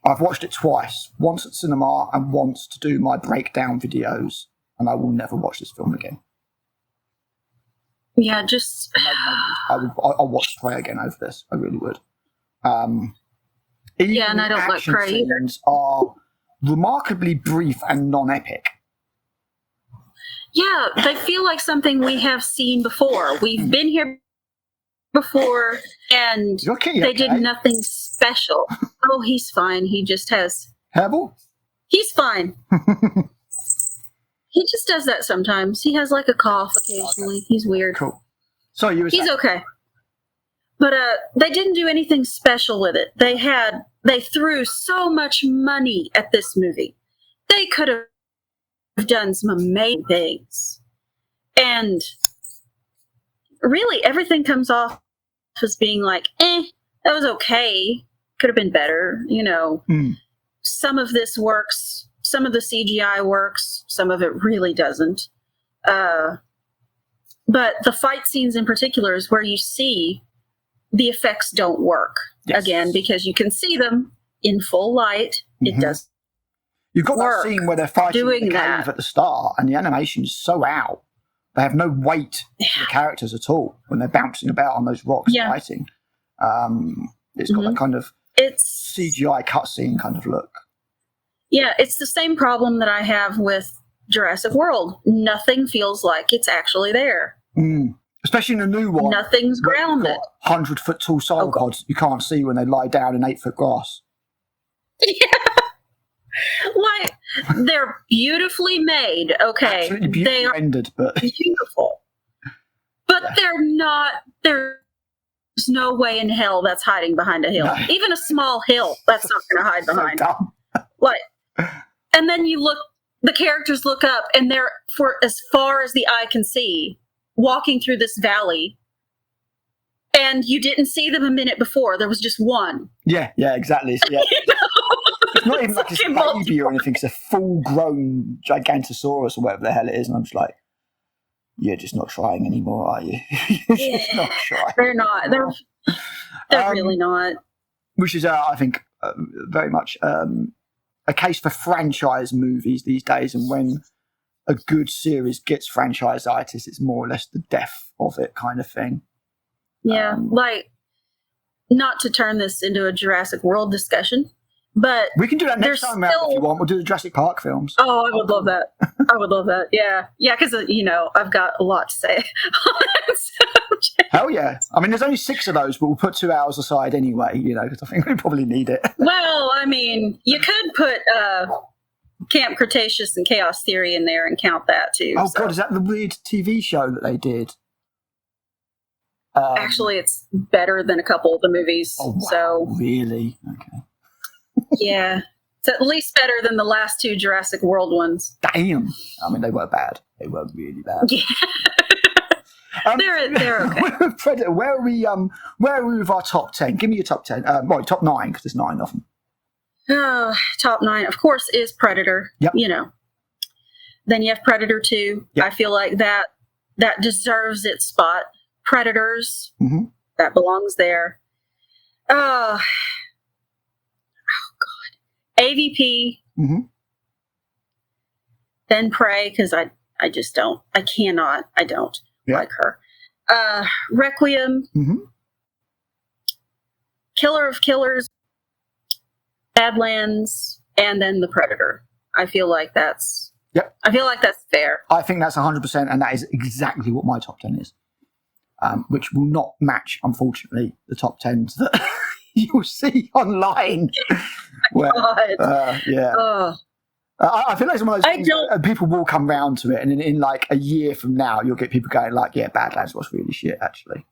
I've watched it twice, once at cinema and once to do my breakdown videos, and I will never watch this film again. Yeah, just... I'll watch Prey again over this. I really would. And I don't like Prey either. Scenes are remarkably brief and non-epic. Yeah, they feel like something we have seen before. We've been here before, and they did nothing special. Oh, he's fine. He just has... Hairball? He's fine. He just does that sometimes. He has like a cough occasionally. Okay. He's weird. Cool. So he's okay. But they didn't do anything special with it. They threw so much money at this movie. They could have done some amazing things. And really everything comes off as being like, that was okay. Could have been better, you know. Some of this works, some of the CGI works, some of it really doesn't. But the fight scenes in particular is where you see the effects don't work. Yes. Again, because you can see them in full light. It does. You've got that scene where they're fighting in the cave at the start, and the animation is so out. They have no weight to the characters at all when they're bouncing about on those rocks fighting. It's got that kind of CGI cutscene kind of look. Yeah, it's the same problem that I have with Jurassic World. Nothing feels like it's actually there. Especially in the new one. Nothing's grounded. 100-foot tall sauropods you can't see when they lie down in 8-foot grass. Yeah. Like, they're beautifully made, okay. Absolutely beautifully they are rendered, but beautiful. But they're not, there's no way in hell that's hiding behind a hill. No. Even a small hill, that's not going to hide behind. So dumb. Like, and then the characters look up, and they're, for as far as the eye can see, walking through this valley, and you didn't see them a minute before. There was just one. Yeah, exactly. So, it's not even like it's a baby or anything. It's a full-grown Gigantosaurus or whatever the hell it is. And I'm just like, you're just not trying anymore, are you? You're just not trying. They're not. They're really not. Which is, I think, very much a case for franchise movies these days. And when a good series gets franchise-itis, it's more or less the death of it kind of thing. Yeah, like, not to turn this into a Jurassic World discussion, but we can do that next time around if you want. We'll do the Jurassic Park films. Oh, I would love that. I would love that. Yeah, because I've got a lot to say on that subject. Hell yeah! I mean, there's only 6 of those, but we'll put 2 hours aside anyway. Because I think we probably need it. Well, I mean, you could put Camp Cretaceous and Chaos Theory in there and count that too. Oh God, is that the weird TV show that they did? Actually, it's better than a couple of the movies. Oh, wow. So really? Okay. Yeah. It's at least better than the last 2 Jurassic World ones. Damn. I mean, they were bad. They were really bad. Yeah. They're okay. Predator. Where are we with our top 10? Give me your top 10. Well, top 9 because there's 9 of them. Top 9, of course, is Predator. Yep. You know. Then you have Predator 2. Yep. I feel like that deserves its spot. Predators. Mm-hmm. That belongs there. Oh God. AVP. Mm-hmm. Then Prey, because I just don't. I cannot. I don't like her. Requiem. Mm-hmm. Killer of Killers. Badlands. And then The Predator. I feel like that's... Yep. I feel like that's fair. I think that's 100%, and that is exactly what my top 10 is. Which will not match, unfortunately, the top 10s that you'll see online. Where, I feel like it's one of those things people will come round to it, and in like a year from now, you'll get people going like, yeah, Badlands was really shit, actually.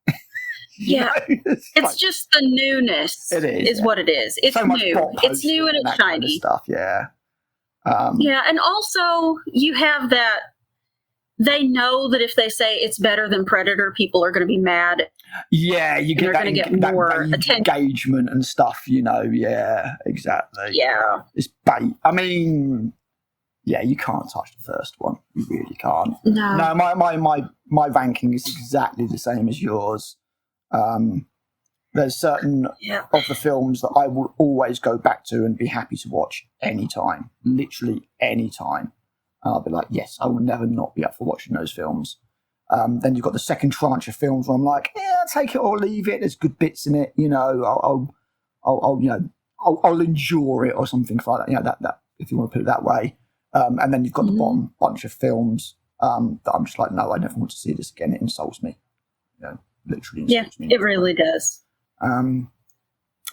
Yeah. It's like, just the newness is what it is. It's so new. It's new and it's shiny. Kind of stuff, yeah. And also you have that they know that if they say it's better than Predator, people are going to be mad. Yeah, you get that, get more engagement and stuff, you know. Yeah, exactly. Yeah. It's bait. I mean, yeah, you can't touch the first one. You really can't. No, my ranking is exactly the same as yours. There's certain of the films that I will always go back to and be happy to watch anytime, literally anytime. And I'll be like, yes, I will never not be up for watching those films. Then you've got the second tranche of films where I'm like, yeah, take it or leave it. There's good bits in it, you know. I'll endure it or something like that. You know, that if you want to put it that way. And then you've got the bottom bunch of films that I'm just like, no, I never want to see this again. It insults me. You know, literally insults me. Yeah, it really does.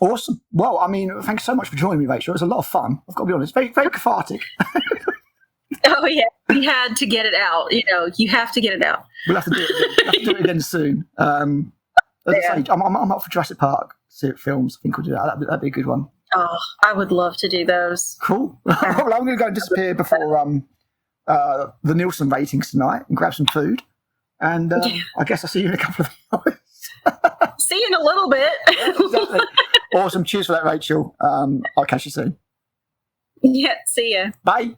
Awesome. Well, I mean, thanks so much for joining me, Rachel. It was a lot of fun. I've got to be honest. Very, very cathartic. Oh, yeah. We had to get it out. You know, you have to get it out. We'll have to do it again soon. As I say, I'm up for Jurassic Park films. I think we'll do that. That'd be a good one. Oh, I would love to do those. Cool. Well, I'm going to go and disappear before the Nielsen ratings tonight and grab some food. And I guess I'll see you in a couple of hours. See you in a little bit. Yeah, exactly. Awesome. Cheers for that, Rachel. I'll catch you soon. Yeah, see ya. Bye.